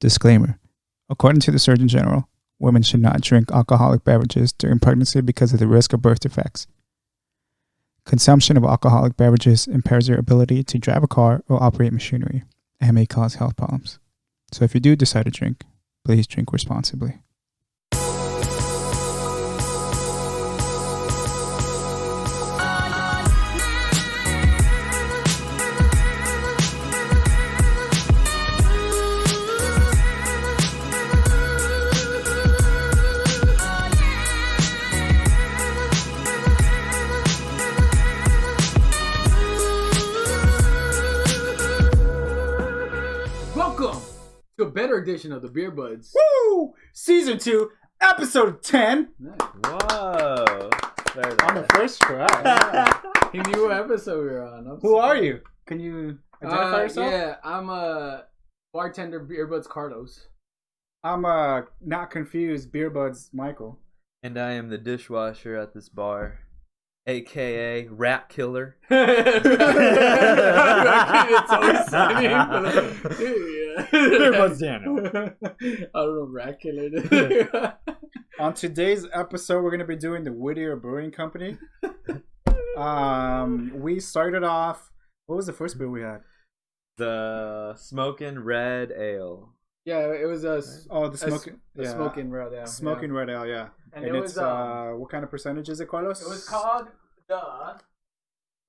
Disclaimer. According to the Surgeon General, women should not drink alcoholic beverages during pregnancy because of the risk of birth defects. Consumption of alcoholic beverages impairs your ability to drive a car or operate machinery and may cause health problems. So if you do decide to drink, please drink responsibly. A better edition of the Beer Budz. Woo! Season 2, episode 10. Nice. Whoa. On the first try. Yeah. He knew what episode we were on. Who are you? Can you identify yourself? Yeah, I'm a bartender, Beer Budz Carlos. I'm not confused, Beer Budz Michael. And I am the dishwasher at this bar, aka Rat Killer. It's always funny. Beer Budz Daniel. I don't know, Rat Killer. On today's episode, we're going to be doing the Whittier Brewing Company. We started off. What was the first beer we had? The Smokin' Red Ale. Yeah, it was the smoking red ale. Smoking red ale, yeah. And it was it's what kind of percentage is it, Carlos? It was called the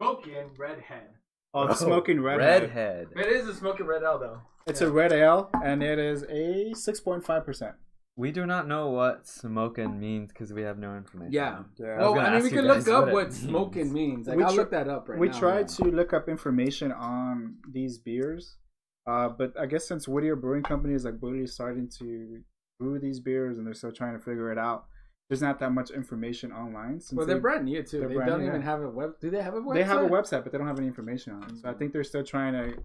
Smoking Redhead. Oh, the Smoking Redhead. It is a smoking red ale, though. It's a red ale, and it is a 6.5%. We do not know what smokin' means because we have no information. Yeah. Yeah. Well, I mean, we can look up what it smoking means. Like, We I'll look that up right now. We tried to look up information on these beers, but I guess since Whittier Brewing Company is like really starting to brew these beers and they're still trying to figure it out, there's not that much information online. Well, they're brand new too. They don't even have a web. Do they have a website? They have a website, but they don't have any information on it. So I think they're still trying to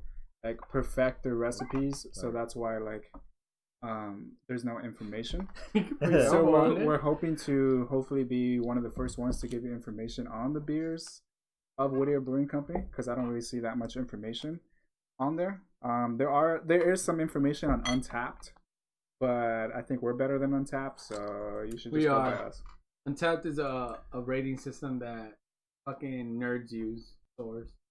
like perfect their recipes. So that's why there's no information. So we're hoping to hopefully be one of the first ones to give you information on the beers of Whittier Brewing Company, because I don't really see that much information on there. There is some information on Untapped, but I think we're better than Untapped, so you should just go by us. Untapped is a rating system that fucking nerds use.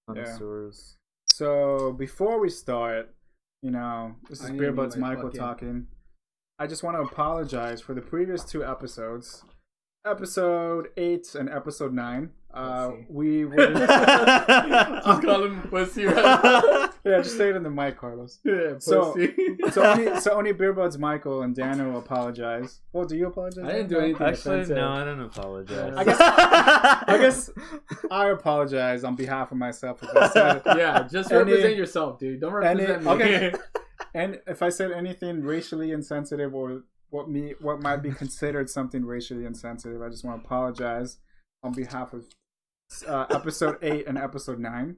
Connoisseurs. So before we start, this is Beer Budz Michael talking. I just want to apologize for the previous two episodes, episode 8 and episode 9. We were just call him pussy. Right? Yeah, just say it in the mic, Carlos. Yeah, pussy. So only Beer Budz Michael and Daniel apologize. Well, do you apologize? I didn't do anything. Actually, offensive. no, I don't apologize. I guess I apologize on behalf of myself. If I said, just represent yourself, dude. Don't represent me. Okay. And if I said anything racially insensitive or what might be considered something racially insensitive, I just want to apologize on behalf of episode 8 and episode 9.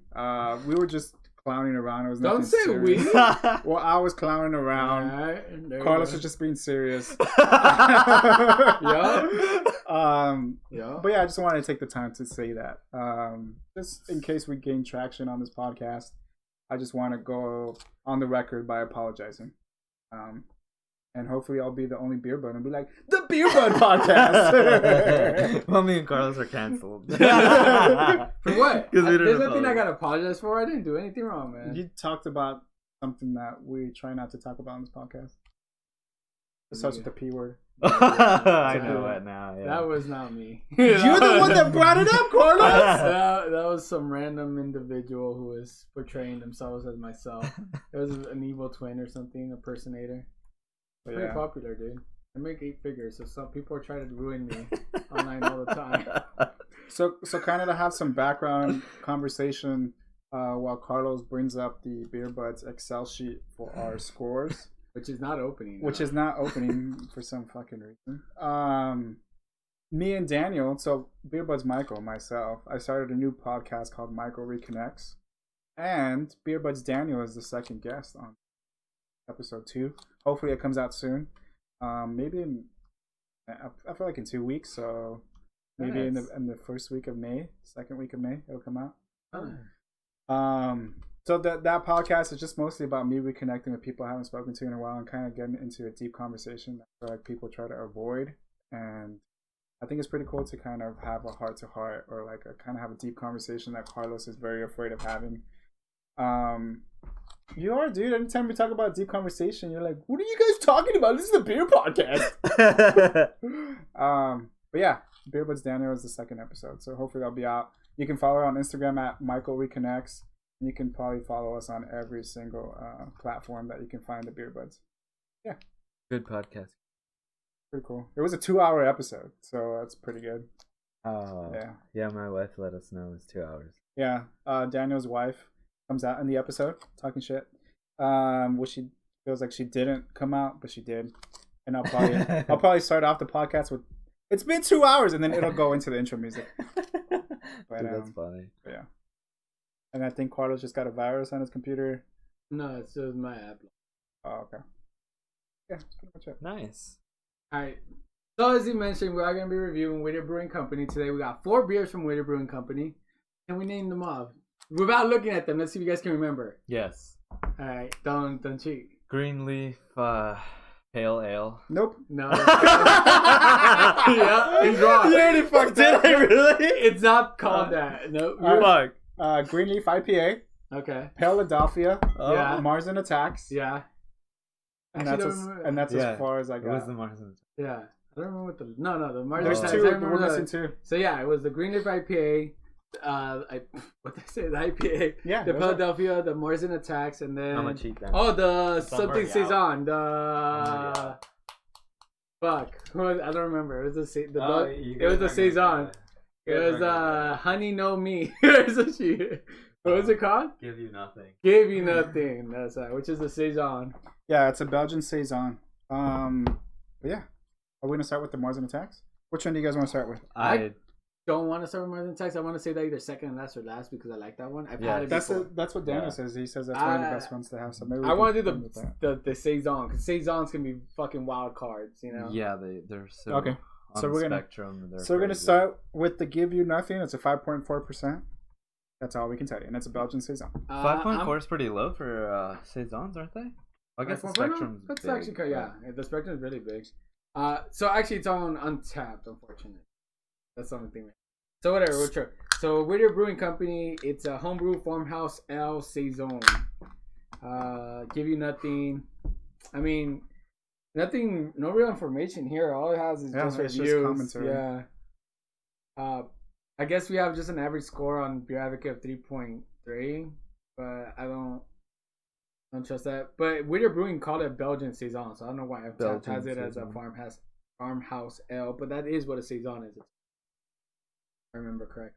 We were just clowning around. It was nothing serious. We. Well, I was clowning around. Carlos was just being serious. Yeah. But yeah, I just wanted to take the time to say that. Just in case we gain traction on this podcast, I just want to go on the record by apologizing. And hopefully I'll be the only Beer Bud and be like, the Beer Bud podcast! Well, me and Carlos are canceled. For what? There's nothing I gotta apologize for. I didn't do anything wrong, man. You talked about something that we try not to talk about on this podcast. Such with the P word. I know it now. Yeah. That was not me. You're the one that brought it up, Carlos! that was some random individual who was portraying themselves as myself. It was an evil twin or something, impersonator. Pretty popular, dude. I make 8 figures, so some people are trying to ruin me online all the time. So kind of to have some background conversation while Carlos brings up the Beer Budz Excel sheet for our scores. Which is not opening. Which is not opening for some fucking reason. Me and Daniel, so Beer Budz Michael, myself, I started a new podcast called Michael Reconnects. And Beer Budz Daniel is the second guest on episode 2. Hopefully it comes out soon. Maybe I feel like in 2 weeks, so maybe in the first week of May, second week of May, it'll come out. So that podcast is just mostly about me reconnecting with people I haven't spoken to in a while and kind of getting into a deep conversation that like people try to avoid. And I think it's pretty cool to kind of have a heart to heart or like kind of have a deep conversation that Carlos is very afraid of having. You are, dude. Anytime we talk about deep conversation, you're like, "What are you guys talking about? This is a beer podcast." But yeah, Beer Budz Daniel is the second episode, so hopefully that'll be out. You can follow her on Instagram at Michael Reconnects. You can probably follow us on every single platform that you can find the Beer Budz. Yeah, good podcast. Pretty cool. It was a 2-hour episode, so that's pretty good. Oh yeah. My wife let us know it was 2 hours. Yeah, Daniel's wife comes out in the episode talking shit, which she feels like she didn't come out, but she did. And I'll probably start off the podcast with "It's been 2 hours," and then it'll go into the intro music. But, dude, that's funny. Yeah. And I think Carlos just got a virus on his computer. No, it's just my app. Oh, okay. Yeah, that's pretty much it. Nice. All right. So as you mentioned, we are going to be reviewing Whittier Brewing Company today. We got 4 beers from Whittier Brewing Company, and we named them off without looking at them. Let's see if you guys can remember. Yes. All right. Don't cheat. Greenleaf, pale ale. Nope. No. Yeah, he's wrong. You already fucked Did up. I really? It's not called that. No. Fuck. Greenleaf IPA, Okay. Paledelphia, Yeah. Marzen Attacks, Yeah. and Actually, that's as far as I It was was the Marzen. Yeah. I don't remember what the the Marzen. There's Attacks. two. I remember We're missing two. So yeah, it was the Greenleaf IPA. What did I say? The IPA. Yeah. The there's a- Paledelphia, the Marzen Attacks, and then I'm gonna cheat then. oh, the It's something already saison. The out. fuck. I don't remember. It was the You it guys was the are saison. gonna- It was Honey No Me. Or some shit. What was it called? Give you nothing. Give You Nothing. That's right. Which is the saison. Yeah, it's a Belgian saison. But yeah, are we gonna start with the Marzen Attacks? Which one do you guys want to start with? I Don't want to start with Marzen Attacks. I want to say that either second and last or last because I like that one. I've had it That's before. that's what Daniel Yeah. says. He says that's one of the best ones to have. So maybe I want to do end with that. the saison because saisons can be fucking wild cards, you know. yeah, they're so Okay. on So the we're gonna- spectrum. So we're gonna start with the Give You Nothing. It's a 5.4%. That's all we can tell you, and it's a Belgian saison. 5.4 is pretty low for saisons, aren't they? I guess the 5.4, spectrum's that's big, actually but- yeah. The spectrum is really big. So actually it's on Untapped, unfortunately. That's the only thing. So whatever, we're sure. So Whittier Brewing Company, it's a homebrew farmhouse ale saison. Give You Nothing. I mean, nothing. No real information here. All it has is just it's just reviews. commentary. Yeah. I guess we have just an average score on Beer Advocate of 3.3, but I don't trust that. But Whittier Brewing called it Belgian saison, so I don't know why Untapped has it as a farmhouse ale, but that is what a saison is. If I remember correctly.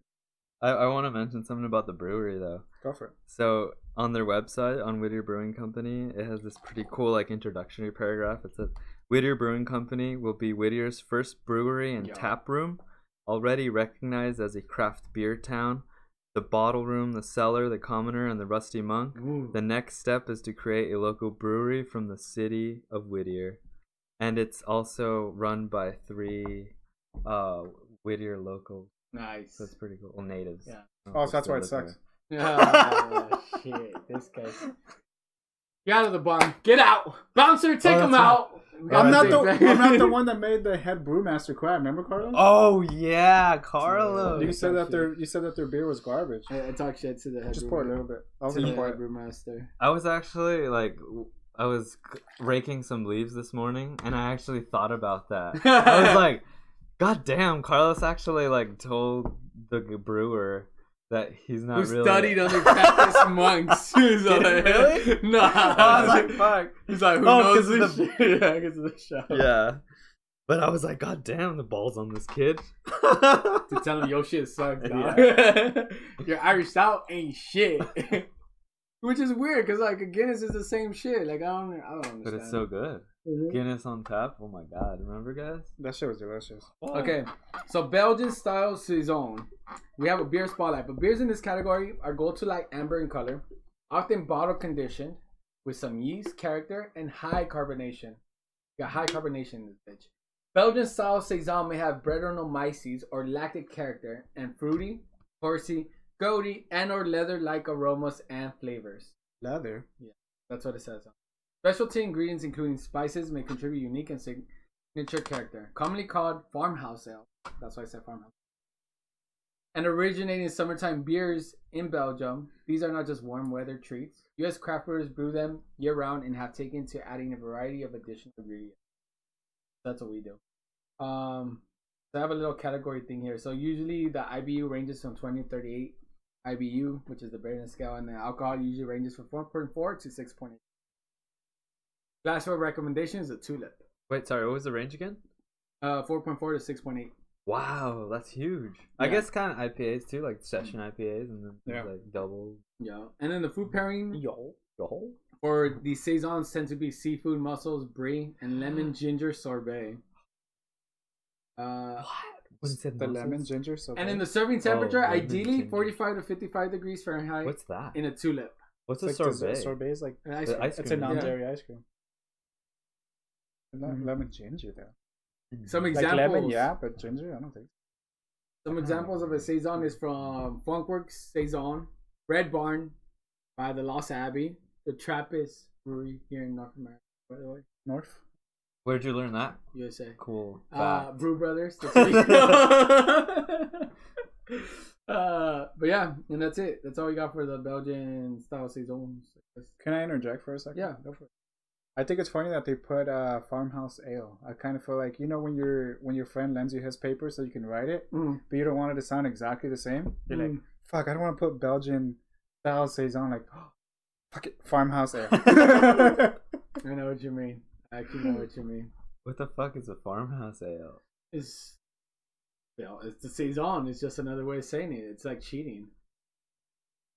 I want to mention something about the brewery though. Go for it. So on their website, on Whittier Brewing Company, it has this pretty cool like introductory paragraph. It says Whittier Brewing Company will be Whittier's first brewery and tap room, already recognized as a craft beer town. The bottle room, the cellar, the commoner, and the rusty monk. Ooh. The next step is to create a local brewery from the city of Whittier, and it's also run by 3 Whittier locals. Nice. So it's pretty cool. Well, natives. Yeah. Oh, so that's why it sucks. Oh, shit. This guy's. Get out of the barn. Get out. Bouncer, take him out. I'm not the one that made the head brewmaster cry. Remember, Carlos? Oh yeah, Carlos. You said that their beer was garbage. I talk shit to the head. Just pour a little bit. I was To gonna the pour head it. brewmaster. I was actually like, I was raking some leaves this morning, and I actually thought about that. I was like, God damn, Carlos actually like told the brewer that he's not Who really studied under Catholic monks. He's Did like, he really? Nah. I was like, fuck. He's like, who Oh, knows 'cause of this the- shit? Yeah, because of the show. Yeah. But I was like, God damn, the balls on this kid. To tell him your shit sucks, dog. Your Irish stout ain't shit. Which is weird, because like Guinness is the same shit. Like I don't understand. But it's so good. Mhm. Guinness on tap. Oh my god. Remember, guys? That shit was delicious. Okay, so Belgian style saison. We have a beer spotlight, but beers in this category are gold to light amber in color, often bottle conditioned with some yeast character and high carbonation. Got high carbonation in this bitch. Belgian style saison may have Brettanomyces or lactic character and fruity, horsey, goaty, and or leather-like aromas and flavors. Leather? Yeah, that's what it says. Specialty ingredients including spices may contribute unique and signature character. Commonly called farmhouse ale. That's why I said farmhouse. And originating summertime beers in Belgium, these are not just warm weather treats. U.S. craft brewers brew them year round and have taken to adding a variety of additional ingredients. That's what we do. So I have a little category thing here. So usually the IBU ranges from 20 to 38 IBU, which is the bitterness scale, and the alcohol usually ranges from 4.4 to 6.8. Glassware recommendation is a tulip. Wait, sorry, what was the range again? 4.4 to 6.8. Wow, that's huge. Yeah. I guess kind of IPAs too, like session IPAs, and then like double. Yeah, and then the food pairing. Yo. For the saisons tend to be seafood, mussels, brie, and lemon ginger sorbet. What? The lemon ginger sorbet. And in the serving temperature, ideally 45 to 55 degrees Fahrenheit. What's that? In a tulip. What's a sorbet? Sorbet is like an ice cream. It's a non-dairy ice cream. Not lemon ginger though. Some examples. Like lemon, yeah, but ginger, I don't think. Some examples of a saison is from Funkworks Saison, Red Barn by the Lost Abbey, the Trappist Brewery here in North America, by the way. North? Where'd you learn that? USA. Cool. Brew Brothers. But yeah, and that's it. That's all we got for the Belgian style saisons. Can I interject for a second? Yeah, go for it. I think it's funny that they put farmhouse ale. I kind of feel like, you know, when your friend lends you his paper so you can write it, but you don't want it to sound exactly the same. You're like, fuck, I don't want to put Belgian style saison. Like, oh, fuck it, farmhouse ale. I know what you mean. I actually know what you mean. What the fuck is a farmhouse ale? It's the saison. It's just another way of saying it. It's like cheating.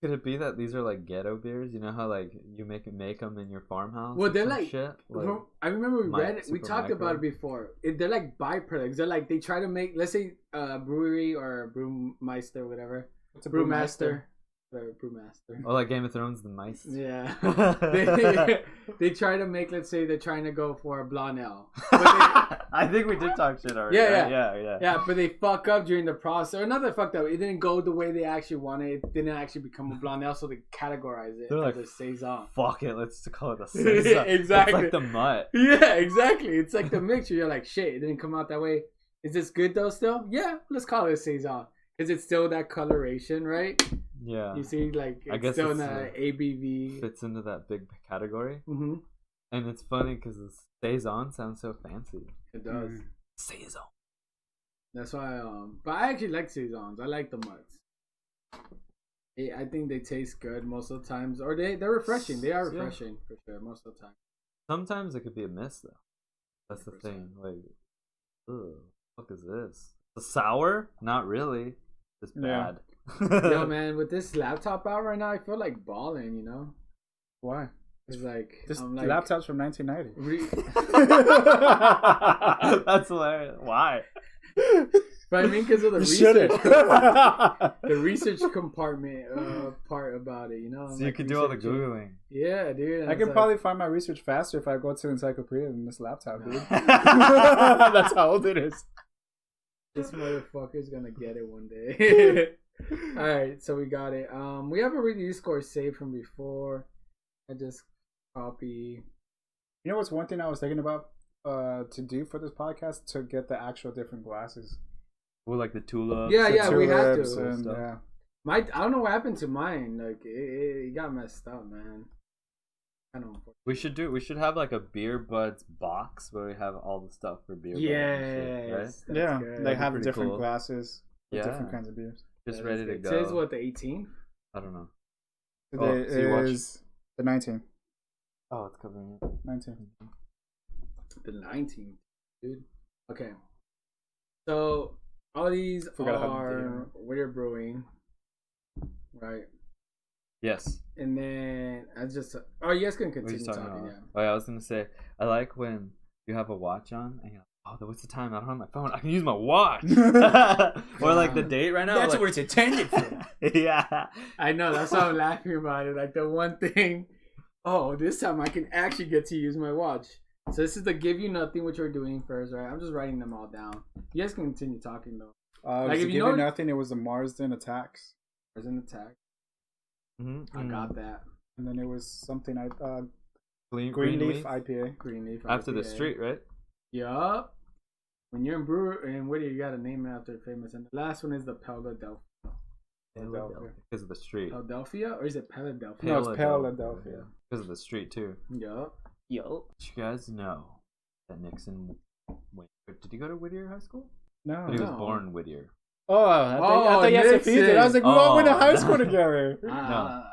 Could it be that these are like ghetto beers? You know how like you make them in your farmhouse? Well, they're like, shit? I remember we read it. We talked about it before. They're like byproducts. They're like, they try to make, let's say a brewery or a brewmeister, whatever. What's a brewmaster? Brewmaster. Oh, like Game of Thrones, the mice. Yeah. they try to make, let's say they're trying to go for a blonde ale. I think we did talk shit already. Yeah, but they fuck up during the process. Or not that fucked up. It didn't go the way they actually wanted. It didn't actually become a blonde ale, so they categorize it as a saison. Fuck it, let's call it a saison. Exactly. It's like the mutt. Yeah, exactly. It's like the mixture. You're like, shit, it didn't come out that way. Is this good though still? Yeah, let's call it a saison. Because it's still that coloration, right? Yeah. You see, like, it's I guess still in the ABV. Fits into that big category. Mm-hmm. And it's funny because the saison sounds so fancy. It does. Saison. That's why, but I actually like saisons. I like the mutts. I think they taste good most of the times. Or they're refreshing. They are refreshing for sure most of the time. Sometimes it could be a miss, though. That's 100%. The thing. Like, ugh, what is this? The sour? Not really. It's bad. Yo, man, with this laptop out right now, I feel like balling, you know? Why? It's like... This laptop's from 1990. That's hilarious. Why? But I mean, because of the research. The research compartment part about it, you know? So you could do all the Googling. Yeah, dude. I could probably find my research faster if I go to encyclopedia than this laptop, dude. That's how old it is. This motherfucker's gonna get it one day. Alright, so we got it. We have a review score saved from before. I just copy. You know what's one thing I was thinking about to do for this podcast? To get the actual different glasses. Well, like the tulips. Yeah, we had to. And, yeah. I don't know what happened to mine. Like it got messed up, man. I don't know. We should have like a Beer Budz box where we have all the stuff for beer. Yes, right? Yeah, good. they have different cool. glasses with different kinds of beers. Just ready to go. Today's what, the 18th? I don't know. Today is the 19th. Oh, it's covering it. 19th. The 19th, dude. Okay. So all these are Whittier Brewing, right? Yes. And then I just you guys can continue talking. Yeah. Oh yeah, I was gonna say I like when you have a watch on and you're like, oh, what's the time? I don't have my phone. I can use my watch. Or like the date right now. That's like, what it's intended for. Yeah. I know. That's why I'm laughing about it. Like the one thing. Oh, this time I can actually get to use my watch. So this is the Give You Nothing, which we're doing first, right? I'm just writing them all down. You guys can continue talking though. Like if you know Nothing, it was the Marzen attacks. Marzen attack. Mm-hmm. I got that. And then it was something Greenleaf IPA. Greenleaf after IPA. the street, right? Yup. When you're in Whittier, you gotta name it after famous. And the last one is the Paledelphia. Because of the street. Paledelphia, or is it Paledelphia? No, it's Paledelphia. Because of the street too. Yup. Yo. Did you guys know that Nixon went? Did he go to Whittier High School? No. But he was born Whittier. Oh, I thought you had to feed it. I was like, we all went to high school together. No. I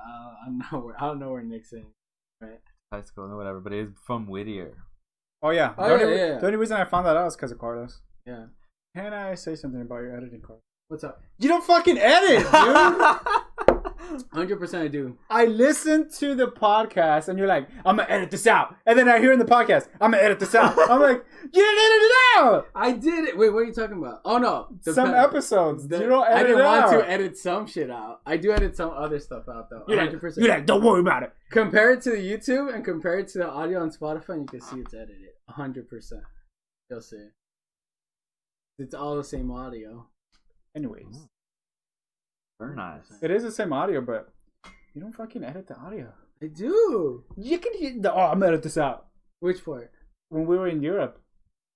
don't know where Nixon. Right. High school, no, whatever. But he's from Whittier. Oh yeah. The only reason I found that out is because of Carlos. Yeah. Can I say something about your editing, Carlos? What's up? You don't fucking edit, dude. 100% I do. I listened to the podcast and you're like, I'm gonna edit this out. And then I hear in the podcast, I'm gonna edit this out. I'm like, you didn't edit it out. I did it. Wait, what are you talking about? Oh no. Some episodes. You don't edit it out. I didn't want to edit some shit out. I do edit some other stuff out though. 100%. You're like, don't worry about it. Compare it to the YouTube and compare it to the audio on Spotify and you can see it's edited. 100%. You'll see. It's all the same audio. Anyways. Very nice. It is the same audio, but you don't fucking edit the audio. I do. You can hear I'm gonna edit this out. Which part? When we were in Europe.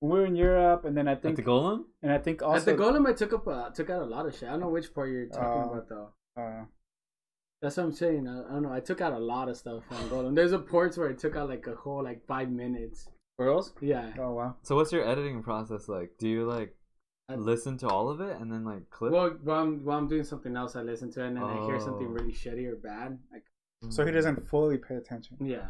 And then I think At the Golem? And I think also at the Golem I took out a lot of shit. I don't know which part you're talking about though. That's what I'm saying. I don't know. I took out a lot of stuff from Golem. There's a ports where I took out like a whole 5 minutes. Girls? Yeah. Oh wow. So what's your editing process like? Do you listen to all of it and then clip? Well, while I'm doing something else, I listen to it and then I hear something really shitty or bad. So he doesn't fully pay attention. Yeah.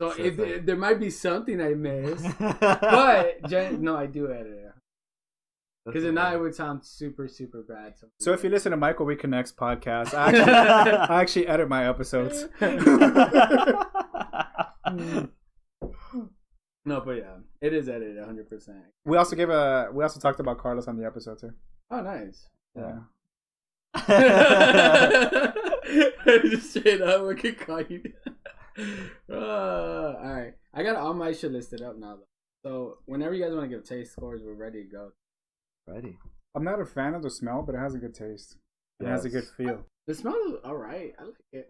So there might be something I missed, but no, I do edit it. Because if not, it would sound super, super bad. So if you listen to Michael Reconnect's podcast, I actually edit my episodes. No, but yeah, it is edited 100%. We also talked about Carlos on the episode too. Oh, nice. Yeah. Just straight up, we could call you. All right, I got all my shit listed up now though. So whenever you guys want to give taste scores, we're ready to go. Ready. I'm not a fan of the smell, but it has a good taste. It has a good feel. The smell is alright. I like it.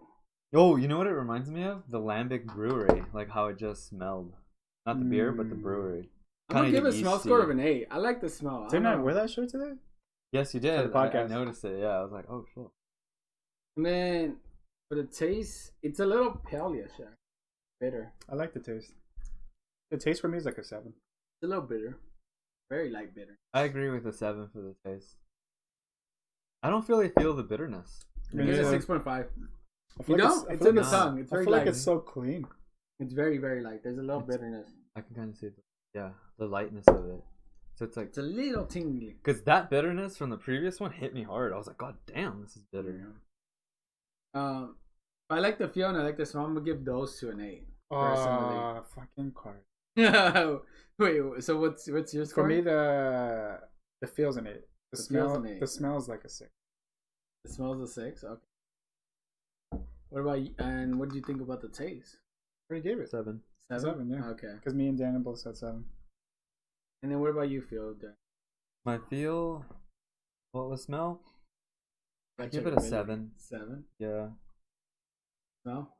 Oh, you know what it reminds me of? The Lambic Brewery, like how it just smelled. Not the beer, but the brewery. I'm gonna give it a smell score of an 8. I like the smell. Didn't I wear that shirt today? Yes, you did. For the podcast. I noticed it. Yeah, I was like, oh shit. And then for the taste, it's a little pale-ish, bitter. I like the taste. The taste for me is like a 7. It's a little bitter, very light bitter. I agree with a 7 for the taste. I don't really feel the bitterness. I give it a 6.5. You know, it's in the tongue. It's very I feel light. like it's so clean. It's very, very light. There's a little bitterness. I can kind of see the lightness of it. So it's like it's a little tingly. Because that bitterness from the previous one hit me hard. I was like, God damn, this is bitter. I like the feel and I like the smell. I'm gonna give those two an 8. Fucking card. Wait, so what's your score? For me, the feel's an 8. The smell is like a 6. The smell's a 6. Okay. What about you? And what do you think about the taste? I gave it 7. 7, yeah. Okay. Because me and Daniel both said 7. And then what about you, Phil? My feel, what was smell? I give it a 7. 7. Yeah. Smell.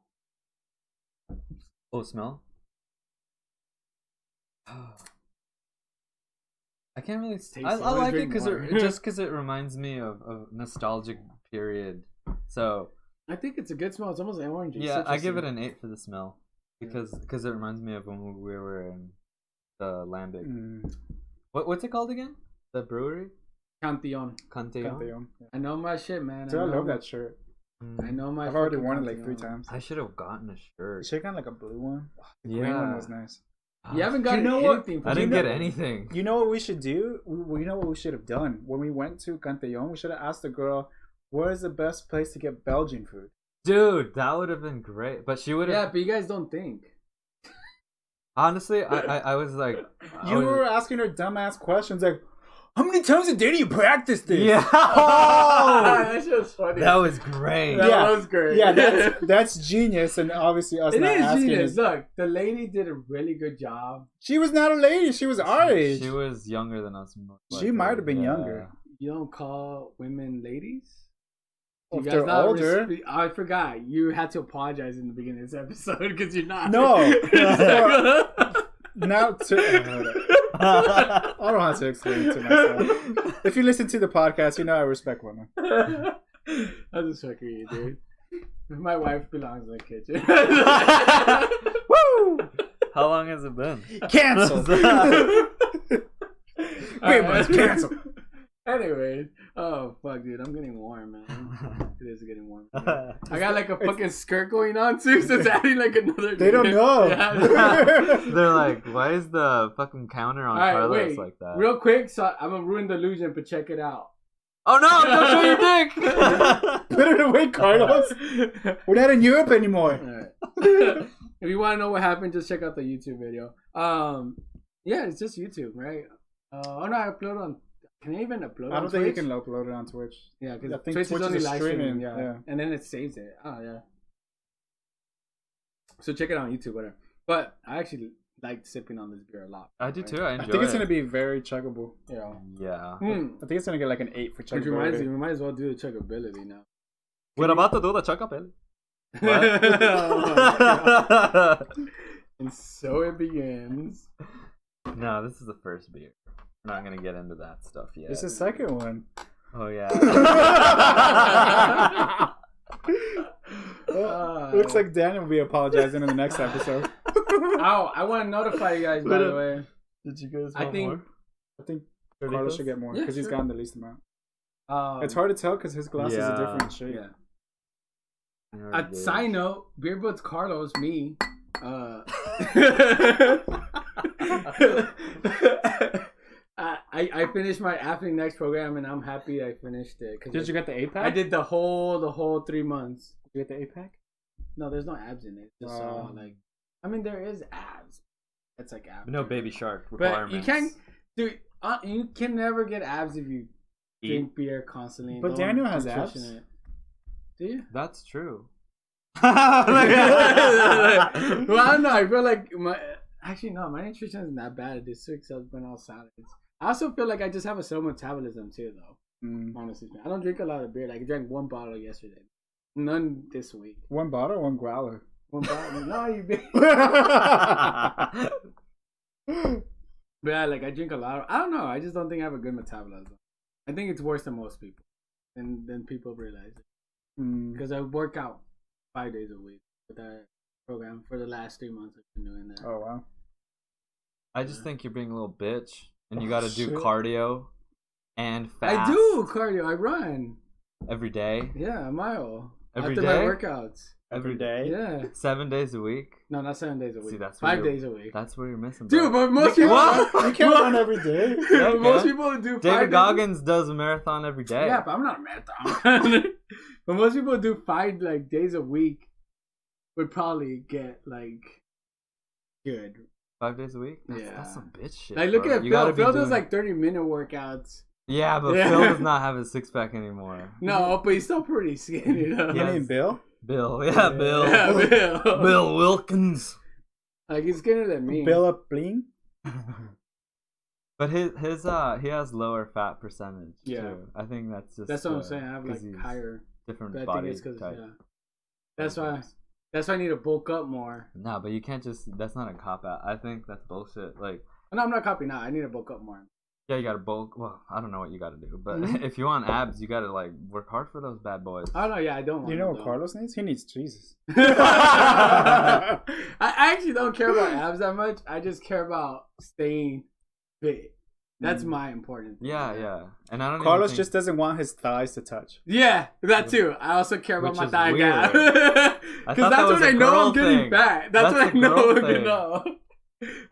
Oh, smell. I can't really. I like it because it reminds me of a nostalgic period. So I think it's a good smell. It's almost orange. Yeah, I give it an 8 for the smell because it reminds me of when we were in the Lambic. What's it called again? The brewery? Cantillon. Yeah. I know my shit, man. Dude, I love that shirt. I know my. I've already worn it like 3 times. I should have gotten a shirt. You should have gotten like a blue one. The green one was nice. You haven't gotten anything. I didn't get anything. You know what we should do? You know what we should have done? When we went to Cantillon, we should have asked the girl, where is the best place to get Belgian food? Dude, that would have been great. But she would have... Yeah, but you guys don't think. Honestly, I was like... You were asking her dumbass questions like, how many times a day do you practice this? Yeah. That shit was funny. That was great. That was great. Yeah, that's genius, and obviously us it not is asking. Genius. Look, the lady did a really good job. She was not a lady. She was our age. She was younger than us. She might have been younger. You don't call women ladies? You guys not older. I forgot. You had to apologize in the beginning of this episode because you're not. No. Now I don't have to explain it to myself. If you listen to the podcast, you know I respect women. I'm just fucking you, dude. My wife belongs in the kitchen. Woo! How long has it been? Cancelled. Beer Budz canceled. Anyway, oh fuck, dude, I'm getting warm, man. It is getting warm. I got like a fucking skirt going on too, so it's adding like another. They don't know. Yeah. They're like, why is the fucking counter on Carlos like that? Real quick, so I'm gonna ruin the illusion, but check it out. Oh no! Don't show your dick. Put it away, Carlos. We're not in Europe anymore. Right. If you want to know what happened, just check out the YouTube video. Yeah, it's just YouTube, right? Oh no, I upload on. Can I even upload? I don't think you can upload it on Twitch. Yeah, because Twitch is only is live streaming. streaming. Yeah, and then it saves it. Oh yeah. So check it out on YouTube, whatever. But I actually like sipping on this beer a lot. I do too. I enjoy it. I think it's gonna be very chuggable. Yeah. I think it's gonna get like an 8 for chuggability. Which reminds me, we might as well do the chuggability now. We're about to do the chuggability. And so it begins. No, this is the first beer. We're not gonna get into that stuff yet. It's the second one. Oh yeah. Looks like Daniel will be apologizing in the next episode. Oh, I want to notify you guys, by the way. Did you guys want more? I think Carlos should get more because he's gotten the least amount. It's hard to tell because his glass is a different shape. Yeah. A side note, Beer Budz Carlos, me. I finished my After Next program and I'm happy I finished it. Did you get the 8-pack? I did the whole 3 months. Did you get the 8-pack? No, there's no abs in it. Just like, I mean, there is abs. It's like abs. No baby shark requirements. But you can't, dude. You can never get abs if you drink beer constantly. But Daniel has abs. Do you? That's true. Well, I don't know. I feel like my nutrition isn't that bad. It's 6 I've been all salads. I also feel like I just have a slow metabolism too, though. Honestly, I don't drink a lot of beer. Like I drank 1 bottle yesterday, none this week. 1 bottle, or 1 growler. 1 bottle. No, you big. But yeah, like I drink a lot. I don't know. I just don't think I have a good metabolism. I think it's worse than most people, and then people realize it. Because I work out 5 days a week with that program for the last 3 months. I've been doing that. Oh wow! I just think you're being a little bitch, and you got to do cardio and fast. I do cardio. I run every day. Yeah, a mile every after day. my workouts. Every day? Yeah. 7 days a week? No, not 7 days a week. See, that's 5 days a week. That's where you're missing, bro. Dude, but most people... You can't run every day. Yeah, most people do 5 David days. Goggins does a marathon every day. Yeah, but I'm not a marathon. But most people do 5 days a week would probably get good. 5 days a week? Yeah. That's some bitch shit. Like, look at Phil. Phil does 30-minute workouts. Yeah, but Phil does not have his 6-pack anymore. No, but he's still pretty skinny, though. You mean Bill? Bill, yeah, Bill. Yeah, Bill. Bill Wilkins. Like, he's skinnier than me. Bill up bling? But he has lower fat percentage, too. I think that's just... That's what I'm saying. I have, higher... Different but body I think it's type. That's why I need to bulk up more. Nah, but you can't just... That's not a cop-out. I think that's bullshit. Like... No, I'm not copying out. I need to bulk up more. Yeah, you gotta bulk. Well, I don't know what you gotta do, but if you want abs, you gotta work hard for those bad boys. Oh no, yeah, I don't. You know what Carlos needs? He needs Jesus. I actually don't care about abs that much. I just care about staying fit. That's my important thing. Yeah, and I don't. Carlos just doesn't want his thighs to touch. Yeah, that too. I also care about my thigh gap. Because that's when I know I'm getting fat. That's when I know.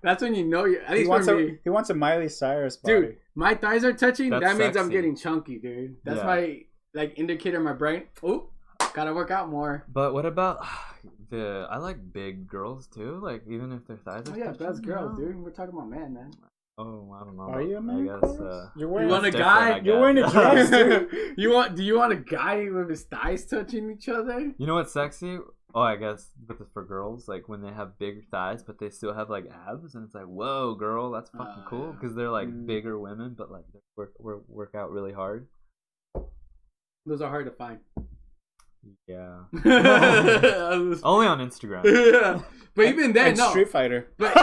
That's when you know you. At least for me, he wants a Miley Cyrus body. Dude, my thighs are touching. That's that means sexy. I'm getting chunky, dude. That's my indicator in my brain. Oh, gotta work out more. But what about I like big girls too. Like even if their thighs are. Oh yeah, that's girls, dude. We're talking about men, man. Oh, I don't know. Are you a man? I guess. You want a guy? You're wearing a dress, dude. Do you want a guy with his thighs touching each other? You know what's sexy? Oh, I guess, but for girls, like when they have big thighs, but they still have abs, and it's like, whoa, girl, that's fucking cool, because they're bigger women, but they work out really hard. Those are hard to find. Yeah. Was... Only on Instagram. Yeah. But even then, no. Street Fighter. But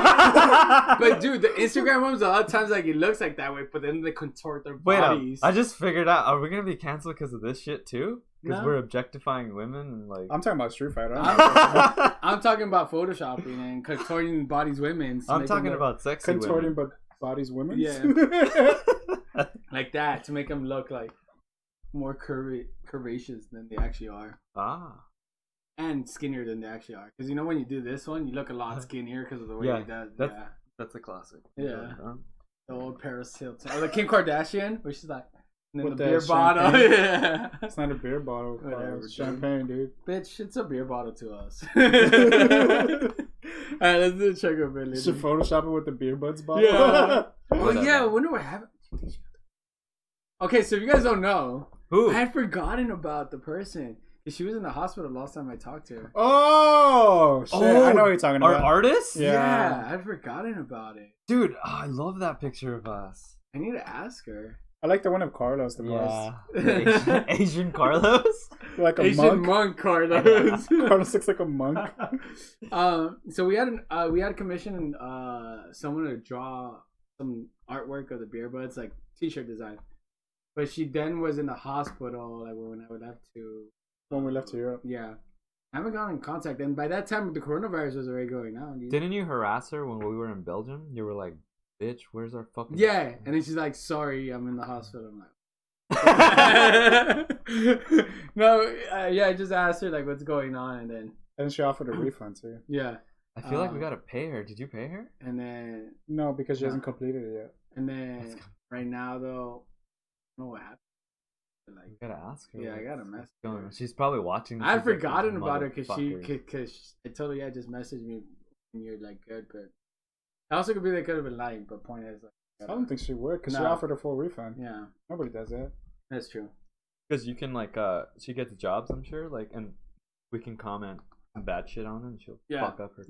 dude, the Instagram ones, a lot of times, like, it looks like that way, but then they contort their bodies. I just figured out, are we going to be canceled because of this shit too? Because No. we're objectifying women and like... I'm talking about Street Fighter. I'm talking about photoshopping and contorting bodies women's. I'm talking about sexy contorting women. bodies women's? Yeah. Like that, to make them look like more curvaceous than they actually are. Ah. And skinnier than they actually are. Because you know when you do this one, you look a lot skinnier because of the way it does. That's a classic. Yeah. The old Paris Hilton. Or the Kim Kardashian, where she's like, and then with the beer bottle. Yeah. It's not a beer bottle. It's champagne, dude. Bitch, it's a beer bottle to us. Alright, let's do the checkability. You should Photoshop it with the Beer Budz bottle. Yeah. Oh, yeah. I wonder what happened. Okay, so if you guys don't know, Who? I had forgotten about the person. She was in the hospital last time I talked to her. Oh, shit. I know what you're talking about. Our artist? Yeah, I'd forgotten about it. Dude, I love that picture of us. I need to ask her. I like the one of Carlos the most. Yeah. Asian Carlos? Like a Asian monk. Carlos. Carlos looks like a monk. So we had commissioned someone to draw some artwork of the Beer Budz, like t-shirt design. But she then was in the hospital, like when I left to. When we left to Europe. Yeah. I haven't gotten in contact. And by that time, the coronavirus was already going on. Dude. Didn't you harass her when we were in Belgium? You were like, bitch, where's our fucking... Yeah. And then she's like, sorry, I'm in the hospital. I'm like... No, I just asked her, like, what's going on? And then she offered a refund, too. Yeah. I feel like we gotta pay her. Did you pay her? And then... No, because she hasn't completed it yet. And then, right now, though, I don't know what happened. Like, you gotta ask her. Yeah, I gotta message her. She's probably watching. I'd forgotten about her because I told her, just messaged me when you're like good, but I also could be they could have been lying, but point is, like, I don't think she would because she offered a full refund. Yeah, nobody does that. That's true. Because you can she gets jobs, I'm sure, like, and we can comment bad shit on her, and she'll fuck up her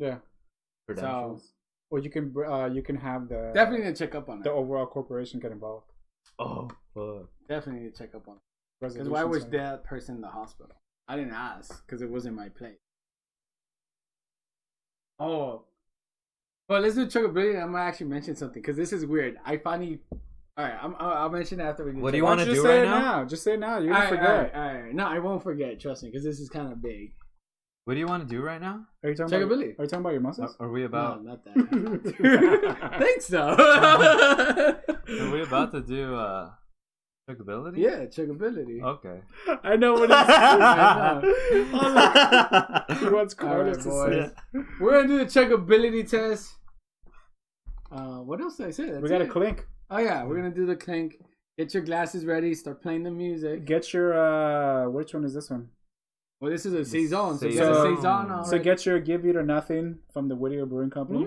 credentials. So, or you can have the definitely need to check up on her. The overall corporation get involved. Oh fuck! Definitely need to check up on her. Because why was that person in the hospital? I didn't ask because it wasn't my place. Oh. Well, let's do checkability. I'm going to actually mention something because this is weird. I finally... Alright, I'll mention it after we do. What do you want to do right now? Just say it now. You're going to forget. Alright. No, I won't forget. Trust me, because this is kind of big. What do you want to do right now? Are you talking checkability? Are you talking about your muscles? Are we about... No, not that. Thanks, though. Are we about to do... checkability? Yeah, checkability. Okay. I know what it's He wants Carlos to say. We're going to do the checkability test. What else did I say? We got a clink. Oh, yeah. We're going to do the clink. Get your glasses ready. Start playing the music. Get your... which one is this one? Well, this is a Saison. So, so get your Give You to Nothing from the Whittier Brewing Company.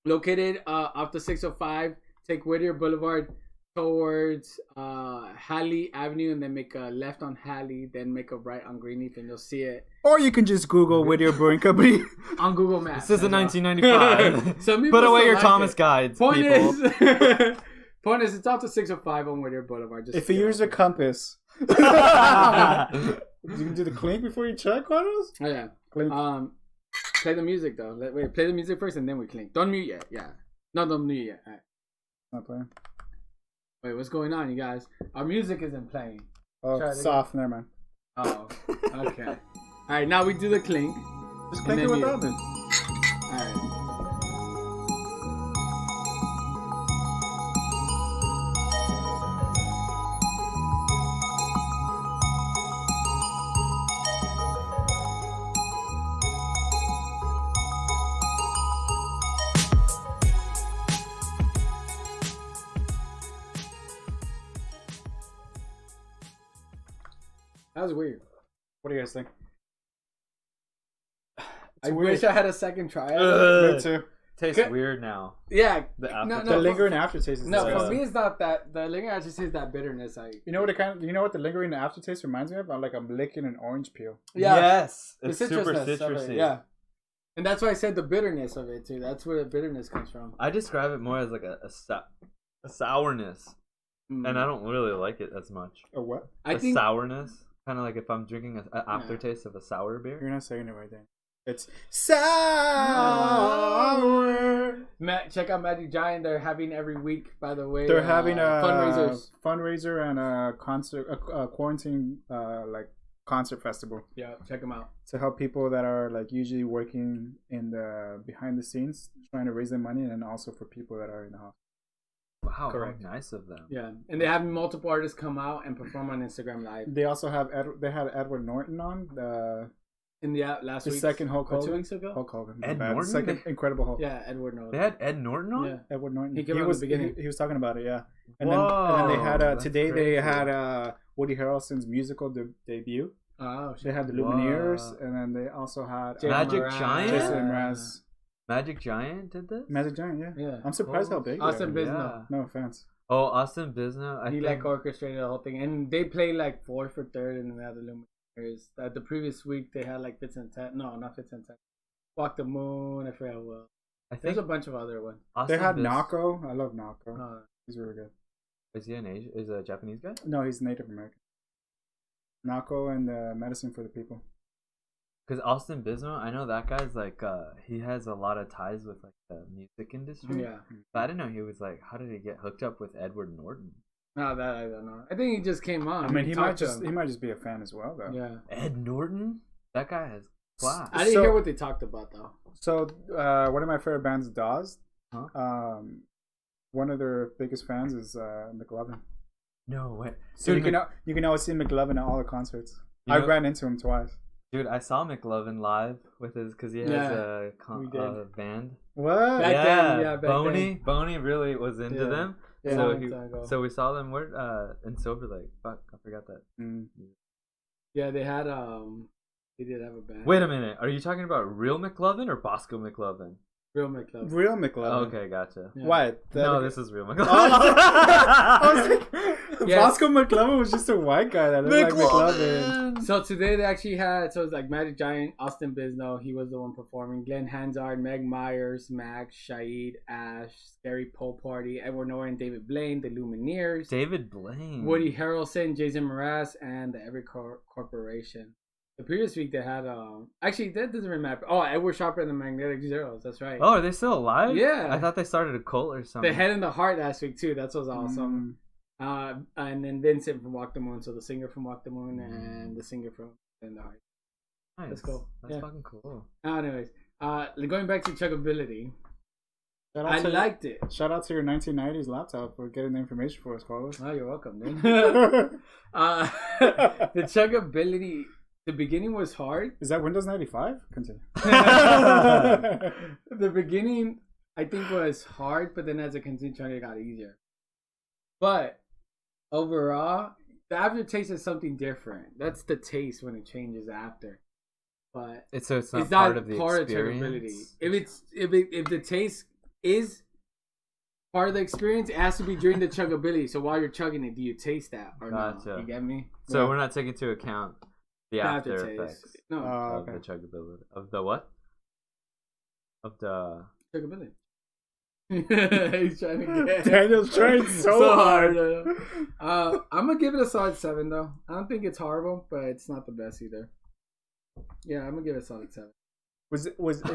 Located off the 605. Take Whittier Boulevard towards Halley Avenue and then make a left on Halley, then make a right on Greenleaf and you'll see it. Or you can just Google Whittier Brewing Company on Google Maps. This is 1995. Put away your Thomas guides, point people. Is, it's off the 605 on Whittier Boulevard. Just if you use a compass, you can do the clink before you check, Carlos? Oh yeah. Clink. Play the music though. Wait, play the music first and then we clink. Don't mute yet. Yeah. No, don't mute yet. All right. Not playing. Wait, what's going on, you guys? Our music isn't playing. Oh, soft. Never mind. Oh, okay. All right, now we do the clink. Just clink it without then. All right. That was weird. What do you guys think? I wish I had a second try. Me too. Tastes weird now. Yeah. The lingering aftertaste is for me it's not that. The lingering aftertaste is that bitterness. You know what the lingering aftertaste reminds me of? Like I'm licking an orange peel. Yeah. Yes. It's super citrusy. Yeah. And that's why I said the bitterness of it too. That's where the bitterness comes from. I describe it more as like a sourness. And I don't really like it as much. A what? I think sourness. Kind of like if I'm drinking an aftertaste of a sour beer. You're not saying it right then. It's sour. Check out Magic Giant. They're having every week, by the way. They're having a fundraiser and a concert, a quarantine like concert festival. Yeah, check them out. To help people that are like usually working in the behind the scenes, trying to raise their money, and then also for people that are in the hospital. Wow, correct. Nice of them. Yeah, and they have multiple artists come out and perform on Instagram Live. They also have they had Edward Norton on in the last week, second Hulk Hogan. 2 weeks ago. Hulk Hogan. Ed Norton? The second Incredible Hulk. Yeah, Edward Norton. They had Ed Norton on? Yeah, Edward Norton. He came out in the beginning. He was talking about it, yeah. And Whoa, then they had today crazy. they had Woody Harrelson's musical debut. Oh, shit. They had the Lumineers, and then they also had Magic Giant. Jason Mraz. Magic Giant did this? Magic Giant, yeah. Yeah. I'm surprised how big. Austin they are. Bisno. Yeah. No offense. Oh, Austin Bisno. He like orchestrated the whole thing, and they played like 4th or 3rd, and then they had the Lumineers. The previous week they had like Fits and Tet. No, not Fits and Tet. Walk the Moon. I forgot what. There's a bunch of other ones. They had Nako. I love Nako. He's really good. Is he an Asian? Is he a Japanese guy? No, he's Native American. Nako and Medicine for the People. Because Austin Bismo, I know that guy's like he has a lot of ties with like the music industry. Yeah. But I didn't know he was like, how did he get hooked up with Edward Norton? No, that I don't know. I think he just came on. I mean, he might just be a fan as well, though. Yeah. Ed Norton? That guy has class. I didn't hear what they talked about though. So one of my favorite bands, Dawes. Huh? One of their biggest fans is McLovin. No way. So you can always see McLovin at all the concerts. I ran into him twice. Dude, I saw McLovin live with his because he has a band. What? Back then. Boney really was into them. Yeah. So we saw them in Silver Lake. Fuck, I forgot that. Mm. Yeah, they had they did have a band. Wait a minute, are you talking about real McLovin or Bosco McLovin? Real McLovin. Real McLovin. Okay, gotcha. Yeah. What? No, this is real McLovin. I was like, Bosco McLovin was just a white guy that looked like McLovin. So today they actually had, so it's like Magic Giant, Austin Bisno, he was the one performing, Glenn Hansard, Meg Myers, Max, Shahid, Ash, Scary Poe Party, Edward Norton, David Blaine, the Lumineers, David Blaine, Woody Harrelson, Jason Mraz, and the Every Corporation. The previous week they had actually that doesn't really matter. Oh, Edward Sharper and the Magnetic Zeros. That's right. Oh, are they still alive? Yeah. I thought they started a cult or something. The Head and the Heart last week too. That was awesome. And then Vincent from Walk the Moon. So the singer from Walk the Moon and the singer from Head and the Heart. Nice. That's cool. That's fucking cool. Anyways, going back to chuggability. I liked it. Shout out to your 1990s laptop for getting the information for us, Carlos. Oh, you're welcome, dude. The chuggability. The beginning was hard. Is that Windows 95? Continue. The beginning, I think, was hard, but then as it continued, it got easier. But overall, the aftertaste is something different. That's the taste when it changes after. But it's not part of the experience. Of if the taste is part of the experience, it has to be during the chuggability. So while you're chugging it, do you taste that or not? You get me? So we're not taking into account the after effects of the chuggability. Of the what? Of the chuggability. He's trying to get Daniel's trying so hard. I'm gonna give it a solid 7 though. I don't think it's horrible, but it's not the best either. Yeah, I'm gonna give it a solid 7. Is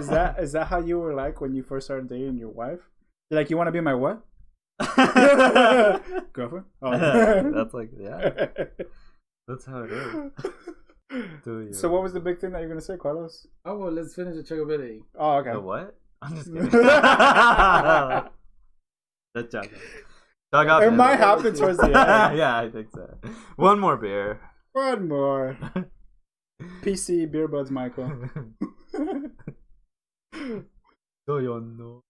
that how you were like when you first started dating your wife? You're like, you want to be my what? Girlfriend? Oh. That's like, yeah. That's how it is. So what was the big thing that you're gonna say, Carlos? Oh well, let's finish the chuggability. Oh, okay. The what? I'm just kidding. That joke. It might happen towards the end. Yeah, I think so. One more beer. One more. PC Beer Budz Michael. Do you know?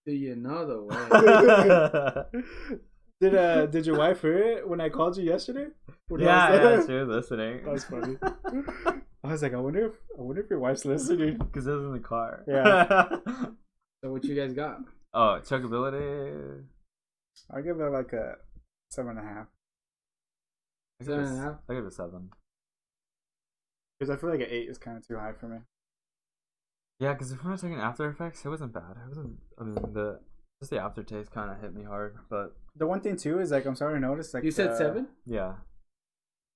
Do you know the way? Did your wife hear it when I called you yesterday? Yeah, she was listening. That was funny. I was like, I wonder if your wife's listening. Because it was in the car. Yeah. So what you guys got? Oh, chuggability. I'll give it like a 7.5. 7.5? I'll give it a 7. Because I feel like an 8 is kind of too high for me. Yeah, because if we're not taking After Effects, it wasn't bad. It wasn't. I mean, just the aftertaste kind of hit me hard. But the one thing too is like I'm starting to notice like you said 7. Yeah.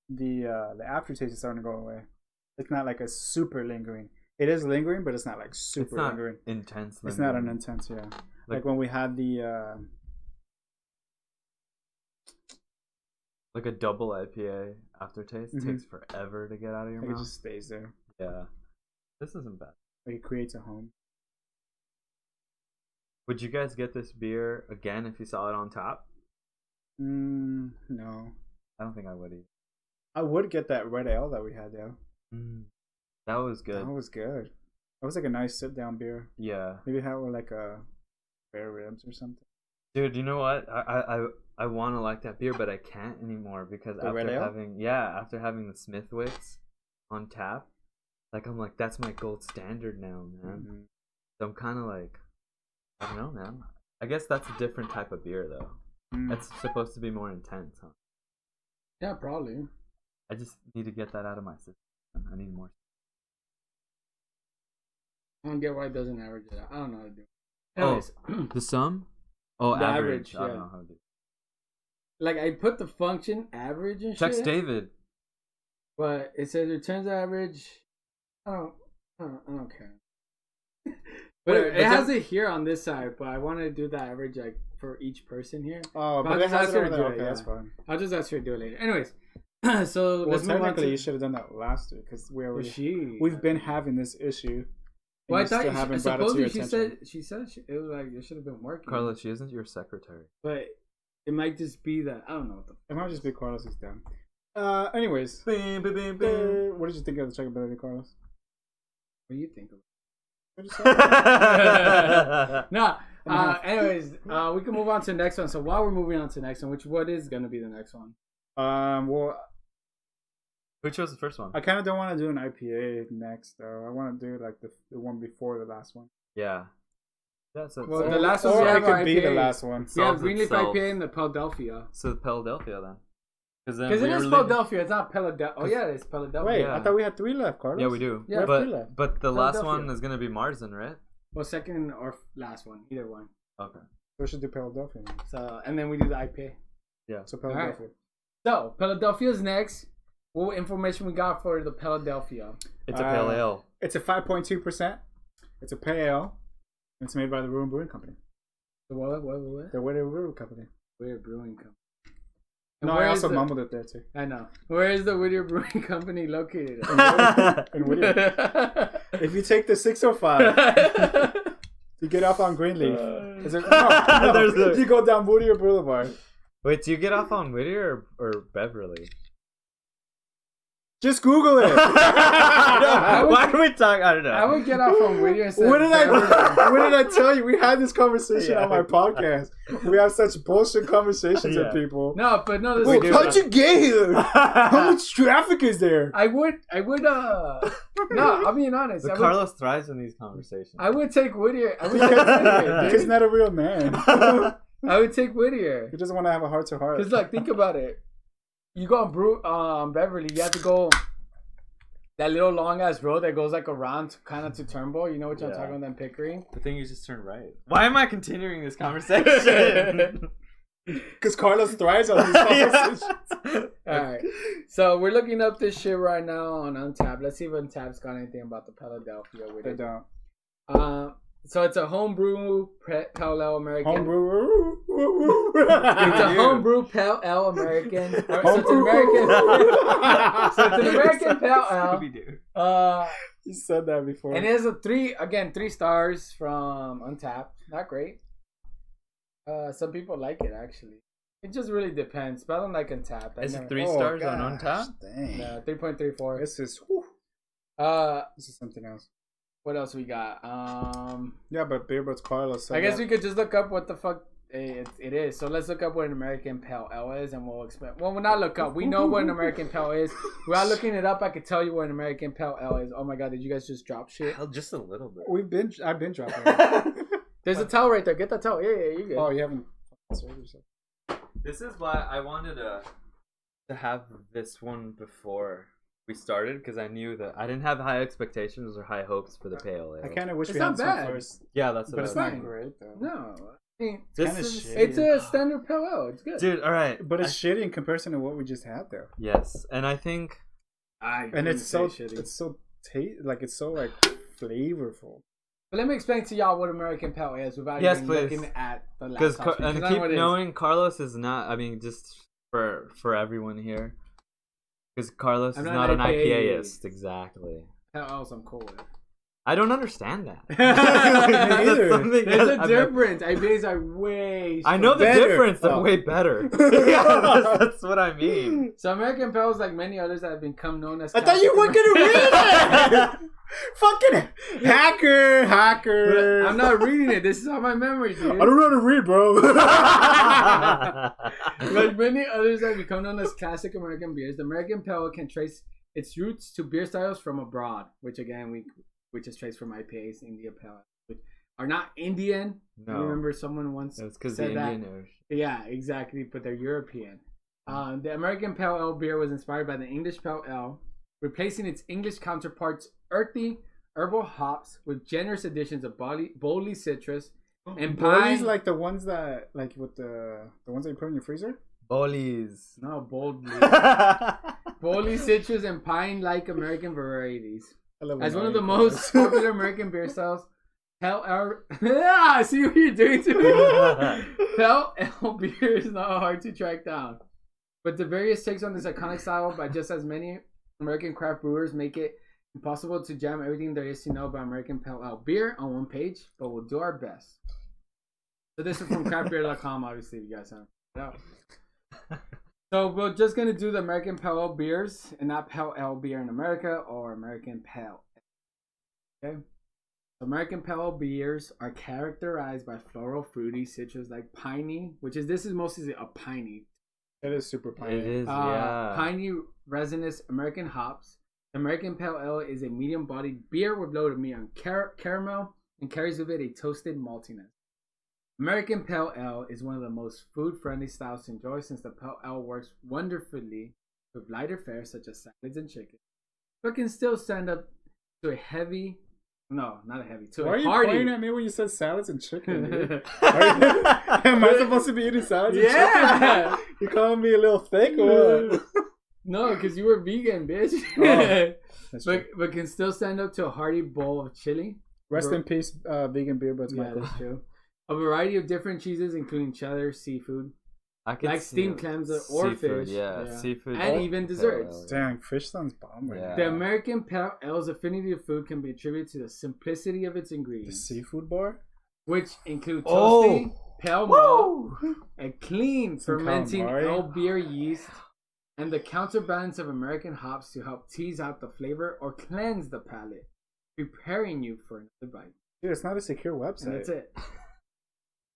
the aftertaste is starting to go away. It's not like a super lingering. It is lingering, but it's not like super lingering. Intense. It's not an intense, yeah. Like when we had the like a double IPA aftertaste takes forever to get out of your mouth. It just stays there. Yeah, this isn't bad. Like it creates a home. Would you guys get this beer again if you saw it on tap? No. I don't think I would either. I would get that red ale that we had though. That was good. That was good. That was like a nice sit down beer. Yeah. Maybe have like a bear ribs or something. Dude, you know what? I want to like that beer, but I can't anymore because after having the Smithwicks on tap, like I'm like that's my gold standard now, man. So I'm kind of like, I don't know, man. I guess that's a different type of beer though. That's supposed to be more intense, huh? Yeah, probably. I just need to get that out of my system. I need more. I don't get why it doesn't average it out. I don't know how to do it. Anyways. The sum? Oh, the average. Yeah. I don't know how to do it. Like, I put the function average and shit. Text David. But it says returns average. I don't care. But it has it here on this side, but I want to do the average like for each person here. Oh, but it has it over there. Okay, that's fine. I'll just ask her to do it later. Anyways, so let's technically you should have done that last week because we've been having this issue. Well, I thought supposedly she said it was like it should have been working. Carla, she isn't your secretary. But it might just be that I don't know. It might just be Carlos is down. Anyways, what did you think of the checkability, Carlos? What do you think of it? Anyways, we can move on to the next one. So while we're moving on to the next one, what is going to be the next one? Well, who chose the first one? I kind of don't want to do an IPA next, though. I want to do like the one before the last one. Yeah. The last one. Or it could be the last one. Yeah, Greenleaf IPA and the Paledelphia. So the Paledelphia then. Because it is Paledelphia, it's not Paledelphia. Oh yeah, it's Paledelphia. Wait, I thought we had 3 left, Carlos. Yeah, we do. Yeah, but the last one is gonna be Marzen, right? Well, second or last one, either one. Okay. We should do Paledelphia now. So and then we do the IPA. Yeah. So Paledelphia. Right. So Paledelphia's next. What information we got for the Paledelphia? It's a pale ale. It's a 5.2%. It's a pale ale. It's made by the Whittier Brewing Company. The what? The Whittier Brewing Company. Whittier Brewing Company. No, I also mumbled it there too. I know. Where is the Whittier Brewing Company located? In Whittier. If you take the 605, you get off on Greenleaf. You go down Whittier Boulevard. Wait, do you get off on Whittier or Beverly? Just Google it. Why are we talking? I don't know. I would get off on Whittier. What did I tell you? We had this conversation on my podcast. We have such bullshit conversations with people. No, but no. How'd you get here? How much traffic is there? I would. No, I'm being honest. Carlos thrives in these conversations. I would take Whittier. Because he's not a real man. I would take Whittier. He doesn't want to have a heart to heart. Because look, think about it. You go on Beverly, you have to go that little long ass road that goes like around kind of to Turnbull. You know what I'm talking about? Then Pickering. The thing you just turn right. Why am I continuing this conversation? Because Carlos thrives on these conversations. All right, so we're looking up this shit right now on Untappd. Let's see if Untappd's got anything about the Paledelphia. They don't. So it's a homebrew pale ale American. Homebrew. It's a homebrew pale ale American. So it's an American. So it's an American pale ale. You said that before. And it has a 3 stars from Untappd. Not great. Some people like it actually. It just really depends. But I don't like Untappd. Is it 3 stars on Untappd? Dang. 3.34. This is something else. What else we got? Yeah, but Beer Budz Carlos. I guess we could just look up what the fuck it is. So let's look up what an American Pale Ale is, and we'll explain. Well, we'll not look up. We know what an American Pale is. Without looking it up, I could tell you what an American Pale Ale is. Oh my god, did you guys just drop shit? Hell, just a little bit. I've been dropping. There's a towel right there. Get that towel. Yeah, you good. Oh, you haven't served yourself. This is why I wanted to have this one before we started, because I knew that I didn't have high expectations or high hopes for the pale ale. I kind of wish it's we not had bad. some first. Yeah, that's what but it's not great though. No, It's a standard pale ale. It's good, dude. All right, but it's shitty in comparison to what we just had there. Yes, and I think, it's so flavorful. But let me explain to y'all what American Pale is without even looking at the laptop. And keep knowing Carlos is not. I mean, just for everyone here, because Carlos is not an IPA-ist. Exactly. Pale ales I'm cool with. I don't understand that. There's a difference. IPAs are way. I know the difference. They're way better. Yeah, that's what I mean. So American Pale is like many others that have become known as. I thought you weren't gonna read it. Fucking hacker. I'm not reading it. This is on my memory, dude. I don't know how to read, bro. Like many others that have become known as classic American beers, the American Pale can trace its roots to beer styles from abroad, which is traced from IPAs, India Pale, which are not Indian. No. I remember someone once said that. Yeah, exactly, but they're European. The American Pale Ale beer was inspired by the English Pale Ale, replacing its English counterparts' earthy herbal hops with generous additions of boldly citrus and pine. Like the ones that, like with the ones that you put in your freezer? Bolies. No, boldly. Boldly citrus and pine-like American varieties. As one of the most popular American beer styles, Pale Ale. I see what you're doing to me. Pale Ale beer is not hard to track down, but the various takes on this iconic style by just as many American craft brewers make it impossible to jam everything there is to know about American Pale Ale beer on one page, but we'll do our best. So this is from craftbeer.com, obviously, if you guys haven't found out. So we're just going to do the American Pale Ale beers and not Pale Ale beer in America or American Pale. Okay? So American Pale Ale beers are characterized by floral, fruity, citrus-like piney, this is mostly a piney. It is super piney. It is, yeah. Piney, resinous American hops. American Pale Ale is a medium-bodied beer with load of meat on caramel and carries with it a toasted maltiness. American Pale Ale is one of the most food-friendly styles to enjoy since the Pale Ale works wonderfully with lighter fare such as salads and chicken, but can still stand up to a heavy... No, not a heavy. To Why a are you hearty... pointing at me when you said salads and chicken, dude? Am I supposed to be eating salads and chicken? You calling me a little thick or what? No, because you were vegan, bitch. But can still stand up to a hearty bowl of chili. Rest in peace, vegan Beer Budz. Yeah, that's true. A variety of different cheeses, including cheddar, seafood, like steamed clams or seafood, fish. Seafood, and even desserts. Dang, fish sounds bomb right now. The American Pale Ale's affinity to food can be attributed to the simplicity of its The ingredients. seafood bar? Which include toasty, pale malt, a clean fermenting ale beer yeast, and the counterbalance of American hops to help tease out the flavor or cleanse the palate, preparing you for another bite. Dude, it's not a secure website. And that's it.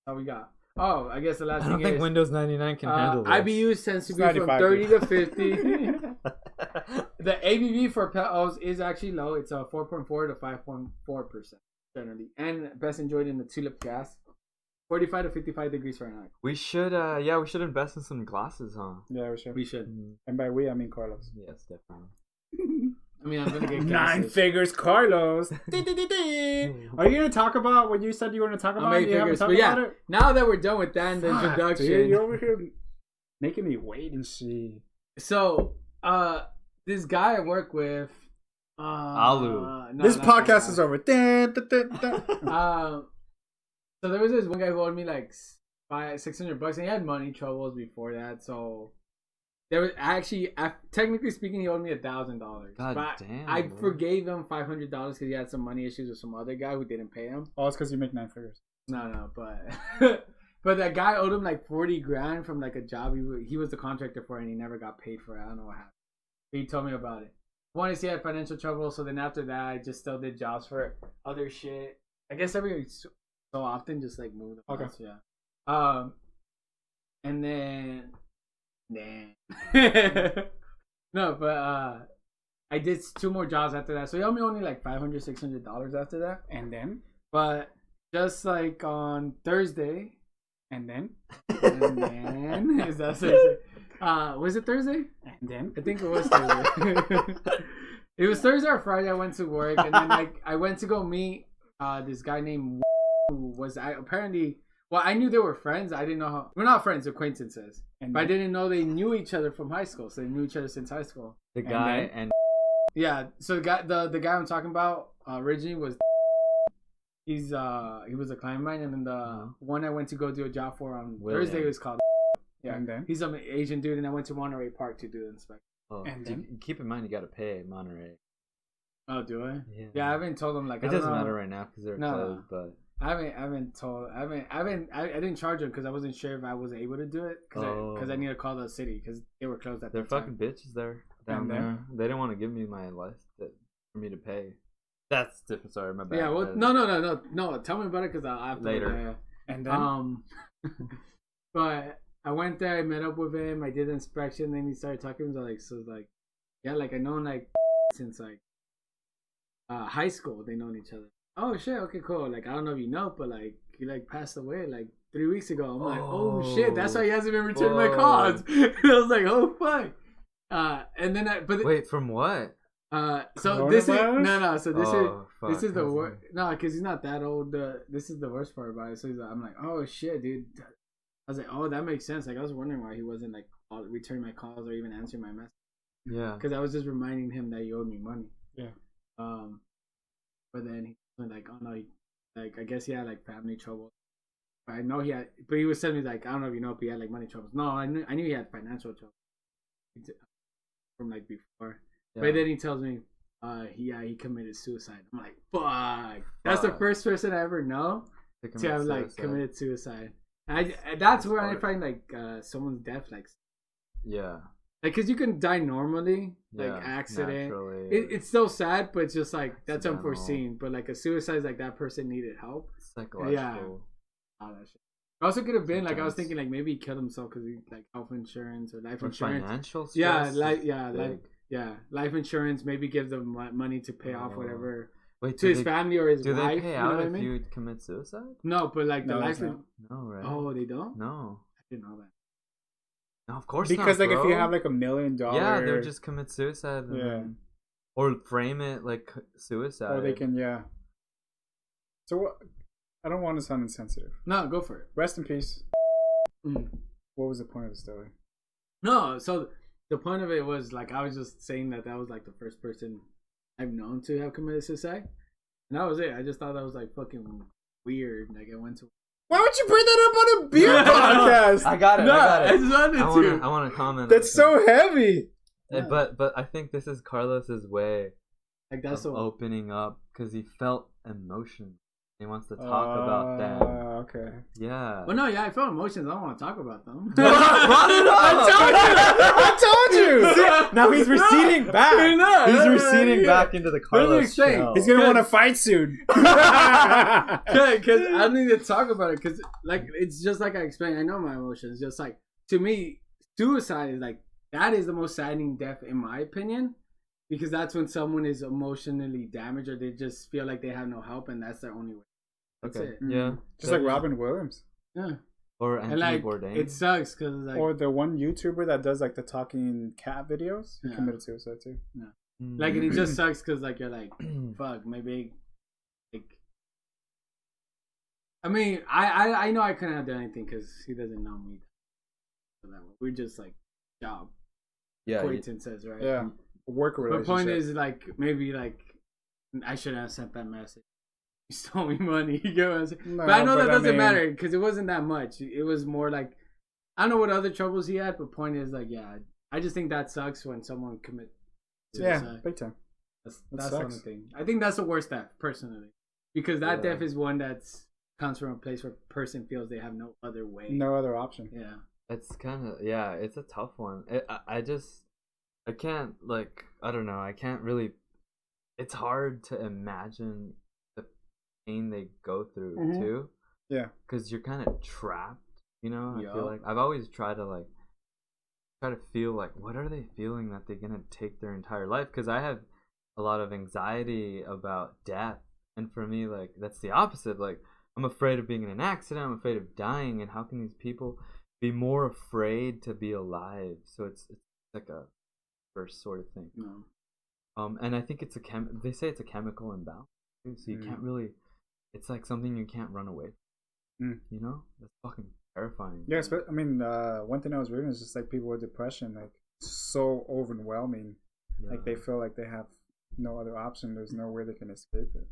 All we got. Oh, I guess the last thing is... I don't think Windows 99 can handle this. IBUs tends to be from 30 to 50. The ABV for Pale Ales is actually low. It's 4.4 to 5.4% generally. And best enjoyed in the tulip gas. 45 to 55 degrees Fahrenheit. We should invest in some glasses, huh? Yeah, we should. We should. And by we, I mean Carlos. Yes, definitely. I mean, I'm going to get 9 figures, Carlos. Are you going to talk about what you said you were going to talk about? About it? Now that we're done with that and the introduction. Dude, you're over here making me wait and see. So, this guy I work with... Alu. This podcast is over. So there was this one guy who owed me like $600 and he had money troubles before that. So there was actually, technically speaking, he owed me $1,000. But damn, I forgave him $500 because he had some money issues with some other guy who didn't pay him. Oh, it's because you make 9 figures. No, but but that guy owed him like $40,000 from like a job he was the contractor for and he never got paid for it. I don't know what happened. But he told me about it. One is he had financial trouble, so then after that I just still did jobs for other shit. I guess every so often just like move the house, yeah. And then no, but I did 2 more jobs after that. So he owed me only like $500, $600 after that. And then? But just like on Thursday, and then is that Thursday? Was it Thursday? And then? I think it was Thursday. It was Thursday or Friday. I went to work and then I went to go meet this guy named who was Well, I knew they were friends. I didn't know how. We're not friends, acquaintances. But I didn't know they knew each other from high school. So they knew each other since high school. The guy and yeah. So the guy I'm talking about originally was. He was a client of mine, and then the one I went to go do a job for on Thursday was called. Yeah, and then he's an Asian dude, and I went to Monterey Park to do the inspection. Oh, and then, keep in mind you gotta pay Monterey. Oh, do I? Yeah, I haven't told him like. It doesn't matter right now because they're closed, but. I didn't charge them because I wasn't sure if I was able to do it because I need to call the city because they were closed at the time. They're fucking bitches there down there. They didn't want to give me my license for me to pay. That's different. Sorry, my bad. Yeah, well, no. Tell me about it because I have to later. And then, but I went there. I met up with him. I did the inspection. Then he started talking. Yeah, like I know like since like high school. They known each other. Oh shit, okay, cool. Like I don't know if you know, but like he like passed away like 3 weeks ago. I'm like, oh shit, that's why he hasn't been returning my calls. I was like, oh fuck. And then wait, from what? So this is no. So this is the worst. No, because he's not that old. This is the worst part about it. So I'm like, oh shit, dude. I was like, oh, that makes sense. Like I was wondering why he wasn't like returning my calls or even answering my message. Yeah. Because I was just reminding him that he owed me money. Yeah. But then he was like, oh no, like I guess he had like family trouble. But I know he had. But he was telling me like, I don't know if you know if he had like money troubles. No, I knew he had financial trouble from like before. Yeah. But then he tells me, he committed suicide. I'm like, fuck. That's the first person I ever know to have like committed suicide. That's where I find like someone's death like. Yeah. Like, cause you can die normally, like accident. It's so sad, but it's just like that's unforeseen. But like a suicide is like that person needed help. Psychological. Yeah. Oh, that shit. Also could have been like I was thinking like maybe he killed himself because he like health insurance or life insurance. Financial stress. Life insurance maybe gives them money to pay off whatever. Wait, to his family or his wife. Do they pay out if I mean? you commit suicide? No, but like the life. No, right? Oh, they don't. No, I didn't know that. No, of course because not, like bro. if you have like $1 million, they'll just commit suicide. Or frame it like suicide. Or they can, So what? I don't want to sound insensitive. No, go for it. Rest in peace. What was the point of the story? No, so the point of it was like I was just saying that was like the first person I've known to have committed suicide, and that was it. I just thought that was like fucking weird. Like I went to. Why would you bring that up on a beer podcast? I got it. I wanted to. I want to comment. That's so heavy. But I think this is Carlos's way like that's of opening up because he felt emotion. He wants to talk about them. Okay. Yeah. Well, no, I felt emotions. I don't want to talk about them. I told you. Now he's receding back. He's receding back into the Carlos shell. He's gonna want to fight soon. Because I don't need to talk about it. Because like it's just like I explained. I know my emotions. Just like to me, suicide is like that is the most saddening death in my opinion. Because that's when someone is emotionally damaged or they just feel like they have no help and that's their only way. That's it. Yeah. Just like Robin Williams. Yeah. Or Anthony Bourdain. It sucks because like... Or the one YouTuber that does like the talking cat videos. He committed suicide too. Yeah. Like and it just sucks because like you're like, fuck, maybe like... I mean, I know I couldn't have done anything because he doesn't know me. We're just like job. Acquaintances, right? Yeah. Work relationship. The point is like maybe like I shouldn't have sent that message. You stole me money. You get what I'm saying? No, but I know that doesn't matter because it wasn't that much. It was more like I don't know what other troubles he had, but point is like I just think that sucks when someone commits suicide. Yeah, big time. That's the only thing. I think that's the worst death personally because that death is one that's comes from a place where a person feels they have no other way, no other option. Yeah, it's kind of it's a tough one. I can't, like, I don't know, I can't really, it's hard to imagine the pain they go through, too. Yeah. Because you're kind of trapped, you know? I feel like, I've always tried to, feel, like, what are they feeling that they're going to take their entire life? Because I have a lot of anxiety about death. And for me, like, that's the opposite. Like, I'm afraid of being in an accident, I'm afraid of dying, and how can these people be more afraid to be alive? So it's like a first sort of thing. And I think it's they say it's a chemical imbalance, so you can't really, it's like something you can't run away from. You know, that's fucking terrifying. Yeah, I mean, one thing I was reading is just like people with depression, like so overwhelming, like they feel like they have no other option. There's no way they can escape it.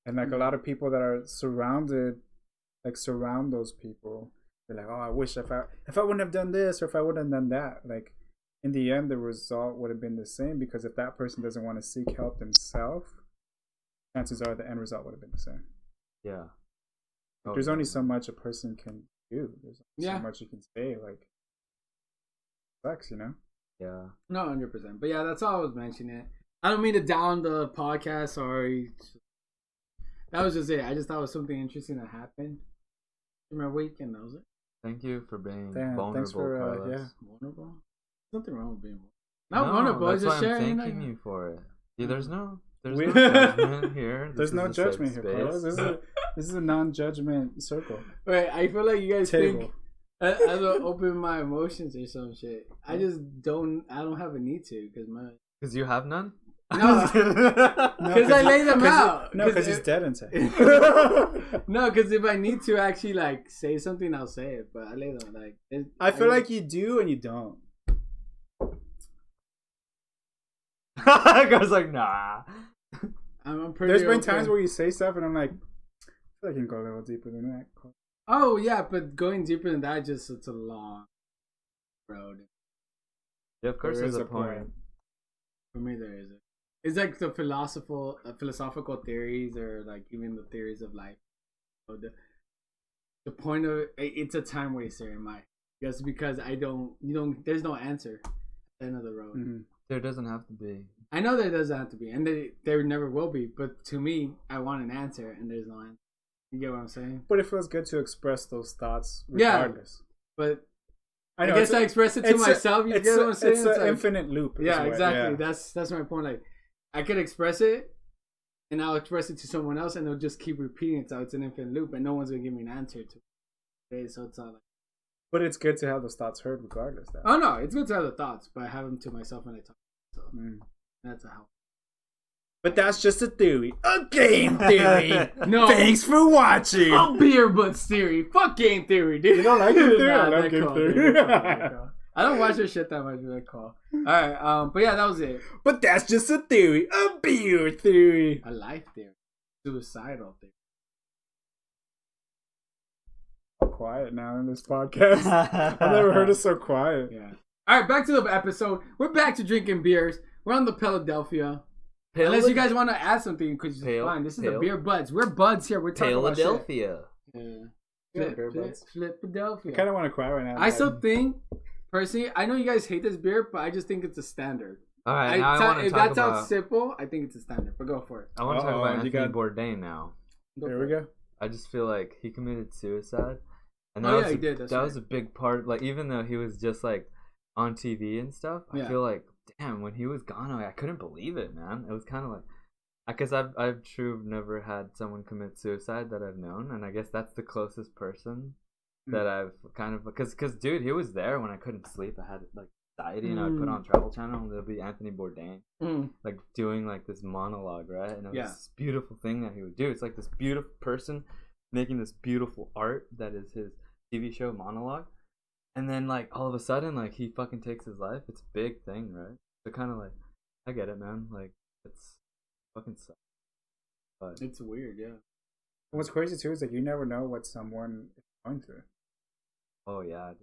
And like a lot of people that are surround those people. They're like, oh, I wish if I wouldn't have done this or if I wouldn't have done that. Like in the end, the result would have been the same because if that person doesn't want to seek help themselves, chances are the end result would have been the same. Yeah. There's only so much a person can do. There's so much you can say. Like, sucks, you know? Yeah. No, 100%. But yeah, that's all I was mentioning. I don't mean to down the podcast. Sorry. That was just it. I just thought it was something interesting that happened in my weekend. That was it. Thank you for being vulnerable, thanks for, Carlos. Vulnerable? Nothing wrong with being vulnerable. Not vulnerable. That's just sharing. Thanking you for it. Yeah, there's no judgment here. There's no judgment here, Carlos. This is a non-judgment circle. Wait, I feel like you guys think I don't open my emotions or some shit. I just don't. I don't have a need to because you have none. No, because I lay them out. No, because he's dead inside. No, because if I need to actually like say something, I'll say it. But I lay them like. I feel like you do and you don't. I was like, nah. I'm pretty. There's been times where you say stuff and I'm like, I feel like I can go a little deeper than that. Oh yeah, but going deeper than that, it's a long road. Yeah, of course, there's a point. For me, there isn't. It's like the philosophical theories, or like even the theories of life. So the point of it's a time waster in my, just because there's no answer at the end of the road. Mm-hmm. There doesn't have to be. I know there doesn't have to be, and there never will be. But to me, I want an answer, and there's no answer. You get what I'm saying? But it feels good to express those thoughts regardless. Yeah, but I guess I express it to myself. You get what I'm saying? It's an infinite loop. Yeah, exactly. Yeah. That's my point. Like, I could express it, and I'll express it to someone else, and they'll just keep repeating it. So it's an infinite loop, and no one's gonna give me an answer to it. So it's not like. But it's good to have those thoughts heard regardless. Though. Oh no, it's good to have the thoughts, but I have them to myself when I talk. So that's a help. But that's just a theory. A game theory. No. Thanks for watching. Oh, Beer Budz theory. Fuck game theory, dude. You don't like game theory? I like game theory. I don't watch this shit that much with that call. Alright, but yeah, that was it. But that's just a theory. A beer theory. A life theory. Suicidal theory. Quiet now in this podcast. I've never heard it so quiet. Yeah. Alright, back to the episode. We're back to drinking beers. We're on the Paledelphia. Unless you guys want to add something, because it's fine. This is the Beer Budz. We're buds here. We're talking about shit. Paledelphia. Philadelphia. I kind of want to cry right now. I still think, personally, I know you guys hate this beer, but I just think it's a standard. All right, now I want to talk about... If that sounds simple, I think it's a standard. But go for it. I want to talk about Anthony Bourdain now. There we go. I just feel like he committed suicide. And he did. That was a big part. Like, even though he was just like on TV and stuff, I feel like, damn, when he was gone, I couldn't believe it, man. It was kind of like, because I've never had someone commit suicide that I've known, and I guess that's the closest person that I've kind of, because dude, he was there when I couldn't sleep. I had like anxiety, and I would put on Travel Channel, and there'll be Anthony Bourdain like doing like this monologue, right? And it was this beautiful thing that he would do. It's like this beautiful person making this beautiful art that is his TV show monologue, and then like all of a sudden, like he fucking takes his life. It's a big thing, right? So kind of like, I get it, man. Like, it's fucking sucks. But it's weird, yeah. What's crazy too is like you never know what someone is going through. Oh yeah,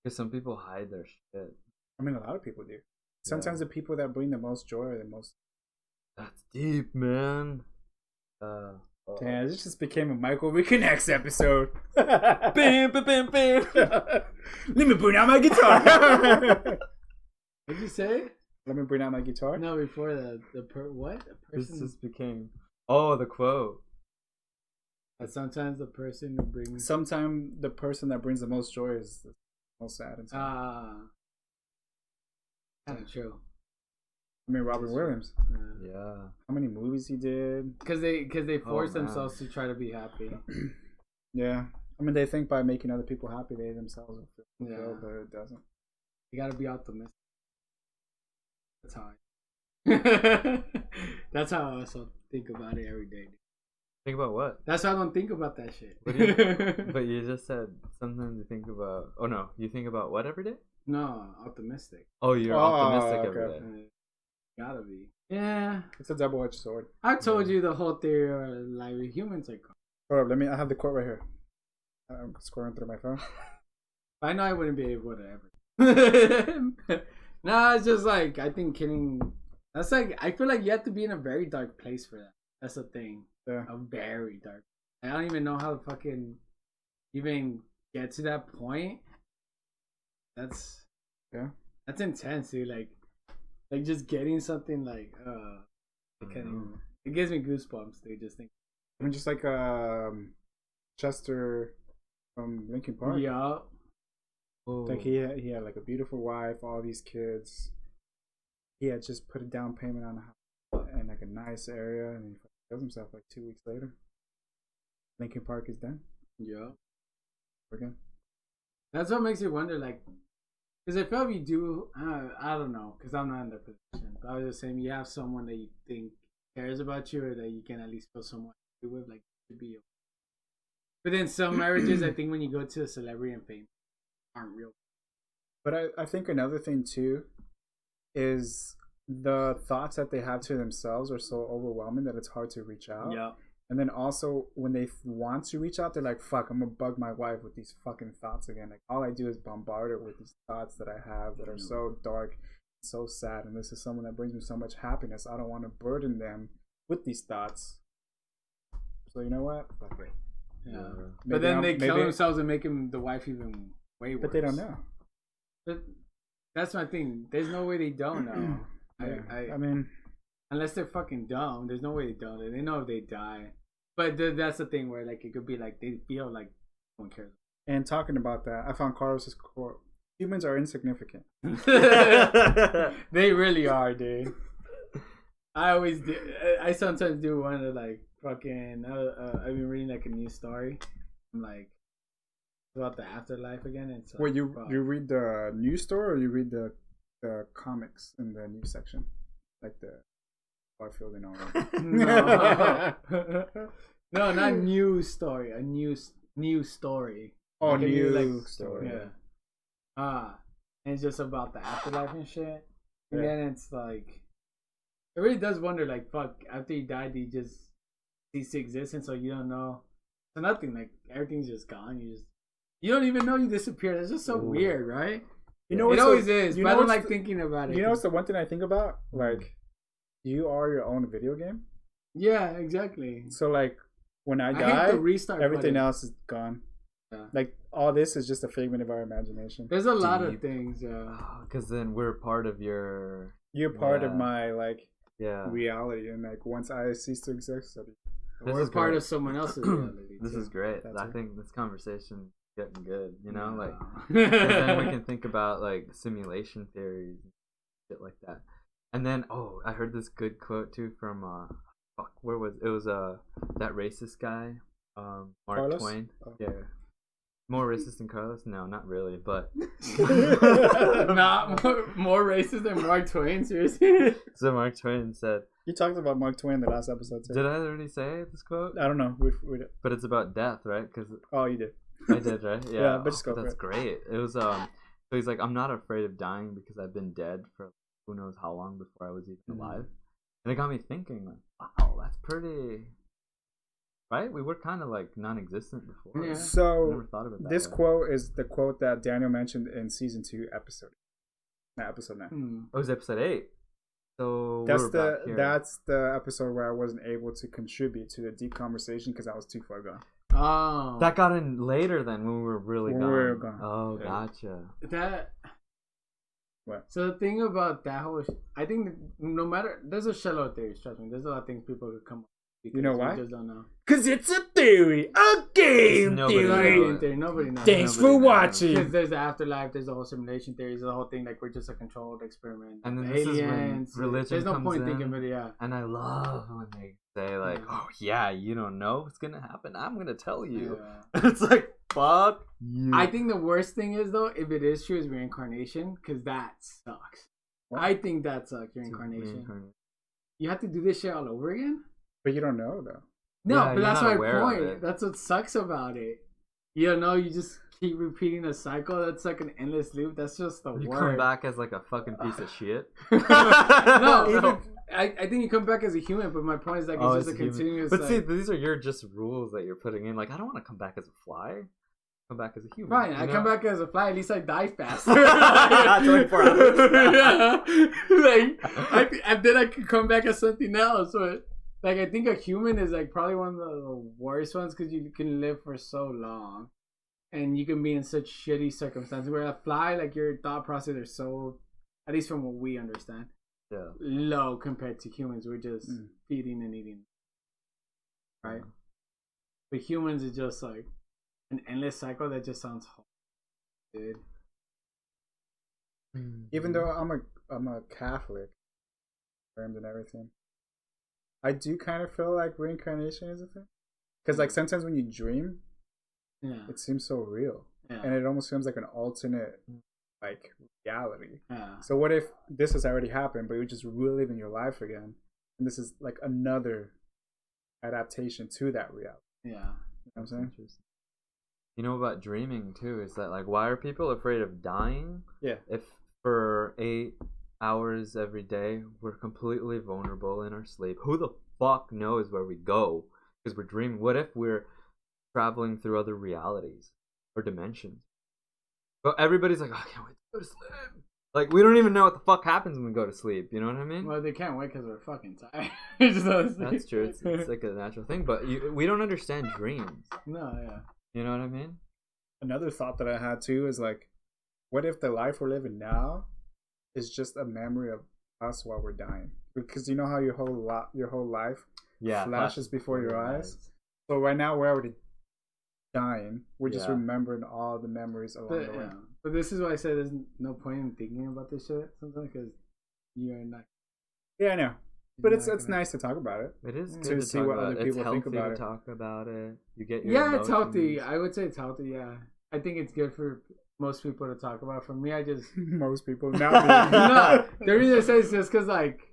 because some people hide their shit. I mean, a lot of people do. Sometimes the people that bring the most joy are the most. That's deep, man. Damn, this just became a Michael Reconnects episode. Bam, bam, bam, bam. Let me bring out my guitar. What'd you say? Let me bring out my guitar. No, before what? This just became the quote. Sometimes the person who brings. Sometimes the person that brings the most joy is the most sad. Kind of true. I mean, Robin Williams. Yeah. How many movies he did? Because they force themselves to try to be happy. Yeah. I mean, they think by making other people happy, they themselves will feel fulfilled, but it doesn't. You gotta be optimistic. That's how I also think about it every day. Think about what? That's why I don't think about that shit. But you just said sometimes you think about. Oh no, you think about what every day? No, optimistic. Oh, you're optimistic every day. Gotta be. Yeah. It's a double-edged sword. I told you the whole theory of like humans are. Hold up, I have the quote right here. I'm scrolling through my phone. I know I wouldn't be able to ever. No, it's just like I think killing. That's like I feel like you have to be in a very dark place for that. That's the thing. Yeah. A very dark. I don't even know how to fucking even get to that point. That's intense, dude. Like just getting something like it gives me goosebumps, dude. Just think. I mean, just like Chester from Linkin Park. Yeah. Like he had like a beautiful wife, all these kids. He had just put a down payment on a house in like a nice area, and he kills himself like 2 weeks later. Linkin Park is done. Yeah. Again. That's what makes you wonder, like, because I feel if you do, I don't know, because I'm not in their position. But I was just saying, you have someone that you think cares about you, or that you can at least feel somewhat with, like, to be. But then some marriages, I think, when you go to a celebrity and fame, aren't real. But I think another thing too is the thoughts that they have to themselves are so overwhelming that it's hard to reach out. Yeah. And then also when they want to reach out, they're like, fuck, I'm gonna bug my wife with these fucking thoughts again. Like all I do is bombard her with these thoughts that I have that are so dark, so sad, and this is someone that brings me so much happiness. I don't want to burden them with these thoughts. So you know what? Fuck it. Yeah. But then they kill themselves and make the wife even way worse. But they don't know. But that's my thing. There's no way they don't know. I mean, unless they're fucking dumb, there's no way they don't. They know if they die. But that's the thing where like it could be like they feel like no one cares. And talking about that, I found Carlos's quote: "Humans are insignificant." They really are, dude. I sometimes do want to like fucking. I've been reading like a news story. I'm like. About the afterlife again. And so, wait, you read the news story or you read the comics in the news section, like the Garfield and all that? No, not news story. A news story. Oh, like news story. Yeah. And it's just about the afterlife and shit. And then it's like, it really does wonder. Like, fuck, after you die, do you just cease to exist? And so you don't know. So nothing. Like everything's just gone. You don't even know you disappeared. It's just so weird, right? You know, it always is. But I don't like thinking about it. You know what's the one thing I think about? Like, you are your own video game. Yeah, exactly. So like, when I die, hate the restart everything else is gone. Yeah. Like all this is just a figment of our imagination. There's a lot of things. Because then we're part of your. You're part of my like Yeah. reality, and like once I cease to exist, we're part of someone else's reality. This is great. That's I it. think this conversation is getting good. You know, like 'cause then we can think about like simulation theories and shit like that. And then I heard this good quote too from where was it? Was that racist guy, Mark Carlos? Twain. Oh. Yeah. More racist than Carlos? No, not really, but not more racist than Mark Twain. Seriously. So Mark Twain said. You talked about Mark Twain in the last episode too. Did I already say this quote? I don't know. But it's about death, right? Oh, you did. I did, right? Yeah. Yeah, but just go for That's it. great. It was so he's like, I'm not afraid of dying because I've been dead for who knows how long before I was even alive. And it got me thinking, like, wow, that's pretty. Right? We were kind of like non-existent before. Yeah. So I never thought of it that this way. quote is the quote that Daniel mentioned in season 2, episode 9. Oh, it was episode 8. So That's we were back here. that's the episode where I wasn't able to contribute to the deep conversation because I was too far gone. Oh, That got in later then when we were really When gone. we were gone. Oh, Yeah. gotcha. that. What? So the thing about that whole, I think that no matter, there's a shitload of theories. Trust me, there's a lot of things people could come up with. You know why? We just don't know. Because it's a theory, a game Nobody theory. knows. Nobody knows. Thanks Nobody for knows. watching. Because there's the afterlife, there's the whole simulation theories, there's the whole thing like we're just a controlled experiment. And then this is when aliens. religion There's no comes point in. thinking, but yeah. And I love when they say like, "Oh yeah, you don't know what's gonna happen. I'm gonna tell you." Yeah. It's like, fuck you. I think the worst thing is though, if it is true, is reincarnation, because that sucks. What? I think that sucks. Reincarnation. You have to do this shit all over again. But you don't know though. No, Yeah, but that's my aware of point. it. That's what sucks about it. You don't know. You just keep repeating the cycle. That's like an endless loop. That's just the You word. come back as like a fucking piece of shit. No, I think you come back as a human, but my point is like it's just a continuous. But like, see, these are your just rules that you're putting in. Like, I don't want to come back as a fly. Come back as a human. fine, I come back as a fly. At least I die faster. 24 hours. Yeah, like and then I can come back as something else. But like, I think a human is like probably one of the worst ones because you can live for so long, and you can be in such shitty circumstances. Where a fly, like your thought process are so, at least from what we understand, low compared to humans. We're just feeding and eating, right? But humans is just like an endless cycle that just sounds hard, dude. Even though I'm a Catholic, and everything, I do kind of feel like reincarnation is a thing. Because like sometimes when you dream, it seems so real, and it almost seems like an alternate like reality. So what if this has already happened, but you're just reliving your life again, and this is like another adaptation to that reality? You know what I'm saying? You know about dreaming too is that like why are people afraid of dying? Yeah. If for 8 hours every day we're completely vulnerable in our sleep, who the fuck knows where we go because we're dreaming? What if we're traveling through other realities or dimensions? But everybody's like, oh, I can't wait to go to sleep. Like we don't even know what the fuck happens when we go to sleep. You know what I mean? Well, they can't wait because we're fucking tired. That's true. It's like a natural thing, but we don't understand dreams. No, yeah. You know what I mean? Another thought that I had too is like, what if the life we're living now is just a memory of us while we're dying? Because you know how your whole life flashes before your eyes. So right now we're already dying. We're just remembering all the memories along the way. But this is why I said there's no point in thinking about this shit sometimes because you're not. Yeah, I know. But it's nice to talk about it. It is good to see what other people think about it. It's healthy to talk about it. You get your emotions. It's healthy. I would say it's healthy. Yeah, I think it's good for most people to talk about. For me, I just most people not me. No, the reason I say it's just because like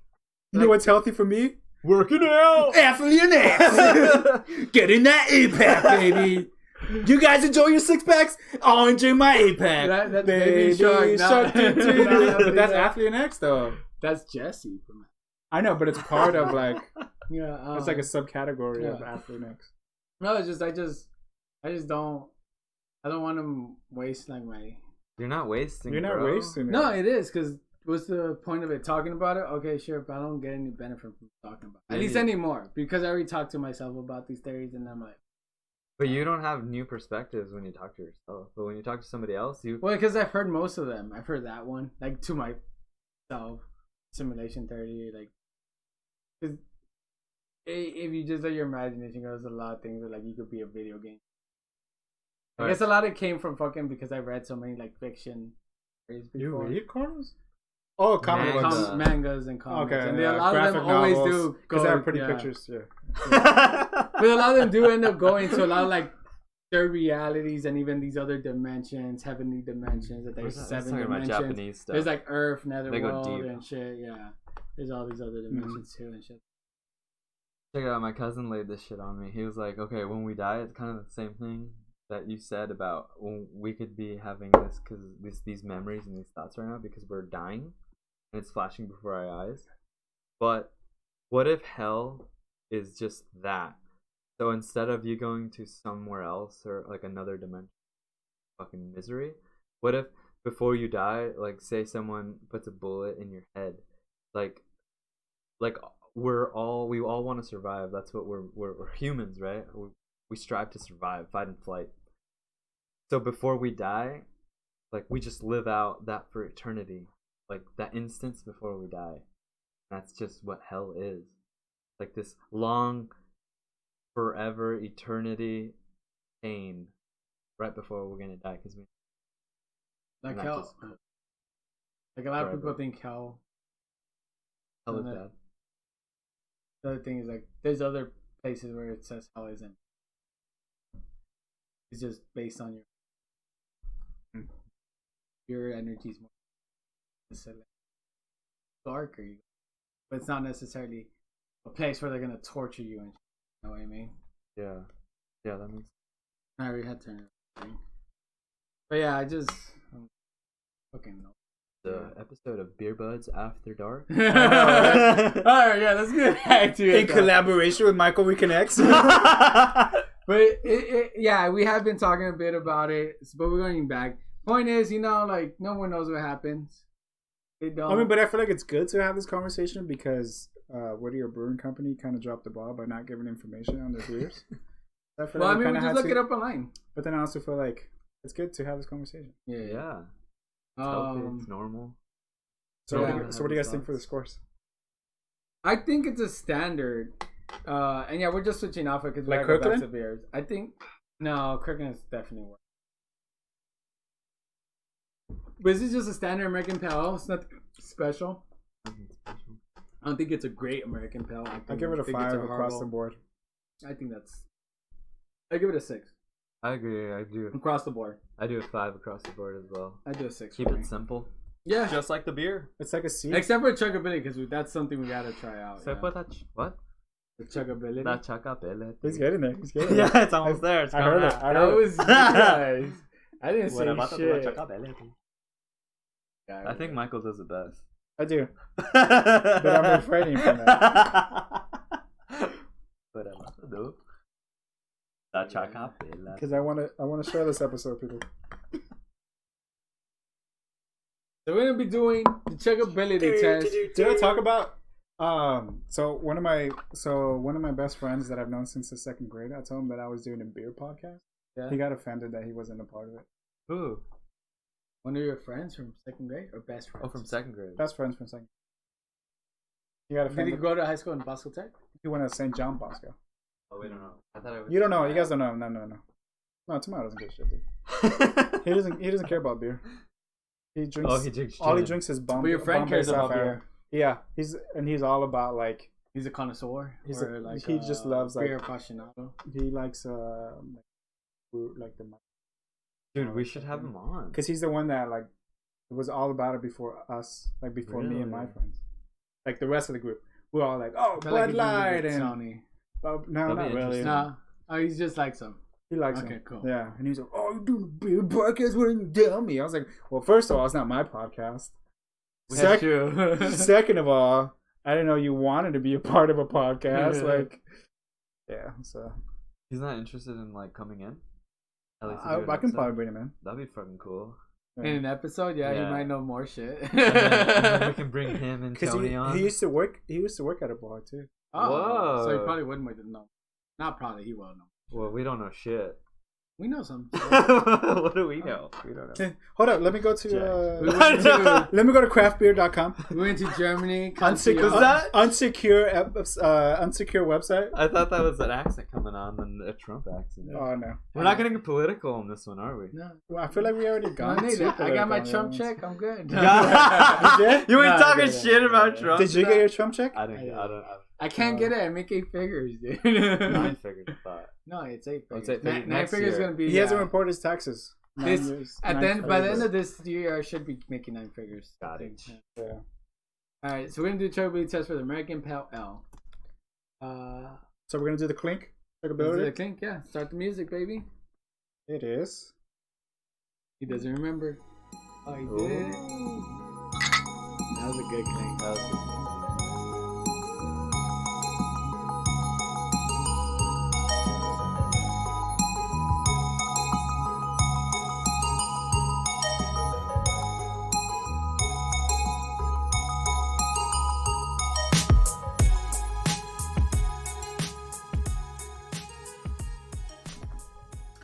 you know what's healthy for me? Working out. Athlete getting that 8-pack, baby. You guys enjoy your 6-packs? I'll enjoy my 8-pack. That's Baby Shark. That's Athlete X though. That's Jesse from. I know, but it's part of like it's like a subcategory of Athlete X. No, it's just I don't want to waste like my. You're not wasting. You're not wasting it. No, it is because what's the point of it? Talking about it? Okay, sure, but I don't get any benefit from talking about it. At least anymore, because I already talked to myself about these theories, and I'm like. But you don't have new perspectives when you talk to yourself. But when you talk to somebody else, well, because I've heard most of them. I've heard that one, like to myself, simulation theory, like. Because if you just let your imagination go, there's a lot of things that like you could be a video game. I guess a lot of it came from fucking because I read so many like fiction. You read comics? Oh, comic books, mangas, and comics. Okay, and a lot of them always do because they have pretty pictures. Yeah. But a lot of them do end up going to a lot of like their realities and even these other dimensions, heavenly dimensions. That there's 7 dimensions. Japanese stuff. There's like Earth, Netherworld, and shit. Yeah. There's all these other dimensions too and shit. Check it out, my cousin laid this shit on me. He was like, okay, when we die, it's kind of the same thing that you said about when we could be having this because these memories and these thoughts right now because we're dying and it's flashing before our eyes. But what if hell is just that? So instead of you going to somewhere else or like another dimension, fucking misery, what if before you die, like say someone puts a bullet in your head, like we all want to survive. That's what we're humans, right? We strive to survive, fight and flight. So before we die, like we just live out that for eternity, like that instance before we die. That's just what hell is, like this long, forever eternity pain right before we're gonna die because we like hell. Like a lot of people think hell is bad. The other thing is like there's other places where it says hell isn't. It's just based on your energy's more darker, but it's not necessarily a place where they're gonna torture you and Know what I mean? Yeah, that makes sense. I already had turned it. But yeah, I'm fucking know. The episode of Beer Budz After Dark. All right, yeah, let's get back to it. In collaboration with Michael Reconnects. But yeah, we have been talking a bit about it, but we're going back. Point is, like no one knows what happens. They don't. I mean, but I feel like it's good to have this conversation because Whittier Brewing Company kind of dropped the ball by not giving information on their beers. We just look it up online. But then I also feel like it's good to have this conversation. Yeah. It's healthy, it's normal. So what do you guys think for the scores? I think it's a standard. And yeah, we're just switching off it because we're going back to beers. I think Kirkland is definitely worse. But this is just a standard American Pale Ale. It's not special. I don't think it's a great American Pale. I give it a 5 across the board. I give it a 6. I agree. I do. Across the board. I do a 5 across the board as well. I do a 6. Keep it simple. Yeah. Just like the beer. It's like a C. Except for chuggability, because that's something we gotta try out. Except for that. What? The chuggability. That chuggability. He's getting there. Yeah, it's almost there. I heard it. That was you guys. I didn't say shit. I think Michael does it best. I do. But I'm refraining from that. Because I want to share this episode, people. So we're gonna be doing the chuggability test. Did I talk about? So one of my best friends that I've known since the 2nd grade, I told him that I was doing a beer podcast. Yeah. He got offended that he wasn't a part of it. Who? One of your friends from 2nd grade or best friends? Oh, from 2nd grade. Best friends from 2nd. He got offended. Did he go to high school in Bosco Tech? He went to St. John Bosco. Oh, we don't know. I thought it was. You don't know. You guys don't know. No, Tomato doesn't give a shit, dude. He doesn't care about beer. He drinks. Oh, he drinks. All he drinks is Bombay. But your friend cares about beer. Yeah, he's all about like. He's a connoisseur. He just loves like beer aficionado. He likes like the. Dude, we should have him on. Because he's the one that like was all about it before us, like before me and my friends. Like the rest of the group, we're all like, "Oh, Bud Light," and Sony. No, not really. No, he's just likes them. He likes them. Okay, cool. Yeah, and he's like, "Oh, you doing a beer podcast? Why didn't you tell me?" I was like, "Well, first of all, it's not my podcast. Second of all, I didn't know you wanted to be a part of a podcast." Like, yeah, so he's not interested in like coming in. At least I can probably bring him in. That'd be fucking cool. Yeah. In an episode, yeah, he might know more shit. and then we can bring him and Tony on. He used to work at a bar too. Oh, whoa! So he probably wouldn't know. Not probably. He will know. Well, we don't know shit. We know some. What do we know? We don't know. Hold up, let me go to let me go to craftbeer.com. We went to Germany. Unsecure website. I thought that was an accent coming on and a Trump accent. Oh no. We're not getting political on this one, are we? No. Well, I feel like we already got I got my Trump check. I'm good. You did? You ain't talking shit about Trump. Did you get your Trump check? I don't. I can't get it. I make 8 figures, dude. 9 figures, I thought. No, it's 8 figures. It's 8 figures. 9 figures is gonna be. He hasn't reported his taxes. By the end of this year, I should be making 9 figures. Got it. Yeah. All right, so we're gonna do a chuggability test for the American Pale Ale. So we're gonna do the clink. Chuggability. The clink, yeah. Start the music, baby. It is. He doesn't remember. Oh, he did. That was a good clink. That was good.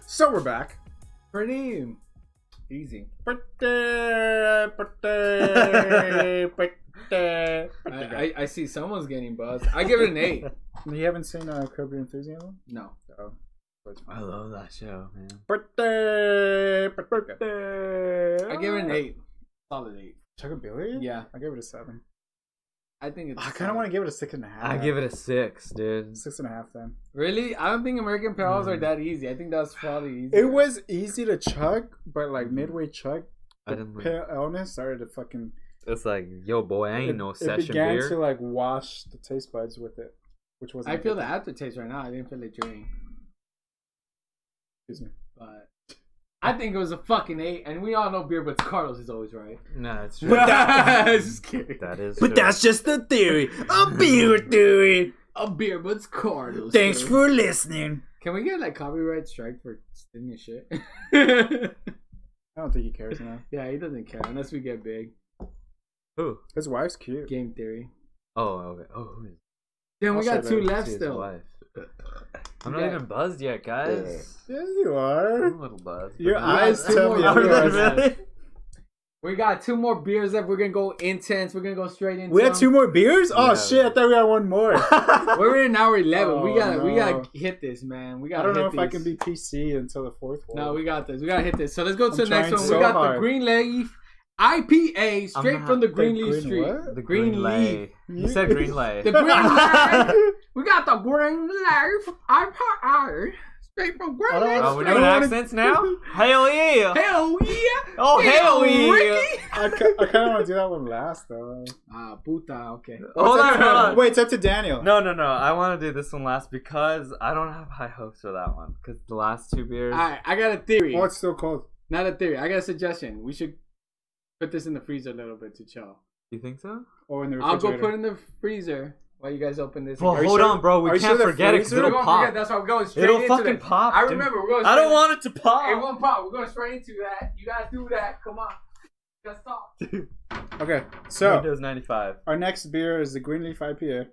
So we're back. Pretty easy. I see someone's getting buzzed. I give it an 8. You haven't seen Curb Your Enthusiasm? No. Oh, I love that show, man. I give it an 8. Solid 8. Chuggability? Yeah. I give it a 7. I think it's. I kind of want to give it a 6.5. I give it a 6, dude. 6.5 then. Really? I don't think American Pales are that easy. I think that's probably easy. It was easy to chug, but like midway chug, I didn't pale illness started to fucking. It's like, yo, boy, I ain't no session beer. It began to like wash the taste buds with it. which was. I feel the aftertaste right now. I didn't feel it during. Excuse me. But I think it was a fucking 8, and we all know Beer Budz Carlos is always right. No, it's true. Just kidding. That is. But that's just a theory. A beer theory. A Beer Budz Carlos. Thanks for listening. Can we get like copyright strike for stealing your shit? I don't think he cares now. Yeah, he doesn't care unless we get big. Who? His wife's cute. Game theory. Oh, okay. Oh, who is? Damn, we I'll got say 2 that. left See his still. wife. I'm not even buzzed yet, guys. Yeah, you are. I'm a little buzzed. Your but- eyes tell me. Are you otherwise. We got 2 more beers left. We're gonna go intense. We're gonna go straight into. We had 2 more beers? Oh Yeah. shit! I thought we had one more. We're in hour 11. we Oh, gotta hit this, man. We I gotta. don't know if hit I these. can be PC until the 4th one. No, we got this. We gotta hit this. So let's go to I'm the next trying one. so We got hard. the Greenleaf IPA straight I'm from the not- Greenleaf Green Street. what? The Greenleaf. You said Greenleaf. The Greenleaf. We got the Greenleaf IPA straight from Greenleaf Oh, we're Street. doing accents now? Hell yeah! Hell yeah! Oh, hell yeah! Ricky. I kind of want to do that one last though. Ah, puta. Okay. Hold on, hold on. Wait, it's up to Daniel. No. I want to do this one last because I don't have high hopes for that one. Because the last 2 beers. All right, I got a theory. Oh, it's still cold. Not a theory. I got a suggestion. We should put this in the freezer a little bit to chill. You think so? Oh, in the I'll refrigerator. go put it in the freezer while you guys open this. Well, Are you hold sure? on, bro. We Are you can't sure the forget it because freezer- We it'll won't pop. forget. That's why we're going straight It'll into fucking that. pop. I dude. remember. We're going. I don't straight- want it to pop. It won't pop. We're going straight into that. You guys do that. Come on. Let's talk. Okay, so Windows 95. our next beer is the Greenleaf IPA,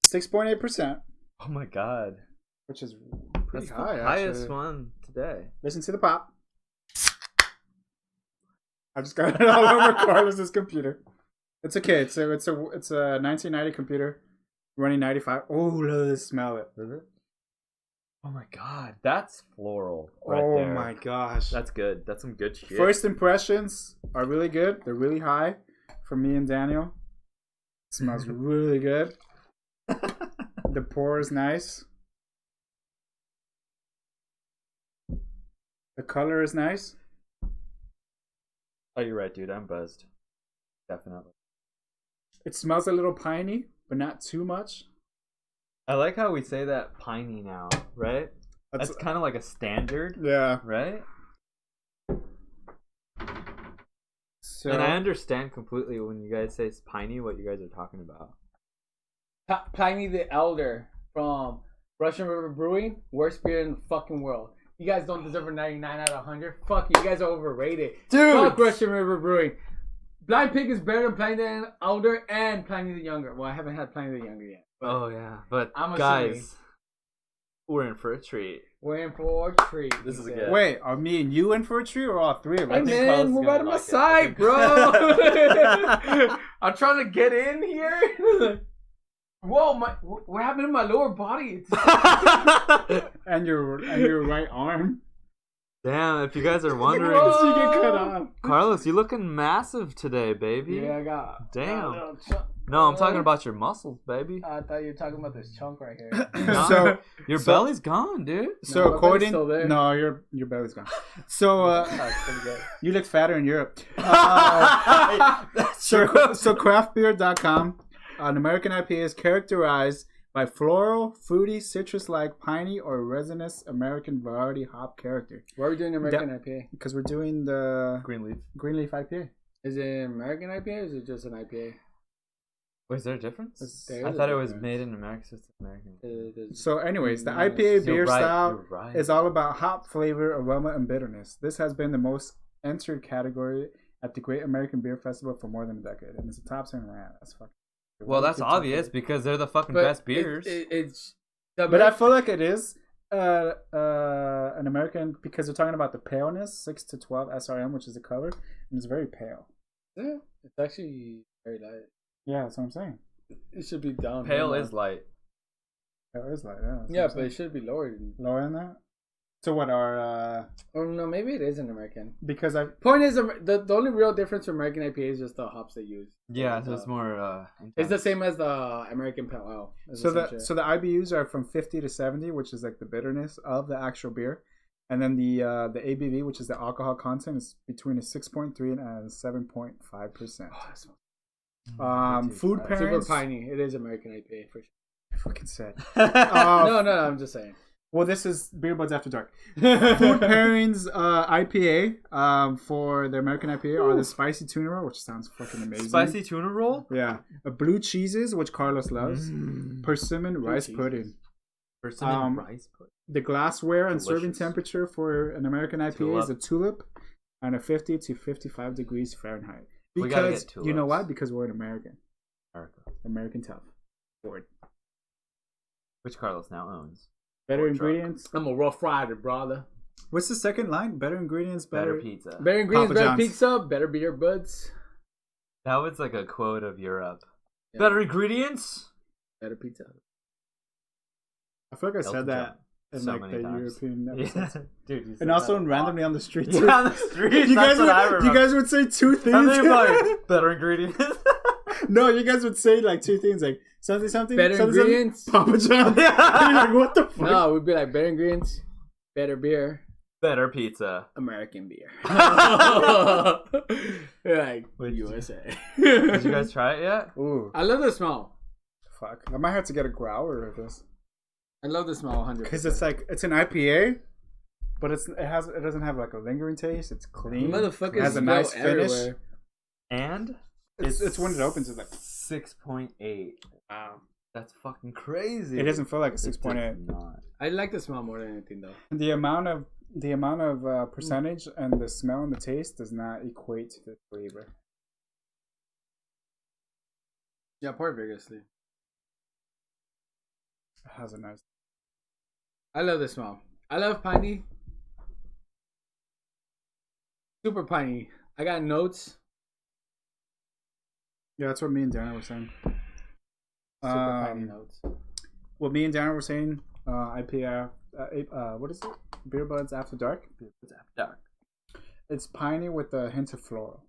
6.8%, Oh my god. which is pretty That's high. the highest actually. one today. Listen to the pop. I just got it all over Carlos's computer. It's okay. It's a 1990 computer running 95. Oh, let's smell it. Is it? Oh my god. That's floral right Oh there. my gosh. That's good. That's some good shit. First impressions are really good. They're really high for me and Daniel. It smells really good. The pour is nice. The color is nice. Oh, you're right, dude. I'm buzzed. Definitely. It smells a little piney, but not too much. I like how we say that piney now, right? That's That's kind of like a standard, yeah. right? So And I understand completely when you guys say it's piney what you guys are talking about. Pliny the Elder from Russian River Brewing, worst beer in the fucking world. You guys don't deserve a 99 out of 100. Fuck you. You guys are overrated. Dude! Fuck Russian River Brewing. Blind Pig is better than Pliny the Elder and Pliny the Younger. Well, I haven't had Pliny the Younger yet. But Oh yeah, but I'm guys, assuming. we're in for a treat. we're in for a treat. This is he good. said. wait, are me and you in for a treat or all three of Hey us? think man, Carlos is move gonna out of my like it. I side, think- bro. I'm trying to get in here. Whoa, what happened to my lower body? and your right arm. Damn, if you guys are wondering, Where did you get cut off? Carlos, you looking massive today, baby. Yeah, I got. Damn. a little chunk. No, I'm talking about your muscles, baby. I thought you were talking about this chunk right here. Nah, So your so- belly's gone, dude. so No, my belly's according still there. no, your belly's gone. So That's pretty good. you look fatter in Europe. That's So true. so craftbeer.com, an American IPA is characterized by floral, fruity, citrus-like, piney, or resinous American variety hop character. Why are we doing American IPA? Because we're doing the Greenleaf. Greenleaf IPA. Is it an American IPA or is it just an IPA? Wait, is there a difference? There I is thought a it was difference. made in America, so it's American. So, anyways, the Yes. IPA beer You're right, style you're right. is all about hop flavor, aroma, and bitterness. This has been the most entered category at the Great American Beer Festival for more than a decade, and it's a top 10 rant. That's fucking. Well, that's obvious because they're the fucking But best beers. It's But I feel like it is an American because they're talking about the paleness, 6 to 12 SRM, which is the color, and it's very pale. yeah, it's actually very light. Yeah, that's what I'm saying. It should be down. Pale more. is light. Pale is like that. Yeah, but it should be lower. lower than that. So what are Oh no, maybe it is an American. because I Point is, the only real difference for American IPA is just the hops they use. Yeah, so it's more. It's the intense. same as the American Pale Ale. It's so the same the shit. so the IBUs are from 50 to 70, which is like the bitterness of the actual beer, and then the ABV, which is the alcohol content, is between a 6.3 and a 7.5%. Oh, that smells Food Super pairings. super piney. It is American IPA for sure. fucking said. No, I'm just saying. Well, this is Beer Budz After Dark. Food pairings IPA for the American IPA are the spicy tuna roll, which sounds fucking amazing. Spicy tuna roll? Yeah. Blue cheeses, which Carlos loves. Persimmon rice pudding. Persimmon rice pudding. The glassware and serving Delicious. temperature for an American IPA is a tulip and a 50 to 55 degrees Fahrenheit. Because, you know why? Because we're an American. American tough. Board. Which Carlos now owns. Better ingredients. I'm a Rough Rider, brother. What's the second line? Better ingredients, better pizza. Better ingredients, Papa better John's. pizza, better beer buds. That was like a quote of Europe. Yeah. Better ingredients, better pizza. I feel like I said Elton that John. in So like many the times. European episodes. Yeah. Dude, you said And also that a randomly lot. on the street too. Yeah, on the street. you guys That's what I would remember. you guys would say two things. And they're like, better ingredients. No, you guys would say like two things, like something. Better something, ingredients. Papa John. You're like, what the fuck? No, we'd be like better ingredients, better beer, Better pizza. American beer. Like USA. Did you guys try it yet? Ooh, I love the smell. fuck! I might have to get a growler of this I love the smell 100%. because it's like it's an IPA, but it doesn't have like a lingering taste. It's clean. Motherfuckers It has a nice finish. everywhere. And It's when it opens. It's like 6.8. wow. That's fucking crazy. It doesn't feel like a It 6.8. does not. I like the smell more than anything though. The amount of percentage and the smell and the taste does not equate to the flavor. Yeah, pour it vigorously. It has a nice. I love the smell. I love piney. Super piney. I got notes. Yeah, that's what me and Dana were saying. Super piney notes. What me and Dana were saying, IPA, what is it? Beer Budz After Dark. Beer Budz After Dark. It's piney with a hint of floral.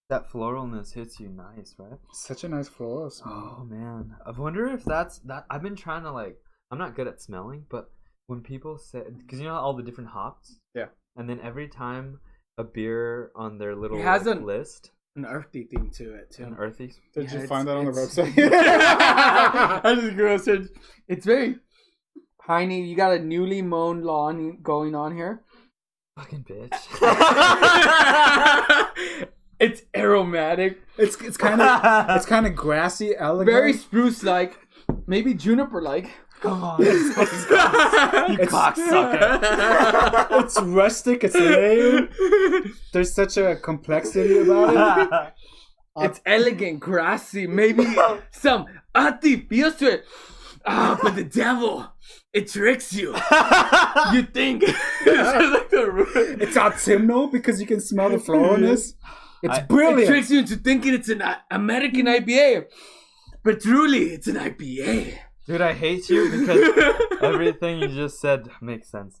That floralness hits you nice, right? Such a nice floral smell. Oh man, I wonder if that's that. I've been trying to like. I'm not good at smelling, but when people say, because you know all the different hops. Yeah. And then every time a beer on their little It has list, An earthy thing to it too. an earthy. Did Yeah, you find that on the it's- website? I just grew up. It's very piney. You got a newly mown lawn going on here. Fucking bitch. It's aromatic, it's kind of grassy, elegant. very spruce-like, maybe juniper-like. Come on, you cocksucker. It's rustic. It's lame. There's such a complexity about it. It's elegant, grassy, maybe some earthy feels to it. But the devil, it tricks you. You think It's autumnal because you can smell the floralness. It's it brilliant. tricks you into thinking it's an American IPA, but truly it's an IPA. Dude, I hate you because everything you just said makes sense.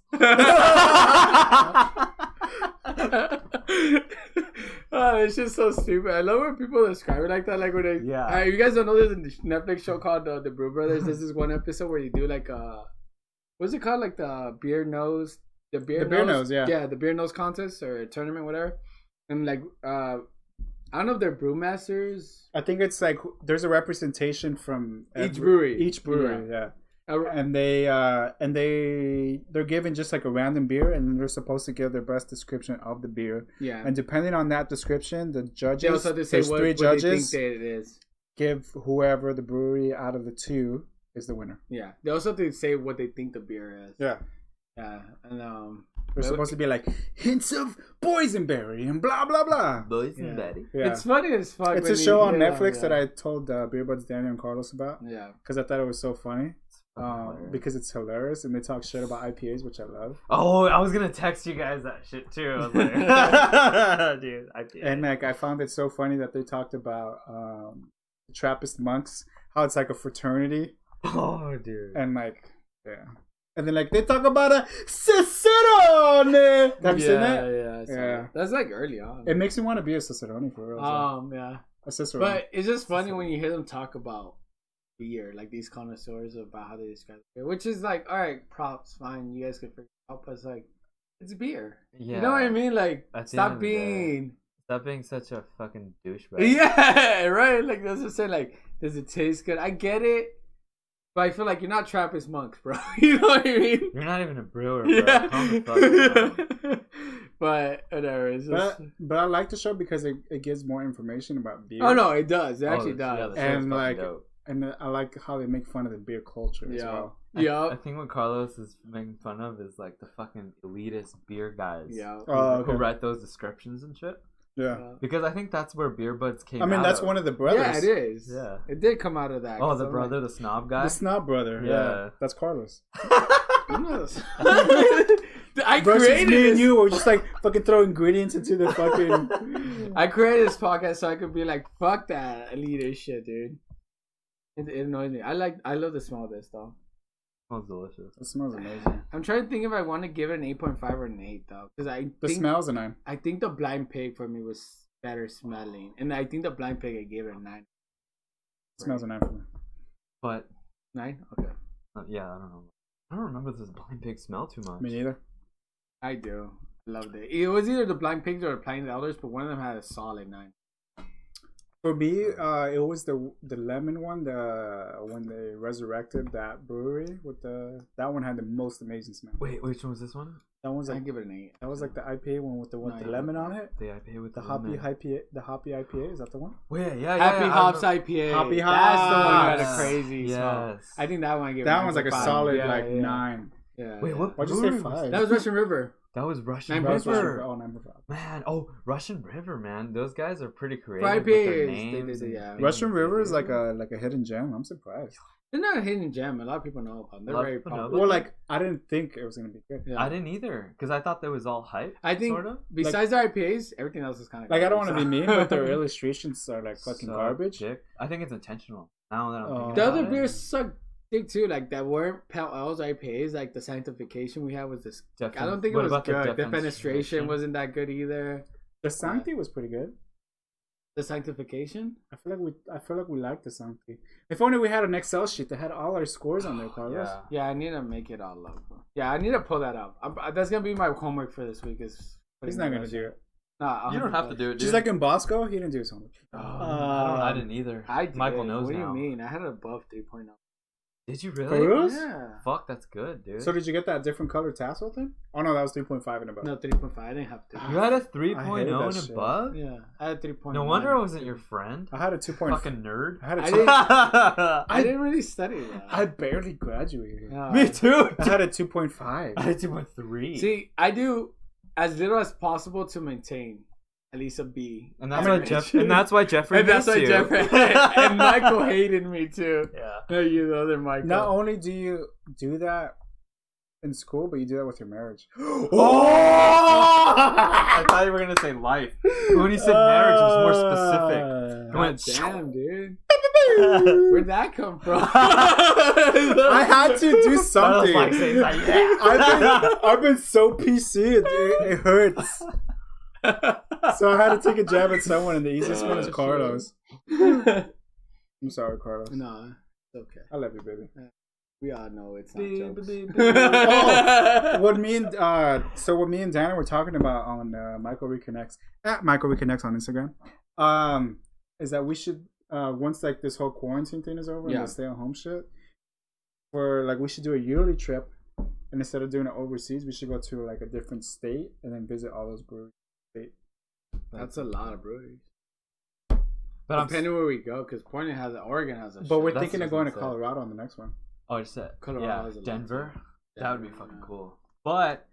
Oh, it's just so stupid. I love when people describe it like that. Like when they, Yeah. you guys don't know, there's a Netflix show called The Brew Brothers. There's this one episode where you do like what's it called? Like the beer nose, the beer nose, yeah, the beer nose contest or tournament, whatever. And like I don't know if they're brewmasters. I think it's like there's a representation from Each brewery. yeah. And they're given just like a random beer, and they're supposed to give their best description of the beer. Yeah. And depending on that description, the judges, They also have to say there's what three they judges, think that it is. give whoever the brewery out of the two is the winner. Yeah. They also have to say what they think the beer is. Yeah. Yeah. And They're supposed to be like hints of boysenberry and blah blah blah. Boys Yeah. and Betty. Yeah. it's funny as fuck. It's when a show on yeah, Netflix yeah. that I told Beer Budz Daniel and Carlos about Yeah. because I thought it was so funny. Hilarious. Because it's hilarious and they talk shit about IPAs, which I love. Oh, I was gonna text you guys that shit too. I was like, dude, I did. And like I found it so funny that they talked about Trappist monks, how it's like a fraternity, Oh, dude. and like yeah, and then like they talk about a cicerone. Have you seen that? Yeah. I saw Yeah. that. That's like early on. It makes me want to be a cicerone for real. Yeah. A cicerone. But it's just funny when you hear them talk about beer, like these connoisseurs about how they describe beer, which is like, all right, props, fine, you guys can figure it out, but it's like, it's beer. Yeah. You know what I mean? Like, At the end stop of the day, being Stop being such a fucking douchebag. Yeah, right. Like that's just saying. Like, does it taste good? I get it, but I feel like you're not Trappist monks, bro. You know what I mean? You're not even a brewer, bro. Yeah. Calm the fuck down. But whatever. It's just... But I like the show because it gives more information about beer. Oh no, it does. It actually does. Yeah, the show's And fucking like, dope. and I like how they make fun of the beer culture as well. Yeah. I think what Carlos is making fun of is like the fucking elitist beer guys. Yeah. Oh, Who okay. write those descriptions and shit. Yeah. Because I think that's where Beer Budz came I mean, out that's of. one of the brothers. Yeah, it is. Yeah. It did come out of that. Oh, the brother, the snob guy? The snob brother. Yeah. Yeah. That's Carlos. I Bro, it's just created me this. and you. We're just like fucking throwing ingredients into the fucking. I created this podcast so I could be like, fuck that elitist shit, dude. It annoys me. I love the smell of this though. Smells delicious. It smells amazing. I'm trying to think if I want to give it an 8.5 or an 8 though, because The smell's a 9. I think the Blind Pig for me was better smelling, and I think the Blind Pig I gave it a 9. It smells a 9 for me. But 9? Okay. yeah, I don't know. I don't remember this blind pig smell too much. Me neither. I do. Loved it. It was either the Blind Pigs or the Plain Elders, but one of them had a solid 9. For me, it was the lemon one. When they resurrected that brewery with that one had the most amazing smell. Wait, which one was this one? That one's I like give it an 8. that was like the IPA one with the lemon on it. The IPA with The the hoppy lemon. IPA. The hoppy IPA is that the one? Wait, yeah, Happy yeah. Hops IPA. Happy That's the one that had a Hops. crazy smell. Yes. I think that one I give. That one's like a 9.5. solid Yeah, 9. Yeah. Wait, what? Why'd you say brewery was 5? That was Russian River. That was Russian 9.5. That was River. Oh, 9.5. Man, Russian River, man. Those guys are pretty For creative with their IPAs, names. they did, and yeah. things Russian they River do. is like a hidden gem. I'm surprised. They're not a hidden gem. A lot of people know about them. They're A lot of very people know popular. Well, like I didn't think it was gonna be good. Yeah. I didn't either, because I thought that was all hype. I think sort of. besides the IPAs, everything else is kind of Like I don't want to be mean, but their illustrations are like fucking So garbage. dick. I think it's intentional. Now that I'm Oh. thinking The about other it. beers suck dick too. Like that weren't Pale Ales IPAs. Like the Sanctification we had was this. I don't think it What was about the good. The Defenestration? Fenestration wasn't that good either. The Sancti was pretty good. The Sanctification. I feel like we liked the Sancti. If only we had an Excel sheet that had all our scores on there, Carlos. Yeah. Yeah, I need to make it all up. Yeah, I need to pull that up. That's gonna be my homework for this week. Is He's not gonna do it. Nah, You don't have to do it, dude. Just like in Bosco, he didn't do his homework. I didn't either. I did. Michael knows What now. do you mean? I had it above 3.0. Did you For really? reals? Yeah. Fuck, that's good, dude. So did you get that different color tassel thing? Oh no, that was 3.5 and above. No, 3.5. I didn't have to. you had a I 3.0 hated that and shit. above? Yeah, I had 3.1. No wonder I wasn't your friend. I had a 2.5. Fucking nerd. I had a I 2. didn't, I I didn't really study that. I barely graduated. No. Me too. I had a 2.5. I had 2.3. See, I do as little as possible to maintain at least a B. and that's I why mean, Jeffrey and that's missed why you. Jeffrey and Michael hated me too. Yeah. No, you the other Michael. Not only do you do that in school, but you do that with your marriage. I thought you were gonna say life. But when you said marriage, it was more specific. It God went, damn, dude. Where'd that come from? I had to do something. Like saying, like, yeah. I've been so PC, it hurts. So I had to take a jab at someone, and the easiest one is Carlos. I'm sorry, Carlos. No, it's okay. I love you, baby. We all know it's not jokes. Oh, what me and Dana were talking about on Michael Reconnects at Michael Reconnects on Instagram, is that we should once like this whole quarantine thing is over and the stay at home shit, we should do a yearly trip, and instead of doing it overseas, we should go to like a different state and then visit all those breweries. That's a lot of breweries. But I'm Depending where we go, because Oregon has a. But we're shit. thinking of going to insane. Colorado on the next one. Oh, I said Colorado is a lot Denver. too. That would be Denver, fucking yeah. cool. But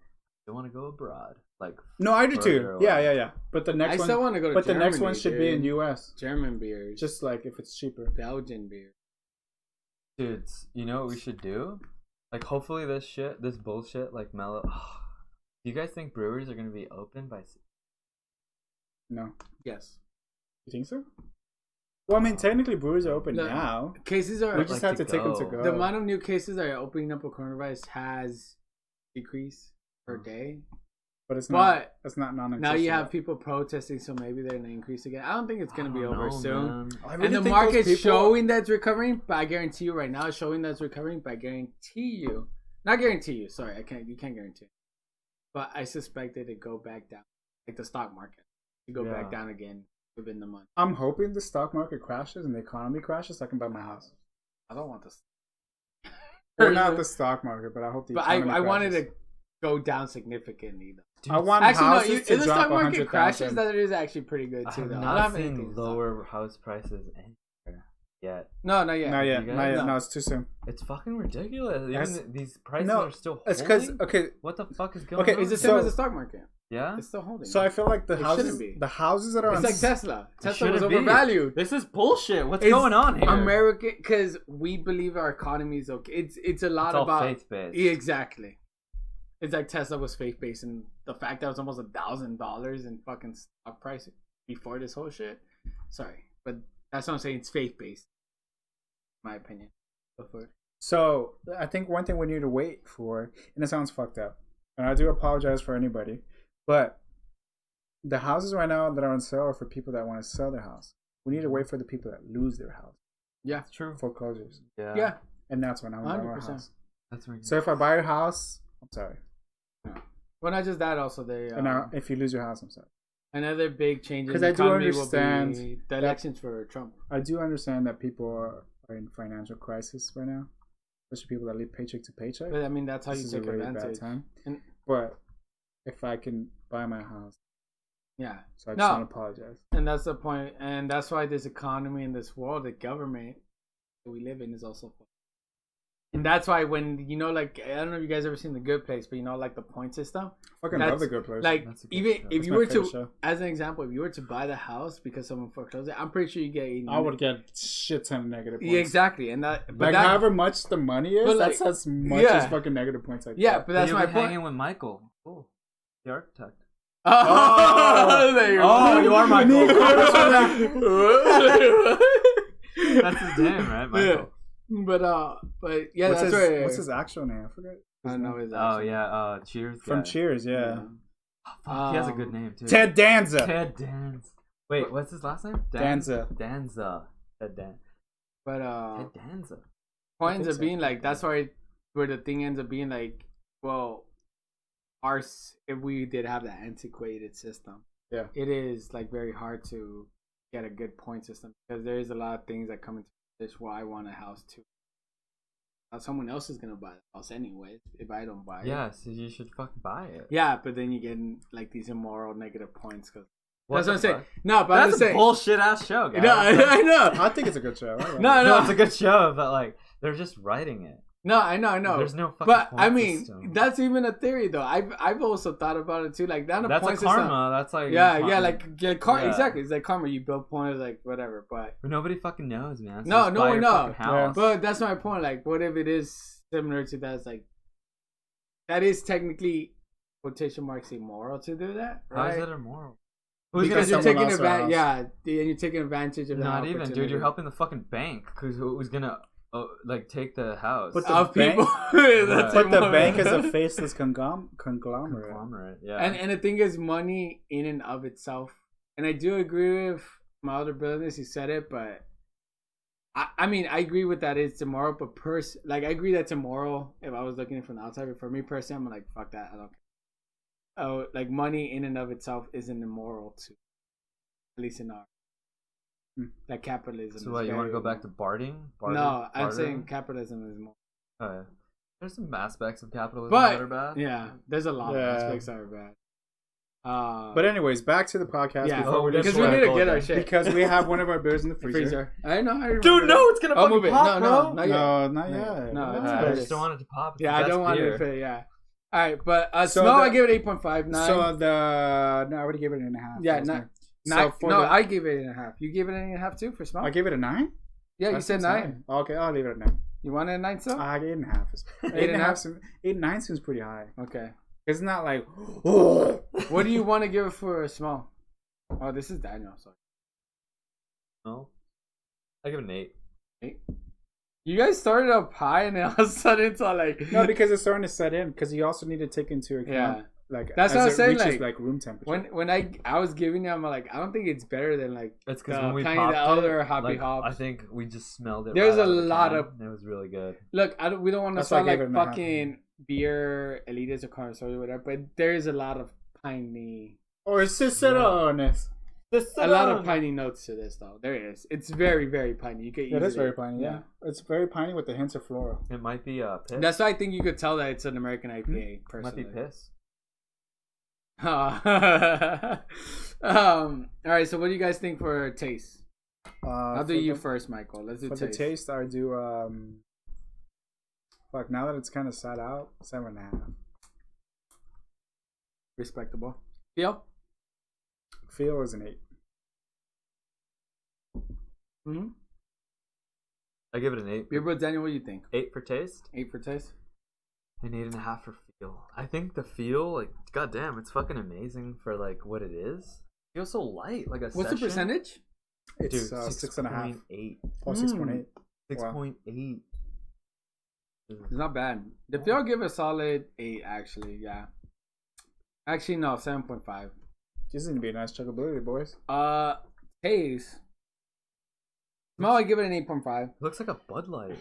I want to go abroad. Like No, I do too. further Yeah, away. yeah, yeah. But the next I one, still want to go to but the Germany, next one should be in U.S. German beers, Just like if it's cheaper. Belgian beer. Dudes, you know what we should do? Like, hopefully this bullshit, like mellow. Do you guys think breweries are gonna be open by? No, Yes. you think so? Well, I mean, technically breweries are open No. now. Cases are. We just like have to to take them to go. go. The amount of new cases that are opening up with coronavirus has decreased per day. But it's not. But It's not non-existent. now you have people protesting, so maybe they're gonna increase again. I don't think it's gonna be over soon. Man. I really And the think market's those people- showing that it's recovering, but I guarantee you right now, it's showing that it's recovering. But I guarantee you, not guarantee you. Sorry, I can't. You can't guarantee. But I suspect it to go back down, like the stock market. to go back down again within the month. I'm hoping the stock market crashes and the economy crashes so I can buy my house. I don't want this. Or not the stock market, but I hope the economy crashes. I wanted to go down significantly though. Dude, I want houses to if the drop stock market 100,000. crashes, that is actually pretty good too. Though. Not seen lower house prices anywhere yet. No, not yet. Not yet. No, it's too soon. It's fucking ridiculous. Even these prices are still holding. It's because what the fuck is going on? It's the same as the stock market. Yeah, it's still holding. So I feel like the houses that are it's like Tesla. Tesla was overvalued. This is bullshit. What's going on here? American, because we believe our economy is okay. It's a lot about faith based. Exactly. It's like Tesla was faith based, and the fact that it was almost $1,000 in fucking stock price before this whole shit. Sorry, but that's what I'm saying. It's faith based, my opinion. So I think one thing we need to wait for, and it sounds fucked up, and I do apologize for anybody, but the houses right now that are on sale are for people that want to sell their house. We need to wait for the people that lose their house. Yeah, it's true. Foreclosures. Yeah, and that's when I want to buy my house. That's right. So if I buy a house, I'm sorry. Well, not just that. Also, and now if you lose your house, I'm sorry. Another big change in because the I do economy understand will be the elections for Trump. I do understand that people are in financial crisis right now, especially people that live paycheck to paycheck. But I mean, that's how you take really advantage. Bad time. But if I can buy my house, yeah. So I just want to apologize. And that's the point, and that's why this economy in this world, the government that we live in, is also. And that's why when, like, I don't know if you guys ever seen The Good Place, but like the point system. Fucking love The Good Place. Like, even if you were to, as an example, if you were to buy the house because someone foreclosed it, I'm pretty sure you get. I would get shit ton of negative points. Yeah, exactly, and that. But like, however much the money is, that's as much as fucking negative points. Like yeah, but that's my point. Hanging with Michael, the architect. Oh, you are Michael. That's his name, right, Michael? Yeah. But yeah, that's right. What's his actual name? I forget. I don't know his actual name. Cheers. From Cheers, yeah. Oh, fuck, he has a good name too. Ted Danza. Wait, what's his last name? Danza. Ted Danza. But Ted Danza. Point ends up being like that's where the thing ends up being like, well, if we did have that antiquated system, yeah, it is like very hard to get a good point system because there is a lot of things that come into this. Why I want a house too. Someone else is gonna buy the house anyways if I don't buy it. Yeah, so you should fucking buy it. Yeah, but then you get like these immoral negative points because that's what I'm fuck? saying. No, but that's I'm saying a bullshit ass show, guys. No, I know. I think it's a good show. No, it's a good show, but like they're just writing it. No, I know. There's no fucking but point I mean, system. that's even a theory though. I've also thought about it too. Like that's a point karma. System. That's like Exactly. It's like karma. You build points, like whatever. But nobody fucking knows, man. So no one knows. Yeah. But that's my point. Like, what if it is similar to that? It's like that is technically quotation marks immoral to do that, right? How is that immoral? Because you're taking advantage. Yeah, and you're taking advantage of that. Not even, dude. You're helping the fucking bank because who's gonna. take the house. But the of bank, people. but the bank is a faceless conglomerate. Yeah. And the thing is, money in and of itself. And I do agree with my older brother. He said it, but I mean, I agree with that. It's immoral, but I agree that's immoral. If I was looking at it from the outside, but for me personally, I'm like, fuck that. I don't. Oh, like money in and of itself isn't immoral to, at least in our. Like capitalism. So what, you want to go back to bartering? No, I'm saying capitalism is more. There's some aspects of capitalism that are bad. Yeah, there's a lot of aspects that are bad. But anyways, back to the podcast. Yeah, because we need to get our shit. Because we have one of our beers in the freezer. I know. Dude, no, it's gonna fucking pop, bro. Not yet. I just don't want it to pop. Yeah, I don't want it to fit. Yeah. All right, but I give it 8.59. So I already gave it 8.5. Yeah, I gave it 8.5. You gave it 8.5 too for small? I gave it a 9? Yeah, you said 9. Okay, I'll leave it at 9. You want it at 9 still? I gave 8.5. 8.5 seems pretty high. Okay. It's not like, oh. What do you want to give it for a small? Oh, this is Daniel. Sorry. No. I give it an 8. 8? You guys started up high and then all of a sudden it's all like... No, because it's starting to set in. Because you also need to take into account... Yeah. Like that's what I was saying. Like room temperature. When I was giving them, I'm like, I don't think it's better than like it's because when we popped the other hoppy hops. I think we just smelled it. There's right a lot of. It was really good. Look, we don't want to sound like fucking beer elites or connoisseurs or whatever, but there is a lot of piney. Or cicerones. a lot of piney notes to this, though. There is. It's very, very piney. You It is very piney. Yeah, it's very piney with the hints of floral. It might be piss. That's why I think you could tell that it's an American IPA. It Personally, might be piss. all right. So, what do you guys think for taste? I'll do you first, Michael. Let's do for taste. the taste. I do. Fuck. Now that it's kind of sat out, 7.5. Respectable. Feel? Feel is an 8. Mm-hmm. I give it an 8. Beer Budz, Daniel, what do you think? 8 for taste. 8 for taste. An 8.5 for feel. I think the feel, like, goddamn, it's fucking amazing for like what it is. It feels so light, like a. What's the percentage? It's Dude, 6.5. 6.8. Oh, 6.8. 6.8. It's not bad. The feel, I'll give it a solid 8. Actually, yeah. Actually, no, 7.5. This is gonna be a nice chuggability, boys. Taste. Smell, I give it an 8.5. It looks like a Bud Light.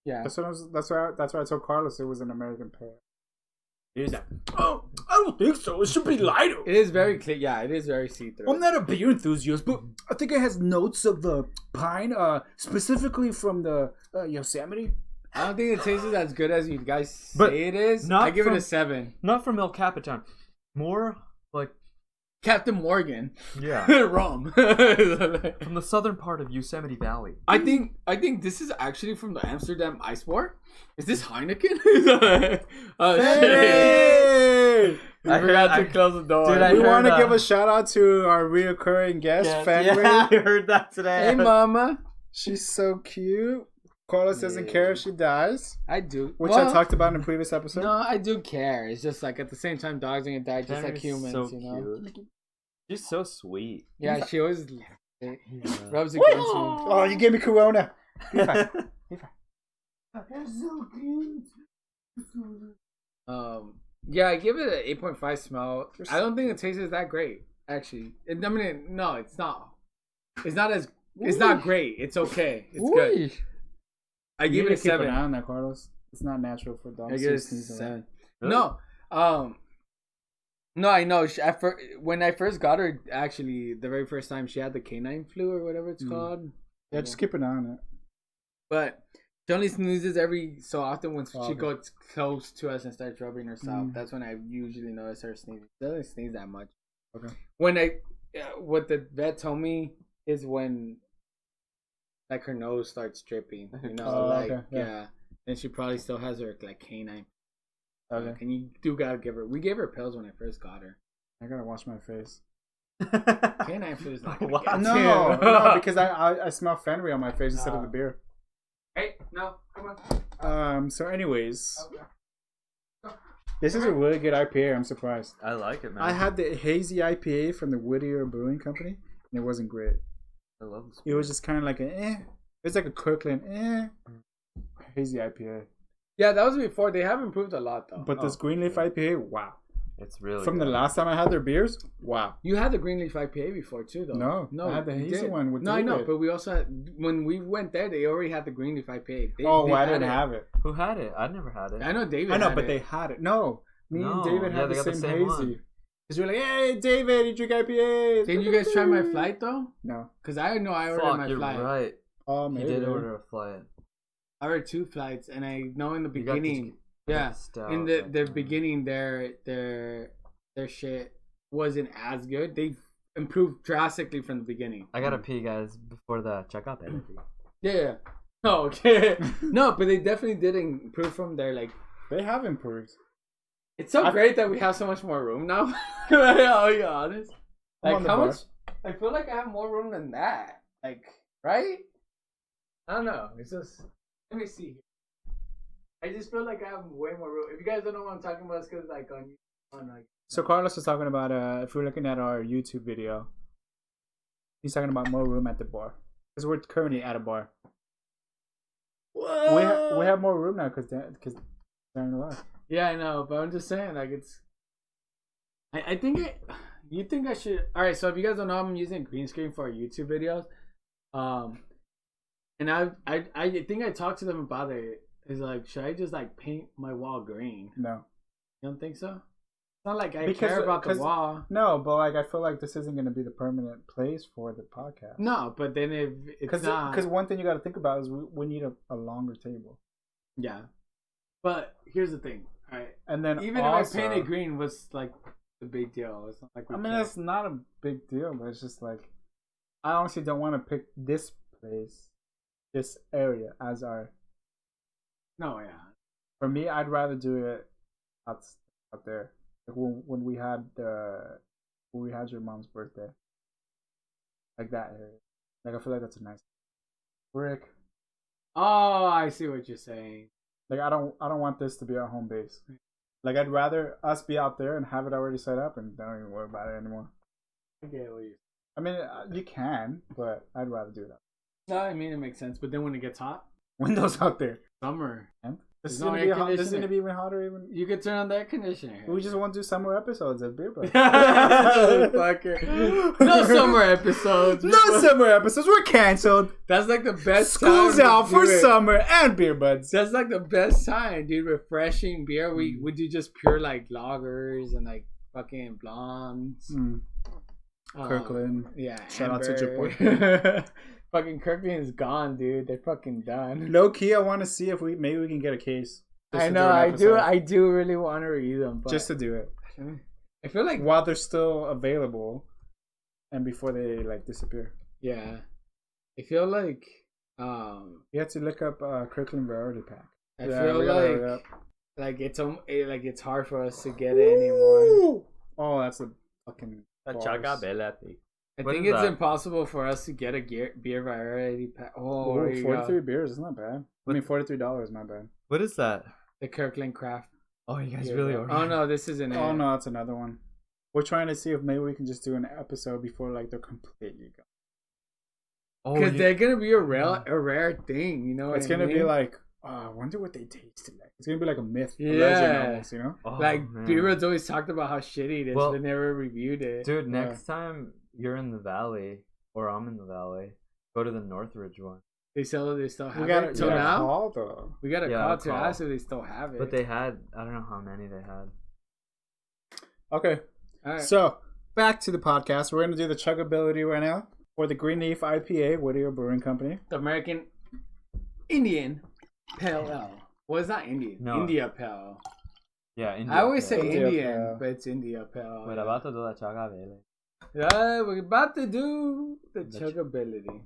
Yeah. That's why I told Carlos it was an American pear. He's like, oh, I don't think so. It should be lighter. It is very clear. Yeah, it is very see-through. I'm not a beer enthusiast, but I think it has notes of the pine, specifically from the Yosemite. I don't think it tastes as good as you guys say it is. I give it a 7. Not from El Capitan. More like Captain Morgan. Yeah. Rum. From the southern part of Yosemite Valley. I think this is actually from the Amsterdam Ice War. Is this Heineken? Oh shit! I forgot to close the door. Dude, We want to give a shout out to our reoccurring guest, Fenway. Yeah, I heard that today. Hey, mama. She's so cute. Carlos doesn't care if she dies, I do. which I talked about in a previous episode. No, I do care. It's just like at the same time, dogs are gonna die just like humans. So you know. cute. She's so sweet. Yeah, she always rubs against me. Oh, you gave me Corona. They're so cute. Yeah, I give it an 8.5 smell. I don't think the taste is that great, actually. No, it's not. It's not as. It's not great. It's okay. It's good. I give it a 7. Keep an eye on that, Carlos. It's not natural for dogs. I give it a to sneeze a lot. 7. Really? No, I know. When I first got her, actually, the very first time, she had the canine flu or whatever it's called. Yeah, just keep an eye on it. But she only sneezes every so often when she goes close to us and starts rubbing herself. That's when I usually notice her sneezing. She doesn't sneeze that much. Okay. What the vet told me is when, like, her nose starts dripping. You know, okay. yeah. And she probably still has her like canine. Okay. And you do gotta give her. We gave her pills when I first got her. I gotta wash my face. Canine flu is not. What? No, because I smell Fenway on my face instead of the beer. Hey, no, come on. So anyways, Okay. this is a really good IPA. I'm surprised. I like it, man. I had the hazy IPA from the Whittier Brewing Company, and it wasn't great. I love this. It was just kind of like it's like a Kirkland hazy IPA. Yeah, that was before. They have improved a lot though. But this Greenleaf IPA, wow. It's really From good. the last time I had their beers, wow. You had the Greenleaf IPA before too, though. No, I had the you hazy did. one with No, I know, David. but we also had, when we went there, they already had the Greenleaf IPA. I didn't have it. Who had it? I never had it. I know David. I know, had but it. they had it. No, me and David yeah, had they the got same, the same one. hazy. Because you're like, hey, David, you drink IPAs. Did you guys try my flight though? No. Because I know I ordered Fuck, my you're flight. right. Oh, He maybe. did order a flight. I ordered 2 flights, and I know in the You got the- beginning, yeah, stout, in the like, beginning, their shit wasn't as good. They improved drastically from the beginning. I gotta pee, guys, before the checkout. Yeah. Oh, okay. No, but they definitely did improve from there. Like, They have improved. it's so great that we have so much more room now. I'll be honest. I'm Like, on the how bar. much? I feel like I have more room than that. Like, right? I don't know. It's just. Let me see. I just feel like I have way more room. If you guys don't know what I'm talking about, it's because like on like. So Carlos was talking about if we're looking at our YouTube video, he's talking about more room at the bar because we're currently at a bar. We have more room now because they're in the bar. Yeah, I know, but I'm just saying, like, it's. I think you think I should. All right, so if you guys don't know, I'm using green screen for our YouTube videos, and I think I talked to them about it. Is like, should I just like paint my wall green? No, You don't think so? not like I care about the wall. No, but like I feel like this isn't going to be the permanent place for the podcast. No, but then if it's not, because one thing you got to think about is we need a longer table. Yeah, but here's the thing, right? And then even also, if I painted green was like the big deal. It's not like it's not a big deal, but it's just like I honestly don't want to pick this place, this area as our. No, yeah. For me, I'd rather do it out there. Like when we had your mom's birthday, like that area. Like I feel like that's a nice brick. Oh, I see what you're saying. Like I don't want this to be our home base. Like I'd rather us be out there and have it already set up and don't even worry about it anymore. I get what you. I mean, you can, but I'd rather do that. No, I mean it makes sense. But then when it gets hot, windows out there. Summer. And this is gonna be hot. This is gonna be even hotter. Even you could turn on the air conditioner. We just want to do summer episodes at Beer Budz. No summer episodes. No summer episodes. We're canceled. That's like the best. School's out for summer and Beer Budz. That's like the best time, dude. Refreshing beer. We do just pure like lagers and like fucking blondes. Kirkland. Yeah. Shout out to Japan. Fucking Kirkland is gone, dude. They're fucking done. Low key, I want to see if maybe we can get a case. I know, I do really want to read them, but just to do it. I feel like while they're still available, and before they like disappear. Yeah, I feel like you have to look up Kirkland Rarity Pack. I feel like it's hard for us to get it anymore. Oh, that's a fucking. I think it's impossible for us to get a beer variety pack. Oh, 43 beers is not bad. I mean, $43, not bad. What is that? The Kirkland Craft. Oh, you guys really are. Oh no, this isn't it. Oh no, it's another one. We're trying to see if maybe we can just do an episode before like they're completely gone. Because they're gonna be a rare thing, you know. It's gonna be like, I wonder what they tasted like. It's gonna be like a myth, a legend almost, you know. Beer Budz always talked about how shitty it is, but never reviewed it. Dude, next time you're in the valley or I'm in the valley, go to the Northridge one. They still have it till now. We got a call to ask if they still have it. But they had, I don't know how many they had. Okay, all right. So back to the podcast. We're gonna do the chuggability right now for the Greenleaf IPA, Whittier Brewing Company, the American Indian Pale Ale. Well, it's not Indian. No. India Pale. Yeah, India. I always say Indian, but it's India Pale. We're about to do the chuggability. Yeah, we're about to do the chuggability.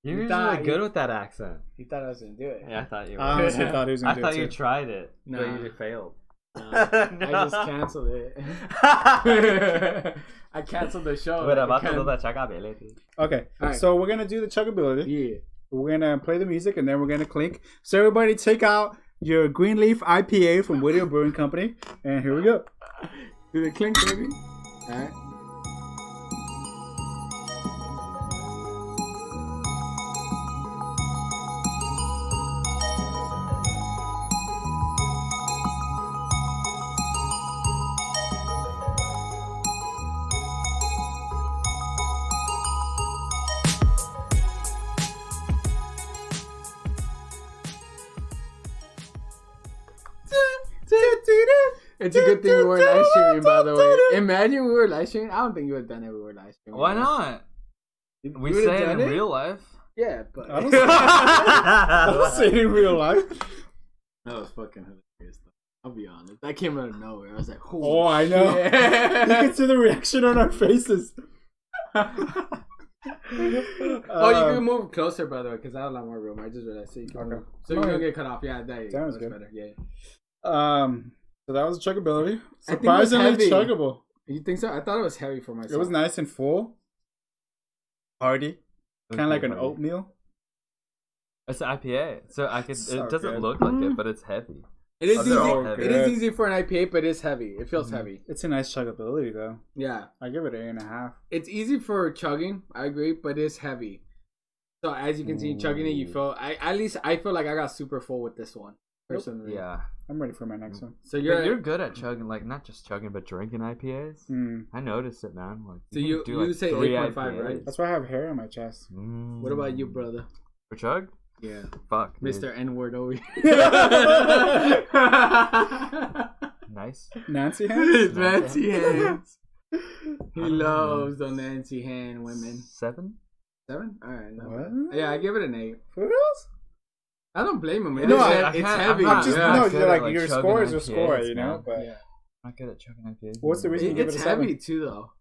You're usually good with that accent. He thought I was going to do it. Yeah, I thought you were. I honestly thought he was going to do it. I thought you tried it, but you failed. No, I just canceled it. I canceled the show. We're about to do the chuggability. Okay, right. So we're going to do the chuggability. Yeah. We're going to play the music, and then we're going to clink. So everybody take out your Greenleaf IPA from Whittier Brewing Company, and here we go. Do the clink, baby. All right. It's a good thing we weren't live streaming, by the way. Imagine we were live streaming. I don't think you would have done it if we were live streaming. Why not? We say it in real life. Yeah, but I don't say it in real life. That was fucking hilarious, though. I'll be honest. That came out of nowhere. I was like, oh, I know. You can see the reaction on our faces. You can move closer, by the way, because I have a lot more room. I just realized. So you can move. So you don't get cut off. Yeah, that sounds good. Better. Yeah. So that was chuggability. Surprisingly chuggable. You think so? I thought it was heavy for myself. It was nice and full. Hearty. Kind of like an oatmeal. It's an IPA. So it doesn't look like it, but it's heavy. It is easy. It is easy for an IPA, but it's heavy. It feels heavy. It's a nice chuggability, though. Yeah. I give it 8.5. It's easy for chugging. I agree, but it's heavy. So as you can see, chugging it, you feel. I feel like I got super full with this one. Personally. Yeah. I'm ready for my next one. So you're good at chugging, like not just chugging, but drinking IPAs. I noticed it, man. Like, so you say 8.5, right? That's why I have hair on my chest. What about you, brother? For chug? Yeah. Fuck, Mr. N-word over here. Nice. Nancy hands. Nancy hands. He loves the Nancy hand women. 7? 7? All right. No. What? Yeah, I give it an 8. For reals? I don't blame him. No, It's can't- heavy. I'm Just not- no, good you're at, like like, your chugging score is your IPAs, score, you know. man. But Yeah. I'm not good at chugging IPAs. What's the reason you give it a It's 7? heavy too, though.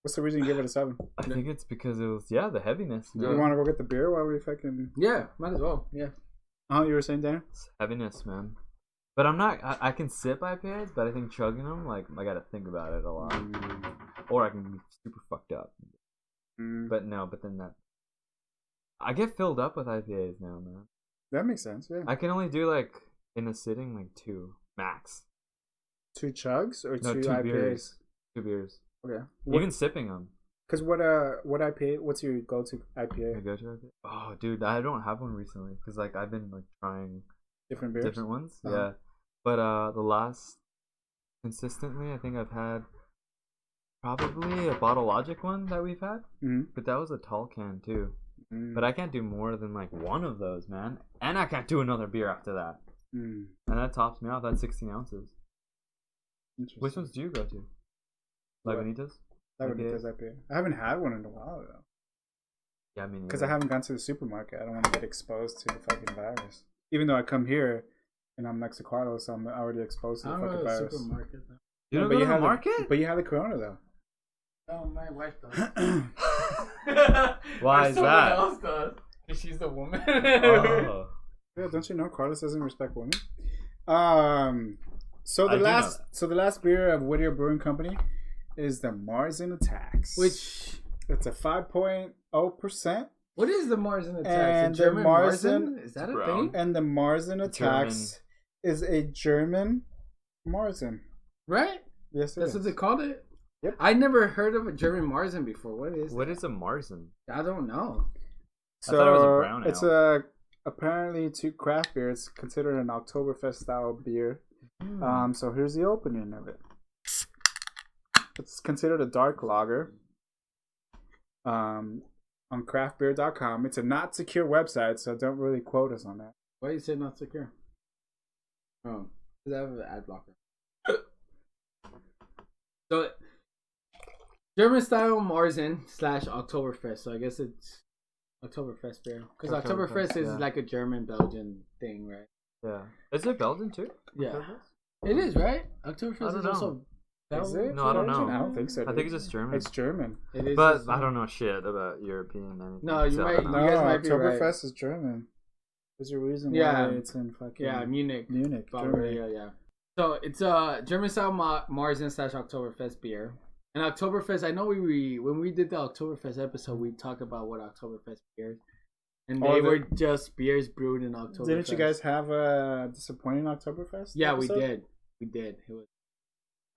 What's the reason you give it a 7? I think it's because it was the heaviness. Do you want to go get the beer while we fucking? Yeah, might as well. Yeah. Oh, you were saying, Dan? It's heaviness, man. But I'm not. I can sip IPAs, but I think chugging them, like, I gotta think about it a lot, or I can be super fucked up. But then that I get filled up with IPAs now, man. That makes sense. Yeah. I can only do like in a sitting like 2 max. 2 chugs or No, 2 2 IPAs? beers. 2 beers. Okay. Even sipping them. Because what IPA? What's your go-to I IPA? go to IPA. Oh, dude, I don't have one recently because like I've been like trying Different beers. different ones. Uh-huh. Yeah, but the last consistently, I think I've had probably a Bottle Logic one that we've had, but that was a tall can too. But I can't do more than like one of those, man, and I can't do another beer after that. And that tops me off. That's 16 ounces. Which ones do you go to? Lagunitas? Lagunitas IPA. I haven't had one in a while though. Yeah, I mean, because I haven't gone to the supermarket. I don't want to get exposed to the fucking virus. Even though I come here and I'm next to Carlos, so I'm already exposed to the fucking virus. Supermarket. You don't but go you to the have market? But you have the corona though. Oh, my wife does. Why is that? Else does. Because she's the woman. Oh. Yeah, don't you know Carlos doesn't respect women? So I the do last beer of Whittier Brewing Company is the Marzen Attacks, Which it's a 5.0%. what is the Marzen Attacks? And A German the Marzen- Is that a Brown. thing? And the Marzen Attacks is a German Marzen. Right? Yes, That's what they called it. Yep. I never heard of a German Marzen before. What is? What is a Marzen? I don't know. So I thought it was a brown it's ale. apparently to craft beer. It's considered an Oktoberfest style beer. So here's the opening of it. It's considered a dark lager. On craftbeer.com. It's a not secure website, so don't really quote us on that. Why you say not secure? Oh, because I have an ad blocker. So, German style Marzen / Oktoberfest. So I guess it's Oktoberfest beer. Because Oktoberfest is like a German Belgian thing, right? Yeah. Is it Belgian too? Yeah. It is, right? Oktoberfest I don't is know. also Is it? No, I don't know. I don't think so. I think it's just German. It's German. It is. But just- I don't know shit about European anything. No, you might- No, guys might be Oktoberfest right. is German. There's a reason Yeah. why it's in fucking Yeah, Munich. Munich, Bavaria, Germany. yeah. So it's a German style Marzen / Oktoberfest beer. And Oktoberfest, I know when we did the Oktoberfest episode, we talked about what Oktoberfest beers, and they were just beers brewed in Oktoberfest. Didn't you guys have a disappointing Oktoberfest? Yeah, episode? we did. We did. It was.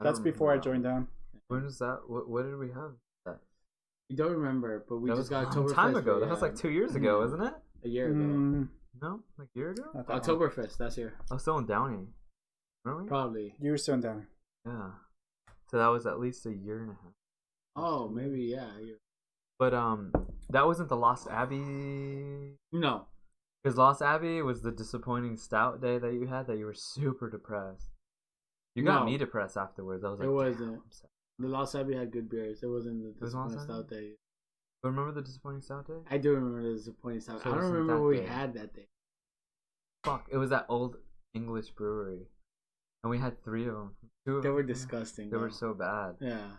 That's before I joined down. When was that? What did we have? That We don't remember, but we that just was got a long Oktoberfest. time ago. beer, That was like 2 years ago, wasn't it? a year ago. No, like a year ago. Not that long. Oktoberfest, that's year. I was still in Downey. Weren't we? Probably. You were still down. Yeah. So that was at least a year and a half. Oh, maybe, yeah. But that wasn't the Lost Abbey. No. Because Lost Abbey was the disappointing stout day that you had that you were super depressed. You got No. me depressed afterwards. I was like, It "Damn, wasn't. I'm sad." The Lost Abbey had good beers. It wasn't the It was Lost disappointing Abbey? stout day. But remember the disappointing stout day? I do remember the disappointing stout. So I it don't wasn't remember that what we day. had that day. Fuck, it was that old English brewery. And we had 3 of them. 2 of They them. were disgusting. They though. were so bad. Yeah.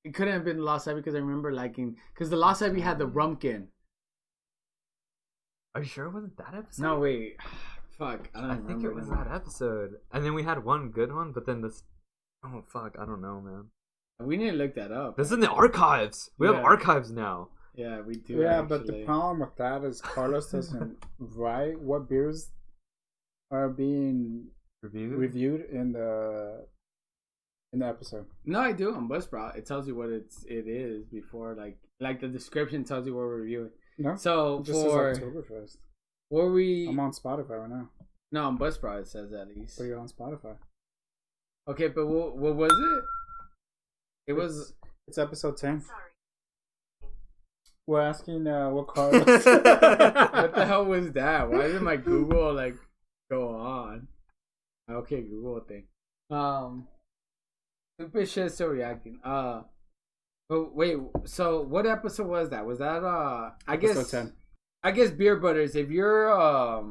It couldn't have been the Lost Abbey because I remember liking. Because the Lost Abbey had the rumpkin. Are you sure it wasn't that episode? No, wait. Fuck. I don't I remember. think it was anymore. that episode. And then we had one good one, but then this. Oh, fuck. I don't know, man. We need to look that up. This is in the archives. We have Yeah. archives now. Yeah, we do. Yeah, actually. but the problem with that is Carlos doesn't write what beers are being reviewed in the episode. No, I do on Buzzsprout. It tells you what it is before, like the description tells you what we're reviewing. No, So it just for says Oktoberfest. were we? I'm on Spotify right now. No, on Buzzsprout it says at least. So you're on Spotify. Okay, but what was it? It was. It's episode 10. We're asking what Carlos. What the hell was that? Why did my Google go on? Okay, Google thing. Stupid shit still reacting. But wait, so what episode was that? Was that Episode 10. I guess Beer Budders, if you're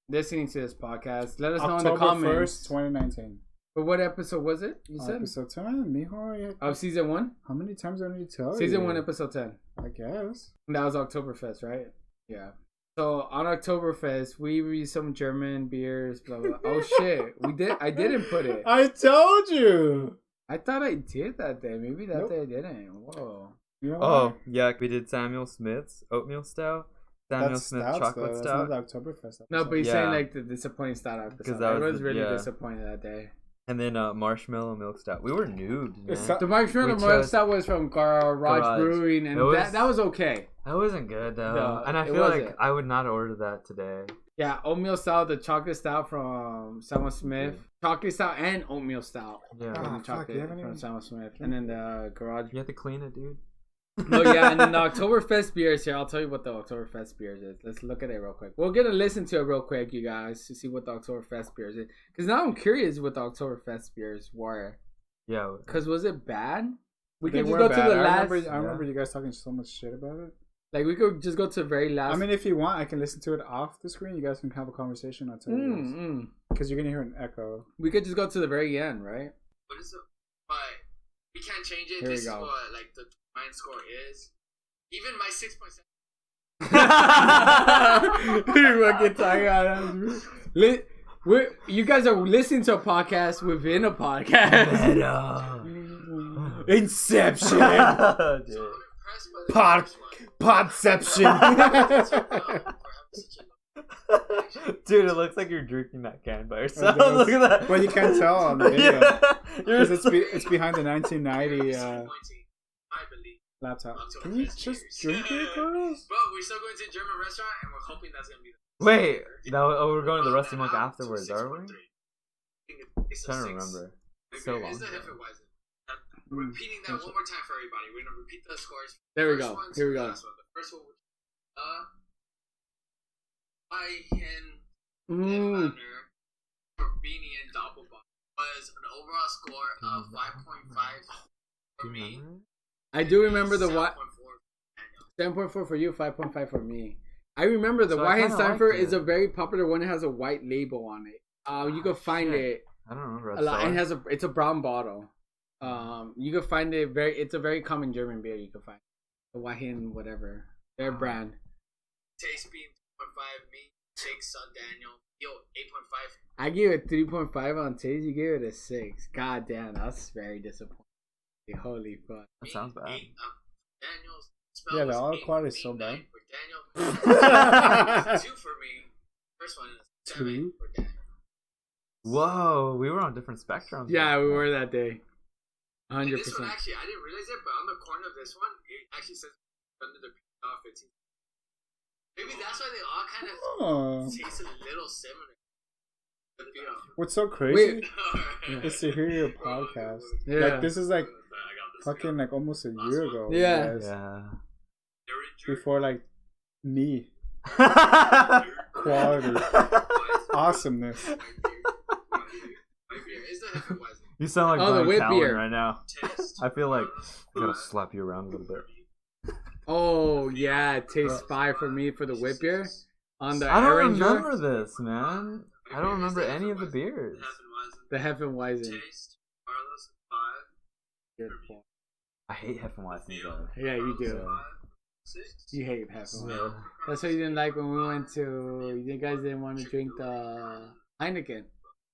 listening to this podcast, let us know in the October comments. 1st, 2019. But what episode was it? You said Episode 10, mijo. Yeah. of season 1? How many times do I need to tell you? Season 1, episode 10. I guess. And that was Oktoberfest, right? Yeah. So on Oktoberfest, we read some German beers, blah blah. Oh shit, we did. I didn't put it. I told you. I thought I did that day. Maybe that day I didn't. Whoa. You know Oh, what? yeah, we did Samuel Smith's oatmeal stout, Samuel That's Smith stouts, chocolate though. stout, That's not the Oktoberfest. No, but he's Yeah. saying like the disappointing start episode. Because that I was was the- really yeah. disappointed that day. and then marshmallow milk stout. We were noobs, man. It's not- The marshmallow We milk chose stout was from Garage Brewing, and It was- that was okay. That wasn't good though, No, and I it feel like wasn't. I would not order that today. Yeah, oatmeal stout, the chocolate stout from Samuel Smith, chocolate stout and oatmeal stout Yeah, Ah, from fuck, chocolate you haven't from even- Samuel Smith, and then the Garage. you have to clean it, dude. Oh yeah, and then the Oktoberfest beers here. I'll tell you what the Oktoberfest beers is. Let's look at it real quick. We're gonna listen to it real quick, you guys, to see what the Oktoberfest beers is. Because now I'm curious what the Oktoberfest beers were. Yeah, Because was it bad? We They could just were go bad. to the I last. remember you guys talking so much shit about it. Like we could just go to the very last. I mean, if you want, I can listen to it off the screen. You guys can have a conversation. I'll tell you because you're gonna hear an echo. we could just go to the very end, right? What is it? But we can't change it. Here we This is go. what like the combined score is. Even my 6.7. You're fucking talking about you guys are listening to a podcast within a podcast. Inception. Dude. I'm impressed by the first one. Podception. Dude, it looks like you're drinking that can by yourself. does. Look at that. Well, you can't tell on the video. Yeah. Because it's behind the 1990 I believe. laptop. Can you just drink it, Carlos? But we're still going to a German restaurant, and we're hoping that's gonna be. Wait, no, we're going to the Rusty Monk afterwards, are we? It's I'm trying to remember. So long It's the ago. Hefeweizen. Repeating that one more time for everybody. We're gonna repeat the scores. There we First go. one to Here we the go. last one. The first one, Weihen Mm. Corbinian Doppelbock was an overall score of 5.5 for me. I do remember the 7.4 7.4 for you, 5.5 for me. I remember the So I kinda Weihensteinfer liked is it. a very popular one. It has a white label on it. You can find shit. it I don't remember. a lot. It has it's a brown bottle. You can find it it's a very common German beer. You can find the Weihen whatever their brand. Taste being 2.5, me, Jake, Sun Daniel, yo, 8.5. I gave it 3.5 on taste. You gave it a 6. God damn, that's very disappointing. Holy fuck. That sounds bad. Daniel's Yeah, the all quality is so bad. For Daniel. 2 for me. First one is 7 for Daniel. Whoa, we were on different spectrums. Yeah, we were that day. And 100%. this one actually, I didn't realize it, but on the corner of this one, it actually says under the off 15. Maybe that's why they all kind of Oh. taste a little similar. The beer. What's so crazy Alright. is to hear your podcast. Yeah. Like this is like I got this. fucking like almost a year ago. Yeah. guys. Yeah. Before like me. Quality. Awesomeness. My beer is the Hefeweizen. You sound like Oh, the Brian whip Callen beer. right now. Taste. I feel like I gotta slap you around a little bit. Oh, yeah. It tastes 5 for me for the whip beer. On the I don't Aranger. remember this, man. I don't remember any of the beers. The Hefeweizen. Taste. Carlos, 5. I hate Hefeweizen though. Yeah, you do. So, 6. You hate Hefeweizen. yeah. That's what you didn't like when we went to. You guys didn't want to drink the Heineken.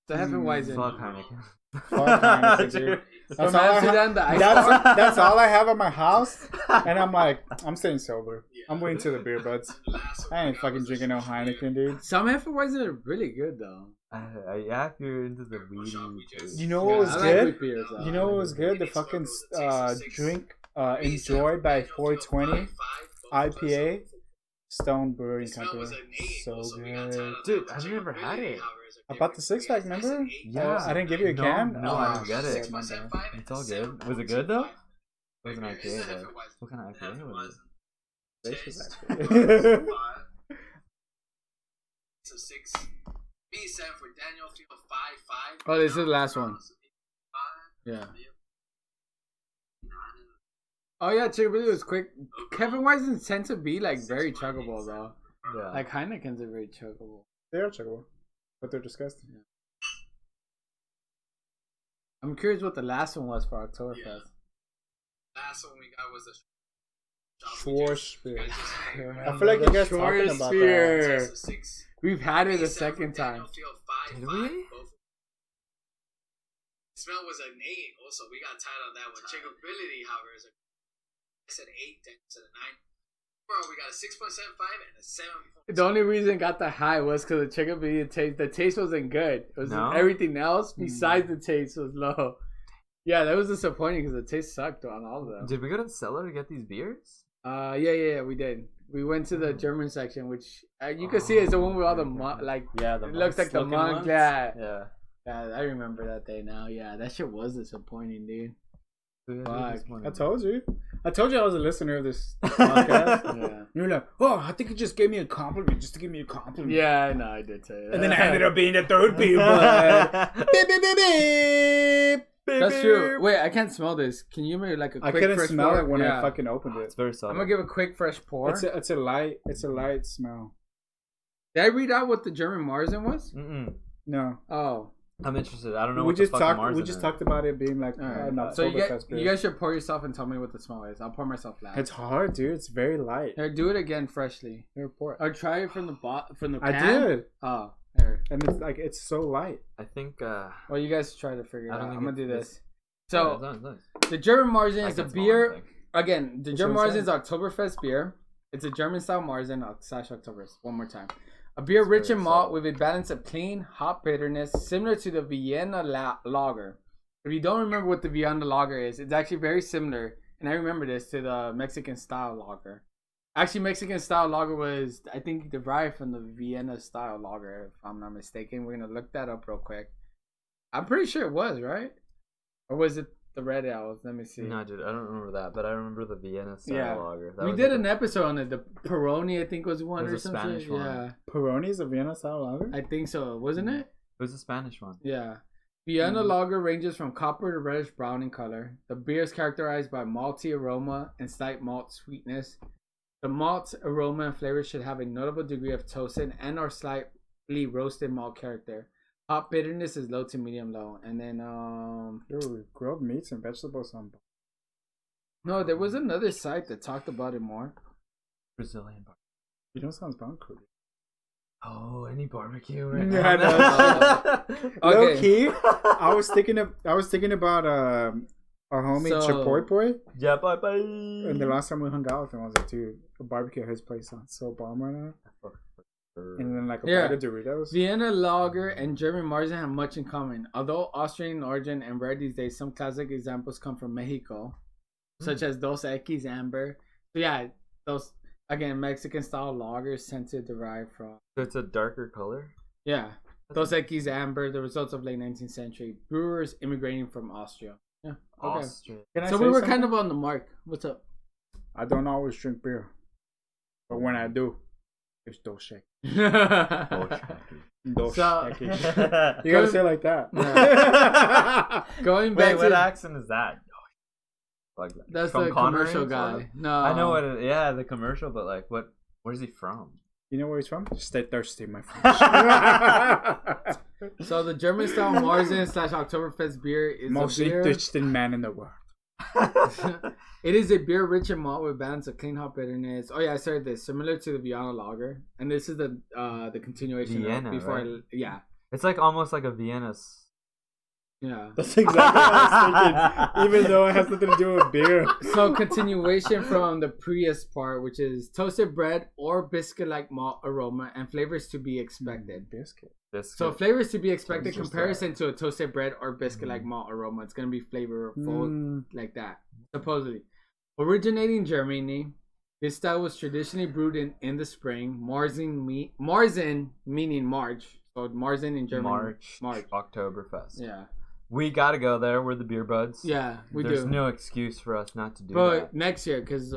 The Hefeweizen. Fuck Heineken. Fuck Heineken, dude. From That's all, I Amsterdam, the ice that's all I have at my house. And I'm like, I'm staying sober. I'm waiting till the Beer Budz. I ain't fucking drinking no Heineken, dude. Some Hefeweizen are really good though. Yeah, if you're into the weedy taste. You know what was I like good? wheat beers, though. You know what was good? The fucking drink Enjoy by 420 IPA, Stone Brewing Company. So good. Dude, I've never had it. I bought the 6-pack, remember? Yeah. I didn't give you a can? No, I didn't get shit, it. my bad. It's all good. Was it good though? It was an IPA though. What kind of IPA was it? Delicious, So actually. 6. Me 7 for Daniel. Feel 5. Oh, this is the last one. Yeah. Oh yeah, Chickabiddy was quick. Kevin Weizen's tend to be like very chuggable though. Yeah. Like Heineken's are very chuggable. They are chuggable, but they're disgusting. Yeah. I'm curious what the last one was for Oktoberfest. Yeah. Last one we got was the Schwarzbier. I feel like you guys talking about that. Schwarzbier. We've had it a second time. Did we? The smell was an 8 also. We got tied on that one. Chickability, however, is I said 8 instead of 9. Bro, we got a 6.75 and a 7. The only reason it got the high was because the Chickabiddy taste. The taste wasn't good. It was everything else besides the taste was low. Yeah, that was disappointing because the taste sucked on all of them. Did we go to the cellar to get these beers? Yeah, we did. We went to the German section, which you can see it's the one with all the the it looks like the monk. ones. Yeah, I remember that day now. Yeah, that shit was disappointing, dude. Fuck. I told you I was a listener of this podcast. Yeah. You're like, oh, I think he just gave me a compliment just to give me a compliment. Yeah, no, I did tell you that. And then I ended up being the third beer bud. Beep, beep, beep, beep. That's true. Wait, I can't smell this. Can you make like a quick I couldn't fresh smell pour? it when I fucking opened it. It's very subtle. I'm gonna give a quick fresh pour. It's a light smell. Did I read out what the German Marzen was? No. Oh. I'm interested. I don't know. We what just the fucking talked. We Marzen just is. talked about it being like So you guys should pour yourself and tell me what the smell is. I'll pour myself last. It's hard, dude. It's very light. Here, do it again freshly. Here, pour it. Or try it from the can. I did. Oh, there. And it's so light. I think. Well, you guys try to figure it I out. don't I'm think gonna do it's this. So yeah, it's nice. the German Marzen is a Like it's beer. long, I think. Again, the Which German one's Marzen is Oktoberfest beer. It's a German style Marzen / Oktoberfest. One more time. A beer rich in malt with a balance of clean, hop bitterness, similar to the Vienna lager. If you don't remember what the Vienna lager is, it's actually very similar, and I remember this, to the Mexican style lager. Actually, Mexican style lager was, I think, derived from the Vienna style lager, if I'm not mistaken. We're going to look that up real quick. I'm pretty sure it was, right? Or was it the Red Owls? Let me see. No, dude, I don't remember that, but I remember the Vienna style lager. That We was did like an episode on it. The Peroni, I think, was one It was or a something. Spanish one. Yeah, Peroni is a Vienna style lager. I think so. Wasn't it? It was a Spanish one. Yeah. Vienna lager ranges from copper to reddish brown in color. The beer is characterized by malty aroma and slight malt sweetness. The malt aroma and flavor should have a notable degree of toasted and or slightly roasted malt character. Hop bitterness is low to medium low. And then Dude, grilled meats and vegetables on. no, there was another site that talked about it more. Brazilian barbecue. You know, sounds barbecue. Oh, any barbecue? Right Yeah, I know. Low key, I was thinking about our homie Chapoy Boy. Yeah, bye. And the last time we hung out with him, I was like, dude, a barbecue at his place sounds so bomb right now. And then like a bag of Doritos. Vienna lager and German Marzen have much in common. Although Austrian in origin and rare these days, some classic examples come from Mexico, such as Dos Equis Amber. So yeah, those again Mexican style lagers tend to derive from. So it's a darker color. Yeah, Dos Equis Amber, the results of late 19th century brewers immigrating from Austria. Yeah, okay. Austria. So we were kind of on the mark. What's up? I don't always drink beer, but when I do, it's Dos Equis. Dos Equis. You gotta say it like that. Going back Wait, what to accent is that? Like that's from the Connery, commercial sort of? guy. No, I know what. The commercial, but like, where's he from? You know where he's from? Stay thirsty, my friend. So the German style Marzen / Oktoberfest beer is most a beer. interesting man in the world. It is a beer rich in malt with balance of clean hop bitterness. Oh yeah, I started this similar to the Vienna lager, and this is the continuation Vienna, of before. right? Yeah, It's like almost like a Vienna. yeah. That's exactly what I was thinking. Even though it has nothing to do with beer. So continuation from the previous part, which is toasted bread or biscuit-like malt aroma and flavors to be expected. Biscuit. So flavors to be expected It's just comparison to a toasted bread or biscuit-like malt aroma. It's gonna be flavorful like that, supposedly. Originating in Germany, this style was traditionally brewed in the spring. Marzen meaning March. So Marzen in German. March. Oktoberfest. Yeah. We gotta go there. We're the Beer Buds. Yeah, There's do. no excuse for us not to do But that. next year, because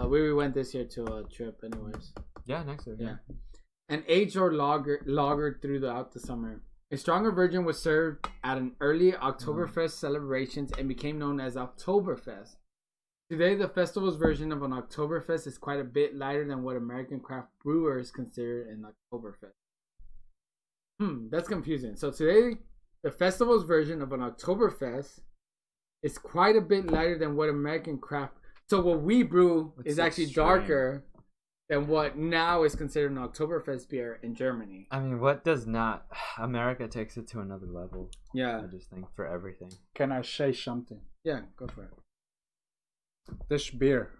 we went this year to a trip anyways. Yeah, next year. Yeah. And aged or lagered throughout the summer. A stronger version was served at an early Oktoberfest celebrations and became known as Oktoberfest. Today, the festival's version of an Oktoberfest is quite a bit lighter than what American craft brewers consider an Oktoberfest. That's confusing. So today, the festival's version of an Oktoberfest is quite a bit lighter than what American craft. So what we brew is actually darker than what now is considered an Oktoberfest beer in Germany. I mean, what does not? America takes it to another level. Yeah. I just think for everything. Can I say something? Yeah, go for it. This beer,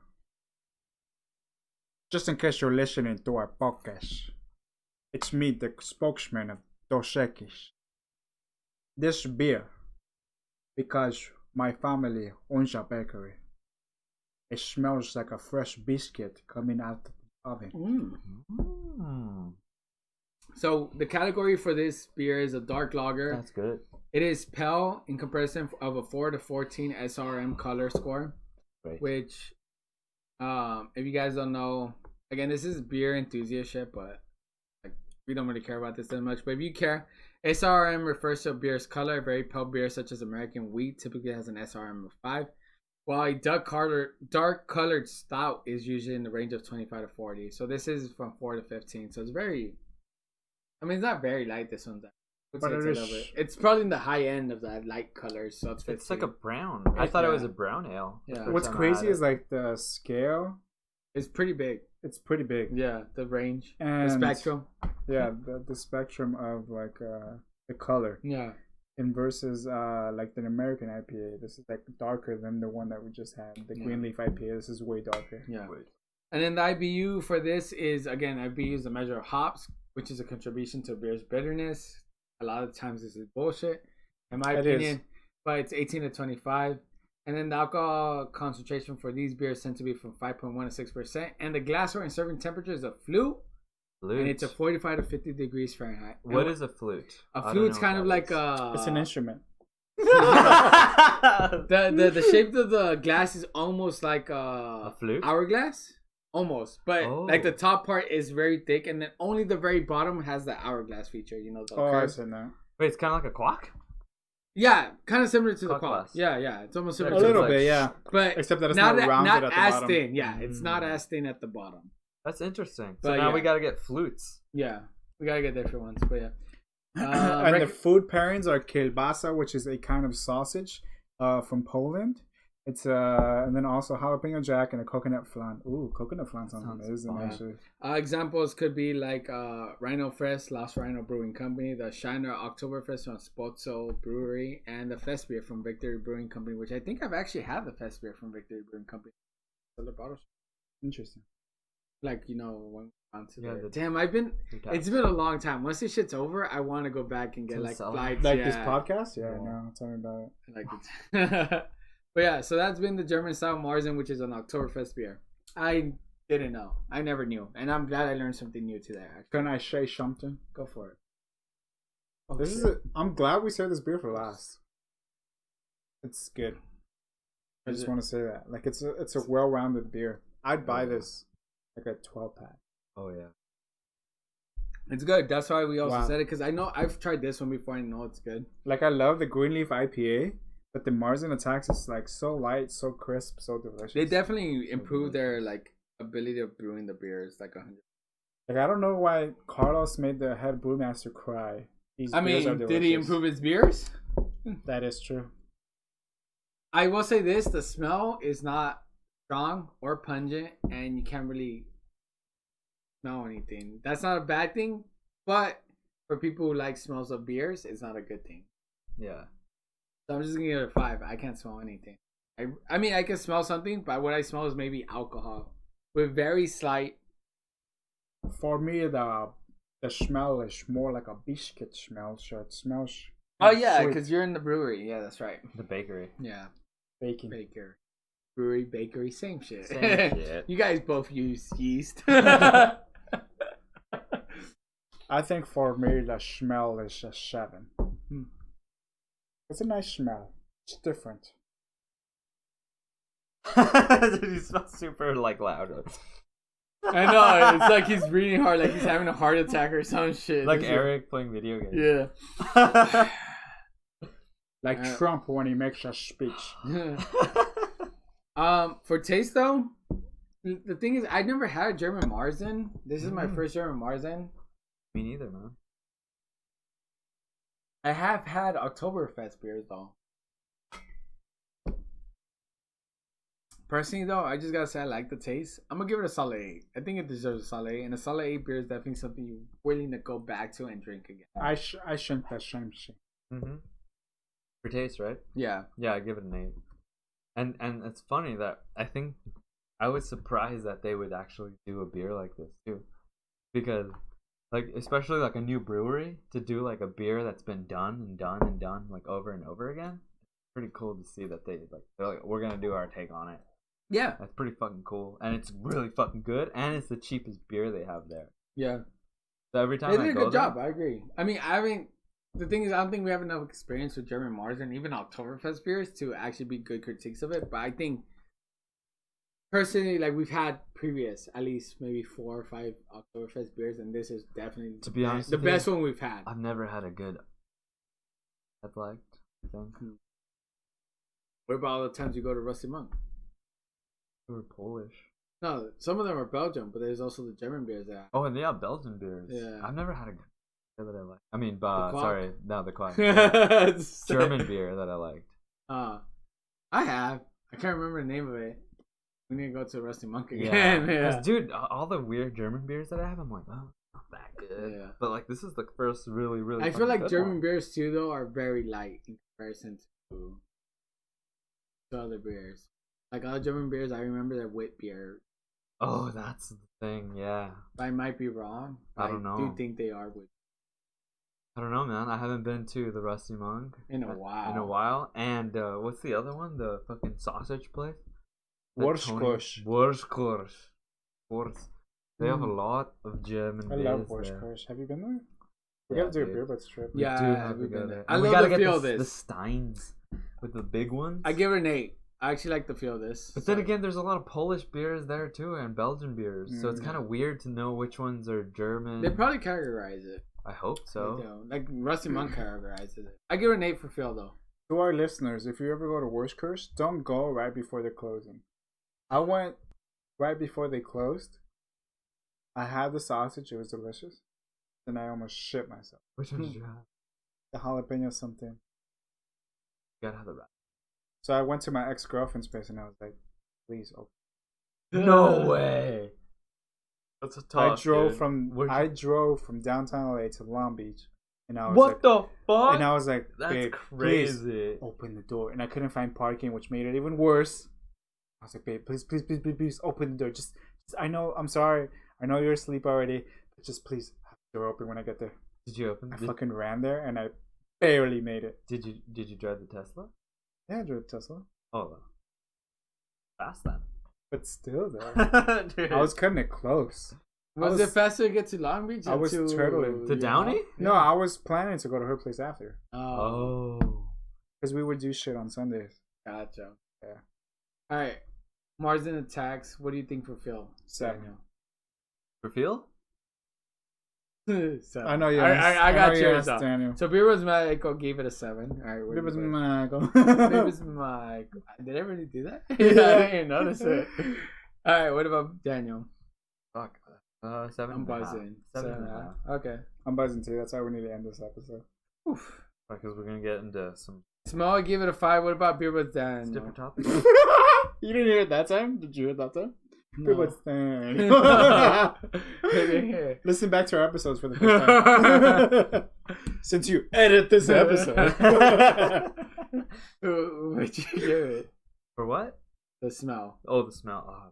just in case you're listening to our podcast, it's me, the spokesman of Dos Equis. This beer, because my family owns a bakery, it smells like a fresh biscuit coming out of the oven. So the category for this beer is a dark lager. That's good. It is pale in comparison of a 4 to 14 SRM color score. Right. Which, if you guys don't know, again, this is beer enthusiastship, but like, we don't really care about this that much. But if you care, SRM refers to a beer's color. A very pale beer, such as American wheat, typically has an SRM of 5, while a dark colored stout is usually in the range of 25 to 40. So this is from 4 to 15. So it's very, I mean, it's not very light. This one's. But it's probably in the high end of that light colors, so it's like a brown. I thought it was a brown ale. Yeah. What's crazy is like the scale. It's pretty big. It's pretty big. Yeah, the range, and the spectrum. Yeah, the spectrum of like the color. Yeah. In versus like the American IPA, this is like darker than the one that we just had. The Greenleaf IPA, this is way darker. Yeah. And then the IBU for this is, again, IBU is a measure of hops, which is a contribution to a beer's bitterness. A lot of times this is bullshit, in my opinion, but it's 18 to 25. And then the alcohol concentration for these beers tend to be from 5.1 to 6%. And the glassware and serving temperature is a flute. And it's a 45 to 50 degrees Fahrenheit. What is a flute? A flute's kind of like a... It's an instrument. the shape of the glass is almost like a flute? Hourglass. Almost, but like the top part is very thick, and then only the very bottom has the hourglass feature. You know, the curves. Wait, it's kind of like a quack. Yeah, kind of similar to the quack. Glass. Yeah, it's almost similar. A little bit, yeah. But except that it's not rounded at the as bottom. thin. Yeah, it's not as thin at the bottom. That's interesting. So but now we gotta get flutes. Yeah, we gotta get different ones. But yeah, and the food pairings are kielbasa, which is a kind of sausage from Poland. It's and then also jalapeno jack and a coconut flan. Ooh, coconut flan sounds amazing actually. Examples could be like Rhino Fest, Lost Rhino Brewing Company, the Shiner Oktoberfest from Spotzo Brewery, and the Fest beer from Whittier Brewing Company, which I think I've actually had the Fest beer from Whittier Brewing Company. Interesting. Like, you know, when onto damn, it's been a long time. Once this shit's over, I want to go back and get like flights. Like this podcast? Yeah, no, tell me about it. Like it. But yeah, so that's been the German style Marzen, which is an Oktoberfest beer. I didn't know. I never knew. And I'm glad I learned something new today. Can I say something? Go for it. I'm glad we saved this beer for last. It's good. I just want to say that. Like it's a well-rounded beer. I'd buy this like a 12-pack. Oh yeah. It's good. That's why we also said it, because I know I've tried this one before. I know it's good. Like I love the Greenleaf IPA. But the Marzen Attacks is like so light, so crisp, so delicious. They definitely improved their like ability of brewing the beers like 100. Like I don't know why Carlos made the head brewmaster cry. I mean, did he improve his beers? That is true. I will say this: the smell is not strong or pungent, and you can't really smell anything. That's not a bad thing, but for people who like smells of beers, it's not a good thing. Yeah. So I'm just gonna give it a 5. I can't smell anything. I mean, I can smell something, but what I smell is maybe alcohol with very slight. For me, the smell is more like a biscuit smell, so it smells. Oh yeah, because you're in the brewery. Yeah, that's right. The bakery. Yeah. Baking. Baker. Brewery, bakery, same shit. Same shit. You guys both use yeast. I think for me, the smell is a 7. It's a nice smell. It's different. You smell super like loud. I know. It's like he's breathing hard, like he's having a heart attack or some shit. Like Eric playing video games. Yeah. Like Trump when he makes a speech. For taste though, the thing is, I never had a German Marzen. This is my first German Marzen. Me neither, man. I have had Oktoberfest beers though. Personally though, I just gotta say I like the taste. I'm gonna give it a solid 8. I think it deserves a solid 8, and a solid 8 beer is definitely something you're willing to go back to and drink again. I shouldn't that same shit. Mm-hmm. For taste, right? Yeah. Yeah, I give it an 8. And it's funny that I think I was surprised that they would actually do a beer like this too, because like especially like a new brewery to do like a beer that's been done and done and done like over and over again. It's pretty cool to see that they're like we're gonna do our take on it. Yeah. That's pretty fucking cool, and it's really fucking good, and it's the cheapest beer they have there. Yeah. So every time They I did a go good there, job. I agree. I mean, the thing is, I don't think we have enough experience with German Marzen, even Oktoberfest beers, to actually be good critiques of it. But I think, personally, like we've had previous, at least maybe 4 or 5 Oktoberfest beers, and this is definitely, to be honest, the best one we've had. I've never had a good. I've liked. I think What about all the times you go to Rusty Monk? they were Polish. No, some of them are Belgium, but there's also the German beers that. Oh, and yeah, Belgian beers. Yeah. I've never had a good beer that I like. I mean, Quack? sorry, no, the Quack. German German beer that I liked. I have. I can't remember the name of it. We need to go to Rusty Monk Yeah, again. Yeah. 'cause, dude, all the weird German beers that I have, I'm like, oh, not that good. Yeah. But like, this is the first really, really. I feel fucking like good German one. beers too, though, are very light in comparison to other beers. Like other German beers, I remember the wit beer. Oh, that's the thing. Yeah. I might be wrong. I don't know. I do think they are wit I don't know, man. I haven't been to the Rusty Monk in a while. In a while. And what's the other one? The fucking sausage place? Wurstkursch. Wurst. They have a lot of German I beers love there. Wurstkursch. Have you been there? We Yeah, gotta do a dude. Beer Budz trip. Yeah, We do have we've to go been there. there. I And we love gotta the get feel of the this. Steins with the big ones. I give it an 8. I actually like the feel of this. But then again, there's a lot of Polish beers there too, and Belgian beers. So it's Mm. kind of weird to know which ones are German. They probably categorize it. I hope They so. do. Like Rusty Monk categorizes it. I give it an 8 for feel though. To our listeners, if you ever go to Wurstkursch, don't go right before they're closing. I went right before they closed. I had the sausage; it was delicious. Then I almost shit myself. Which one did you have? The jalapeno something. You gotta have the wrap. So I went to my ex-girlfriend's place and I was like, "Please open." No way. That's a tough. I drove dude. from downtown LA to Long Beach, and I was What like, the fuck? and I was like, That's "Babe, crazy. please open the door." And I couldn't find parking, which made it even worse. I was like, "Babe, please open the door. Just I know, I'm sorry. I know you're asleep already, but just please have the door open when I get there." Did you open? I fucking ran there and I barely made it. Did you drive the Tesla? Yeah, I drove a Tesla, Oh, fast then. but still though, Dude. I was cutting it close. Was it faster to get to Long Beach? I was to turtling. To Downey? No, I was planning to go to her place after Oh, because we would do shit on Sundays. gotcha. Yeah. All right, Marzen attacks. What do you think for Phil? 7. For feel? So, I know you. I got know you yours asked up. Daniel. So Beer Budz Michael gave it a 7. All right, It was Michael. Beer Budz Michael. Did I really do that? Yeah. I didn't notice it. All right, what about Daniel? Fuck. 7. I'm buzzing. 7.5. Okay. I'm buzzing too. That's why we need to end this episode. Oof. Because we're gonna get into some Small, I give it a 5. What about Beer Budz Daniel? different topics. You didn't hear it that time? Did you hear it that time? No. Beer Budz thing. Here. Listen back to our episodes for the first time. Since you edit this episode. What'd you give it? For what? The smell. Oh, the smell. Oh,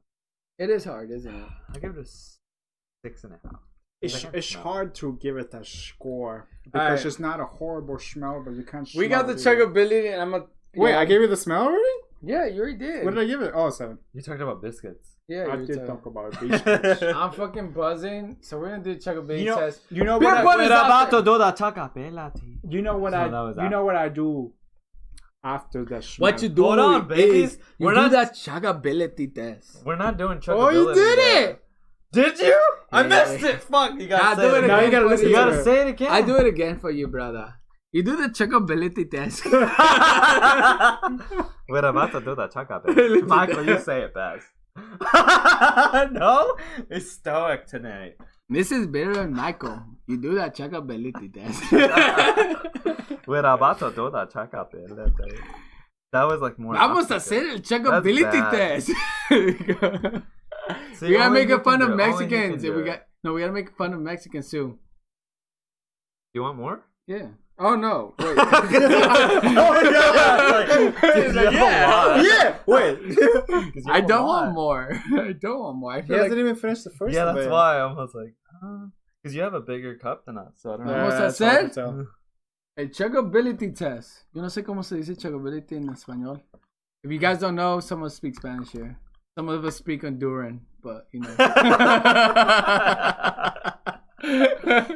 It is hard, isn't it? I give it a 6.5. It's hard to give it a score because Alright. it's not a horrible smell, but you can't. We got the chuggability, and I'm a. Wait, I gave you the smell already? Yeah, you already did. What did I give it? Oh, 7. You talked about biscuits. Yeah, I you did did. talk about biscuits. I'm fucking buzzing. So we're gonna do chuggability test. You know Beer what? Budz is out there. do the chacapelati. You know what So that was you know what I do after the smell. What you do Hold on, babies. is you We're do not- that chuggability test. We're not doing chuckability. Oh, you did yet. it! Did you? I Yeah. missed it. Fuck. You gotta say do it it again. again. Now you gotta listen You to gotta it. say it again. I do it again for you, brother. You do the checkability test. We're about to do the checkup. Michael, you say it best. No? It's stoic tonight. Mrs. Beer and Michael, you do that checkability test. We're about to do the checkup. That was like more. Vamos a hacer el checkability bad. test. See, We gotta only make you fun can of do it. Only you Mexicans. can do it. We gotta make fun of Mexicans too. You want more? Yeah. Oh no! Wait. Oh, He's like, yeah. Yeah. Wait. I don't want more. I don't want more. I He feel like hasn't even finished the first. Yeah, one, that's babe. why I was like, because you have a bigger cup than us, so I don't know. Vamos a that's hard to hacer tell. el checkability test. Yo no sé cómo se dice checkability en español. If you guys don't know, someone speaks Spanish here. Some of us speak Honduran, but you know.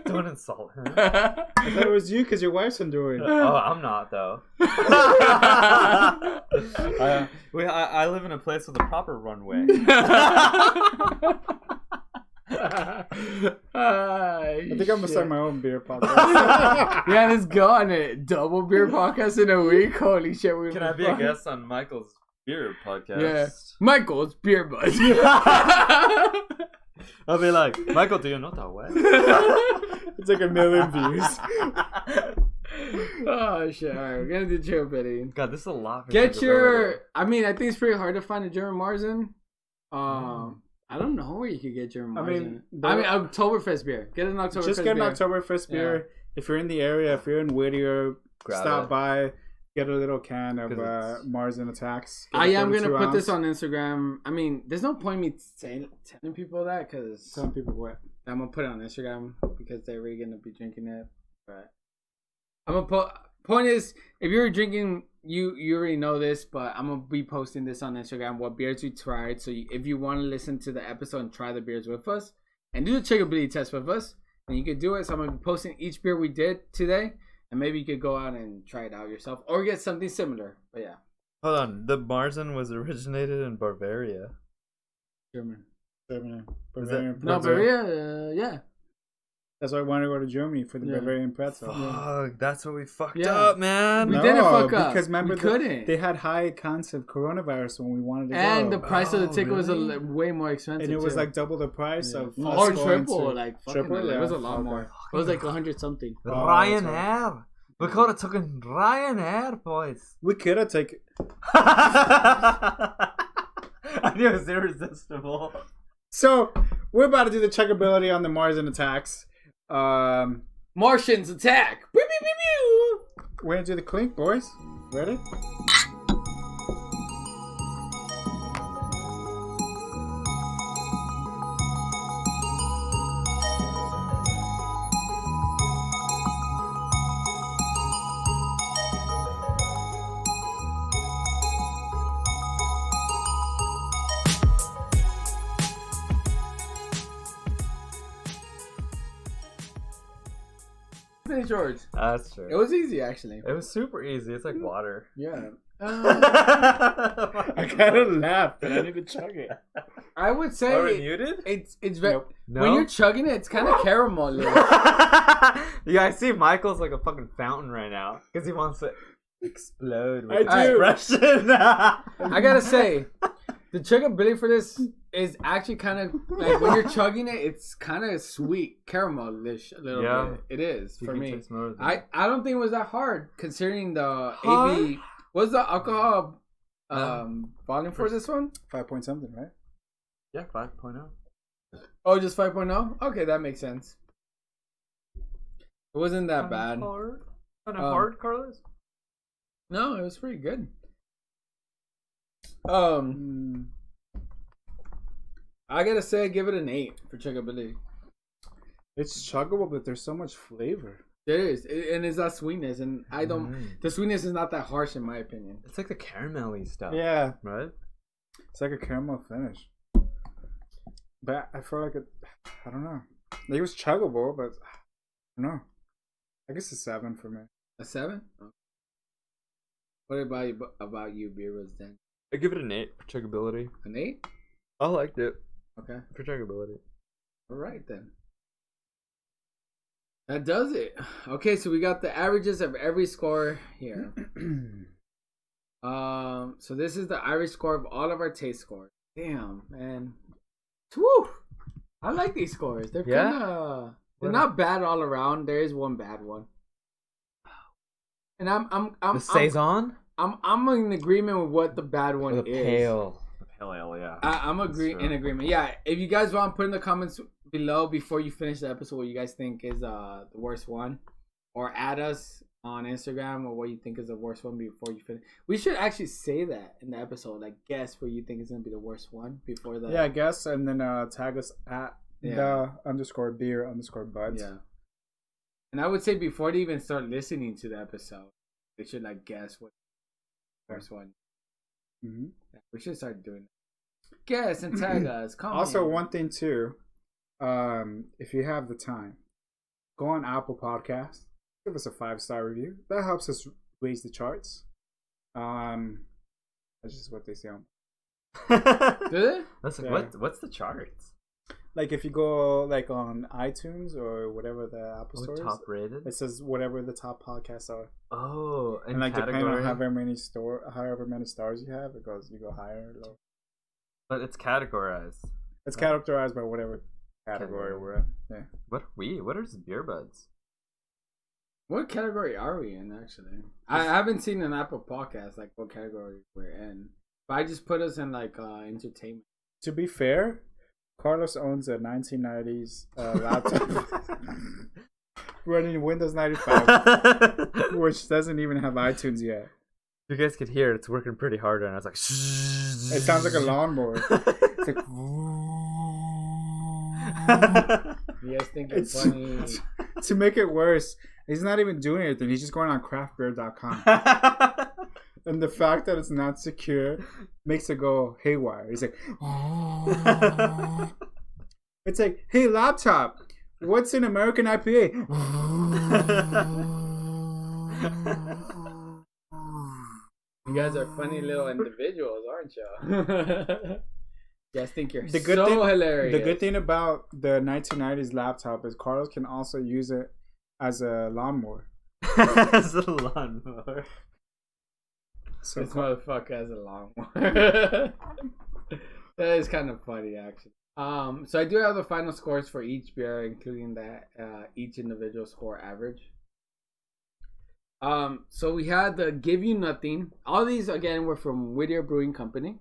Don't insult him. I thought it was you because your wife's Honduran. Oh, I'm not though. I live in a place with a proper runway. I think I'm gonna start my own beer podcast. Yeah, let's go on a double beer podcast in a week. Holy shit! Can I be a guest on Michael's beer podcast? Yeah, Michael's Beer Budz. I'll be like, Michael, do you know that way? It's like 1 million views. Oh shit! All right, we're gonna do checkability. God, this is a lot. For Get checkability. your. I mean, I think it's pretty hard to find a German Marzen. I don't know where you could get German Marzen. I mean, Oktoberfest beer. Get an Oktoberfest Just get an beer. Oktoberfest beer. If you're in the area, if you're in Whittier, Grab stop it. by, get a little can of 'Cause it's- Marzen Attacks. I am gonna 32 put this ounce. on Instagram. I mean, there's no point me telling people that because Some people what? I'm gonna put it on Instagram because they're really gonna be drinking it. But I'm gonna put. Point is, if you're drinking, you already know this, but I'm gonna be posting this on Instagram. What beers we tried. So if you want to listen to the episode and try the beers with us and do the checkability test with us, then you could do it. So I'm gonna be posting each beer we did today, and maybe you could go out and try it out yourself or get something similar. But yeah, Hold on, the Marzen was originated in Bavaria. German. Germany. Is Bavarian No, pretzel. Bavaria. Yeah. That's why I wanted to go to Germany for the Yeah. Bavarian pretzel. Fuck, that's what we fucked Yeah. up, man. We didn't fuck up. because remember We couldn't. they had high counts of coronavirus when we wanted to And go. the price of the Oh, ticket was really? way more expensive. And it was too. like double the price Yeah. of or us going triple, to- like fucking triple, it was a yeah. lot Okay. more. It was like 100 something. Ryanair. We could have taken Ryanair, boys. We could have taken. I knew it was irresistible. So we're about to do the checkability on the Marzen Attacks. Martians attack! Pew, pew, pew, pew. We're gonna do the clink, boys. Ready? Hey, George. That's true. It was easy, actually. It was super easy. It's like water. Yeah. I kind of laughed, but I need to chug it. I would say Are we muted? it's very. Nope. No? When you're chugging it, it's kind of caramel. Yeah, I see Michael's like a fucking fountain right now because he wants to explode with I do. expression. I gotta say, the chuggability for this is actually kind of like when you're chugging it, it's kind of sweet, caramelish a little Yeah. bit. It is You for can me. taste more of I it. don't think it was that hard considering the Hard? AB. What's the alcohol volume for this one? 5 point something, right? Yeah, 5.0. Oh, just 5.0? Okay, that makes sense. It wasn't that bad. Hard? Kind of Um, hard, Carlos? No, it was pretty good. I gotta say, I give it an 8 for chuggability. It's chuggable, but there's so much flavor. There is, and it's that sweetness, and I don't. The sweetness is not that harsh in my opinion. It's like the caramelly stuff. Yeah, Right? it's like a caramel finish. But I feel like it. I don't know. It was chuggable, but I don't know. I guess a 7 for me. A 7? Okay. What about you, Beer Budz? Then I give it an 8 for chuggability. an 8? I liked it Okay. for chuggability. All right then. That does it. Okay, so we got the averages of every score here. So this is the average score of all of our taste scores. Damn, man. Woo! I like these scores. They're they're not bad all around. There is one bad one. And the saison. I'm in agreement with what the bad one is. The pale ale, yeah. I'm in agreement. Yeah, if you guys want, put in the comments below before you finish the episode what you guys think is the worst one, or add us on Instagram or what you think is the worst one before you finish. We should actually say that in the episode, like guess what you think is gonna be the worst one before the. Yeah, guess, and then tag us at the _beer_buds. Yeah. And I would say before they even start listening to the episode, they should like guess what the worst one. Mm-hmm. Yeah, we should start doing that. Guess and tag us. Comment. Also, one thing too, if you have the time, go on Apple Podcasts, give us a 5-star review. That helps us raise the charts. That's just what they say on. Do they? That's like, what's the charts? Like if you go like on iTunes or whatever the Apple Store top rated, it says whatever the top podcasts are. Oh, and like depending on however many stars you have, you go higher or lower. But it's categorized. It's categorized by whatever category we're in. Yeah. What is Beer Budz? What category are we in actually? I haven't seen an Apple podcast like what category we're in. But I just put us in like entertainment. To be fair, Carlos owns a 1990s laptop running Windows 95, which doesn't even have iTunes yet. You guys could hear it's working pretty hard, and I was like, it sounds like a lawnmower. It's like, you guys think it's funny? To make it worse, he's not even doing anything. He's just going on craftbeer.com. And the fact that it's not secure makes it go haywire. He's like, it's like, hey, laptop, what's an American IPA? You guys are funny little individuals, aren't you? You guys think you're hilarious. The good thing about the 1990s laptop is Carlos can also use it as a lawnmower. As a lawnmower. So this motherfucker has a lawnmower. That is kind of funny, actually. So I do have the final scores for each beer, including that each individual score average. So we had the Give You Nothin. All these again were from Whittier Brewing Company.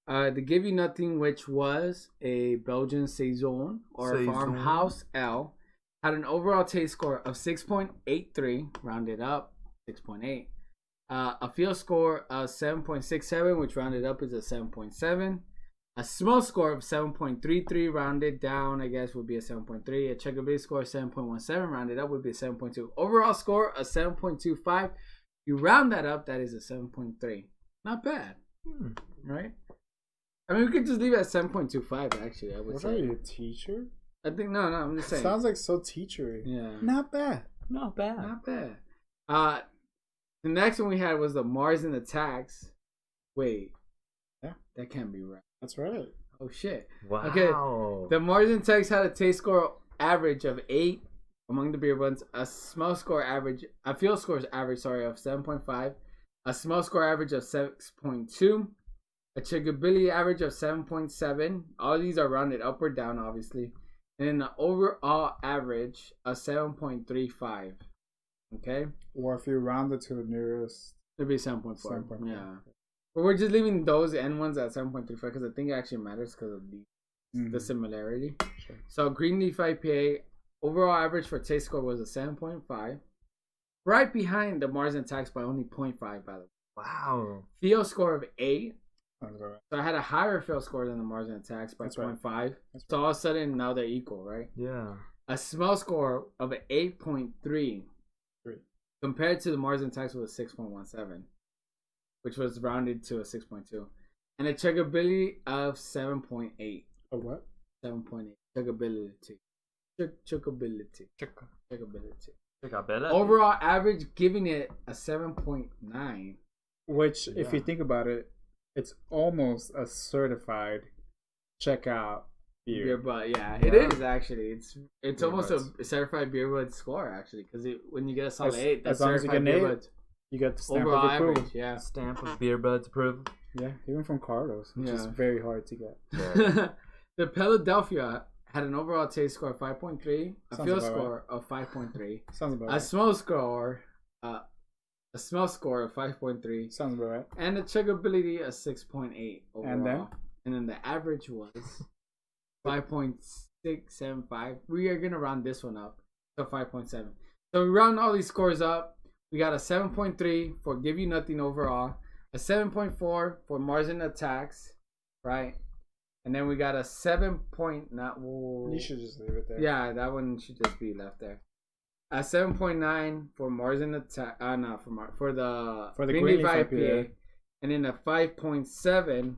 The Give You Nothin, which was a Belgian saison or farmhouse ale, had an overall taste score of 6.83, rounded up 6.8. A field score of 7.67, which rounded up is a 7.7. A smell score of 7.33, rounded down, I guess, would be a 7.3. A checkability score of 7.17, rounded up would be a 7.2. Overall score of 7.25. You round that up, that is a 7.3. Not bad, right? I mean, we could just leave it at 7.25, actually, I would say. What are you, a teacher? I think, no, I'm just saying. Sounds like so teachery. Yeah. Not bad. Not bad. The next one we had was the Marzen Attacks. Wait. Yeah. That can't be right. That's right. Oh, shit. Wow. Okay. The Marzen Attacks had a taste score average of 8 among the beer buds. A field score average, of 7.5. A smell score average of 6.2. A drinkability average of 7.7. All these are rounded up or down, obviously. And then the overall average of 7.35. Okay? Or if you round it to the nearest, it'd be 7.4. Yeah. But we're just leaving those N ones at 7.35 because I think it actually matters because of the similarity. Sure. So Greenleaf IPA, overall average for taste score was a 7.5. Right behind the Marzen Attacks by only 0.5, by the way. Wow. Field score of 8. Right. So I had a higher field score than the Marzen Attacks by 0.5. Right. So all of a sudden now they're equal, right? Yeah. A smell score of an 8.3 compared to the Marzen Attacks was a 6.17, which was rounded to a 6.2, and a checkability of 7.8. A what? 7.8. Checkability. Checkability. Checkability. Overall average, giving it a 7.9. Which, if you think about it, it's almost a certified checkout Beer Budz. Yeah, it is actually. It's almost a certified Beer Budz score actually, because when you get a solid 8, that's certified Beer Budz. You got the stamp overall of approval. average. Yeah, Stamp of Beer Budz approval. Yeah, even from Carlos, which is very hard to get. The Paledelphia had an overall taste score of 5.3, a feel score of 5.3, Sounds about a right. smell score, of 5.3. Sounds about right. And the chuggability of 6.8 overall. And then the average was 5.675. We are gonna round this one up to 5.7. So we round all these scores up. We got a 7.3 for Give You Nothing overall, a 7.4 for Marzen attacks, right? And then we got a 7. You should just leave it there. Yeah, that one should just be left there. A 7.9 for Marzen attack. For the Greenleaf IPA, and then a 5.7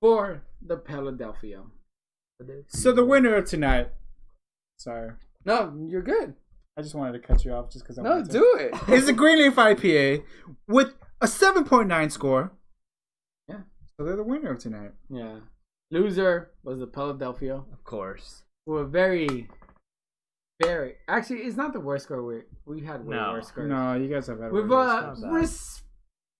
for the Paledelphia. So the winner of tonight. Sorry. No, you're good. I just wanted to cut you off just because I wanted to. Do it. Is the Greenleaf IPA with a 7.9 score. Yeah. So they're the winner of tonight. Yeah. Loser was the Paledelphia. Of course. Who were very. Actually, it's not the worst score. We had way worse scores. No, you guys have had with a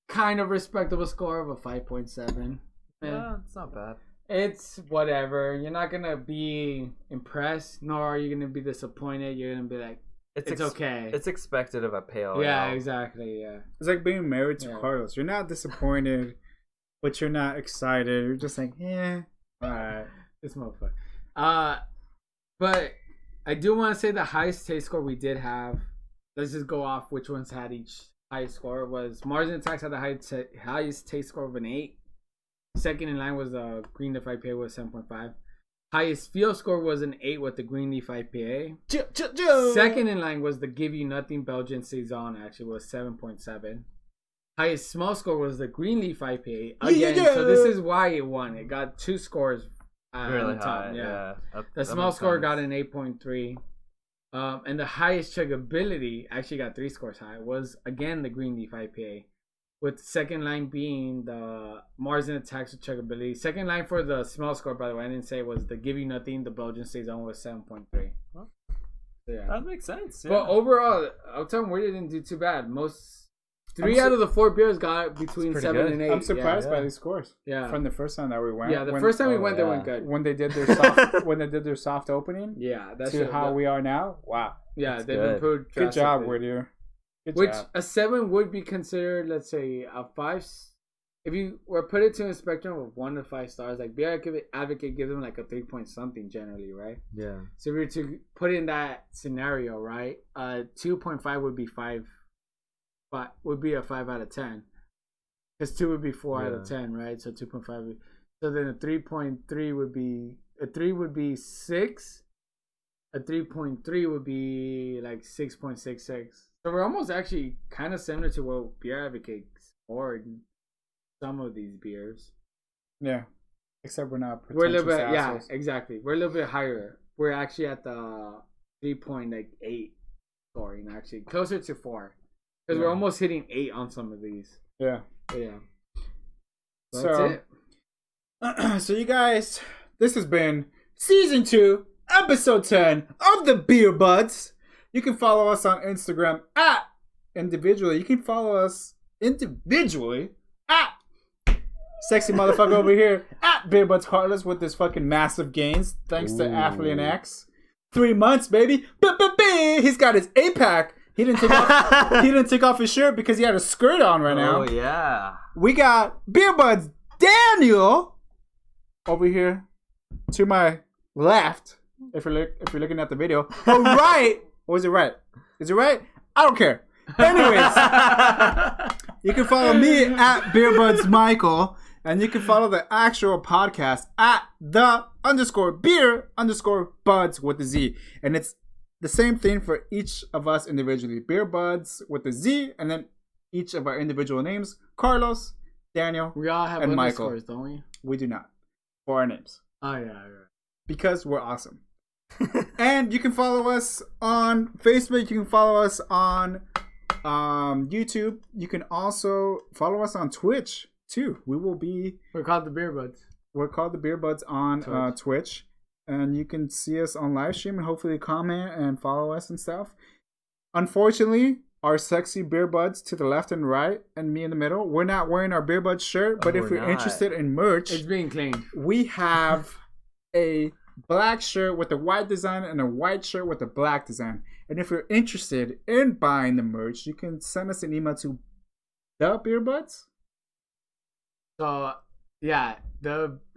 kind of respectable score of a 5.7. Yeah, it's not bad. It's whatever. You're not gonna be impressed, nor are you gonna be disappointed. You're gonna be like, it's okay. It's expected of a pale Yeah, ale. exactly. Yeah. It's like being married to Carlos. You're not disappointed, but you're not excited. You're just like, yeah, all right, this motherfucker. But I do want to say the highest taste score we did have. Let's just go off which ones had each highest score. Was Marzen Attacks had the highest taste score of an 8. Second in line was the Greenleaf IPA with 7.5. Highest feel score was an 8 with the Greenleaf IPA. Second in line was the Give You Nothing Belgian Saison, actually was 7.7. Highest smell score was the Greenleaf IPA. Again, so this is why it won. It got 2 scores really on top. high, Yeah. That The smell score sense. got an 8.3. And the highest chuggability, actually got 3 scores high, was again the Greenleaf IPA. With the second line being the Marzen Attacks with chuggability. Second line for the smell score, by the way, I didn't say, was the Give You Nothing, the Belgian Saison was 7.3. Well, yeah. that makes sense. Yeah. But overall, I'll tell them we didn't do too bad. Three out of the 4 beers got between 7 good. and 8. I'm surprised by these scores. Yeah. From the first time that we went. Yeah, the first time we went, they went good. When they did their soft opening. Yeah, that's we are now. Wow. Yeah, that's they've good. improved. Good job, drastically. Whittier. Which a 7 would be considered, let's say, a 5. If you were put it to a spectrum of 1 to 5 stars, like Beer Advocate gives them like a 3 point something generally, right? Yeah. So if we were to put in that scenario, right, 2.5 would be 5. But would be a 5 out of 10. Because 2 would be 4 out of 10, right? So 2.5 would, so then a 3.3 would be, a 3 would be 6. A 3.3 would be like 6.66. So we're almost actually kind of similar to what Beer Advocate scored some of these beers. Yeah. Except we're not We're a little bit, assholes. yeah, exactly. We're a little bit higher. We're actually at the 3.8 scoring, actually. Closer to 4. Because we're almost hitting 8 on some of these. Yeah. But yeah. So that's it. So you guys, this has been season 2, episode 10 of the Beer Budz. You can follow us on Instagram individually. You can follow us individually sexy motherfucker over here Beer Budz Carlos with this fucking massive gains thanks to Athlete X. 3 months, baby. He's got his 8-pack. He didn't take off his shirt because he had a skirt on right now. Oh yeah. We got Beer Budz Daniel over here to my left. If you're looking at the video, or right, or is it right? Is it right? I don't care. Anyways, you can follow me at Beer Budz Michael, and you can follow the actual podcast at _beer_buds with the Z, and it's the same thing for each of us individually. Beer Budz with the Z, and then each of our individual names: Carlos, Daniel, we all have and Michael. underscores, don't we? We do not for our names. Oh yeah, right. Because we're awesome. And you can follow us on Facebook. You can follow us on YouTube. You can also follow us on Twitch too. We're called the Beer Budz. We're called the Beer Budz on Twitch. and you can see us on live stream and hopefully comment and follow us and stuff. Unfortunately, our sexy Beer Buds to the left and right and me in the middle, we're not wearing our Beer Buds shirt, but if you're interested in merch, it's being cleaned. We have a black shirt with a white design and a white shirt with a black design. And if you're interested in buying the merch, you can send us an email to the Beer Buds. So yeah,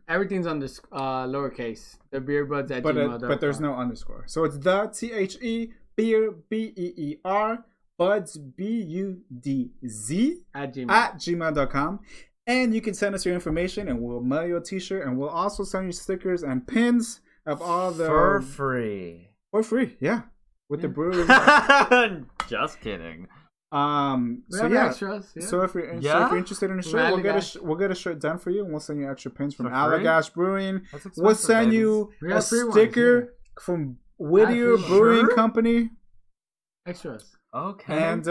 everything's on this lowercase. The Beer Buds at gmail.com. But there's no underscore. So it's the THE Beer BEER Buds BUDZ at gmail.com. And you can send us your information and we'll mail you a t-shirt, and we'll also send you stickers and pins of all the for free. For free, yeah. With the brewery. Just kidding. So yeah. Extras, yeah. So if you're interested in a shirt, we'll get a shirt done for you, and we'll send you extra pins from Allagash Brewing. We'll send you a sticker from Whittier Brewing Company. Extras. Okay. And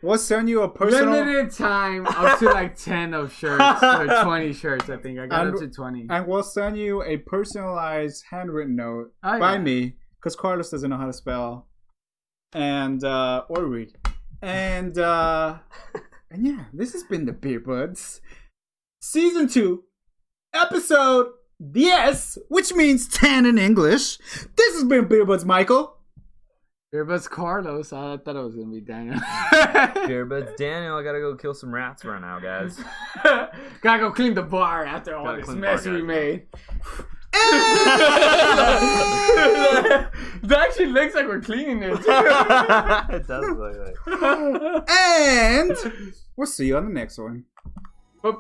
we'll send you a personal limited time up to like 10 of shirts or 20 shirts. I think I got up to 20. And we'll send you a personalized handwritten note by me, because Carlos doesn't know how to spell and or read. And yeah, this has been the Beer Buds Season 2, Episode 10, which means 10 in English. This has been Beer Buds Michael. Beer Budz Carlos. I thought it was gonna be Daniel. Beer Budz Daniel. I gotta go kill some rats right now, guys. Gotta go clean the bar after all this mess we made. It actually looks like we're cleaning it. It does look like. And we'll see you on the next one. Boop.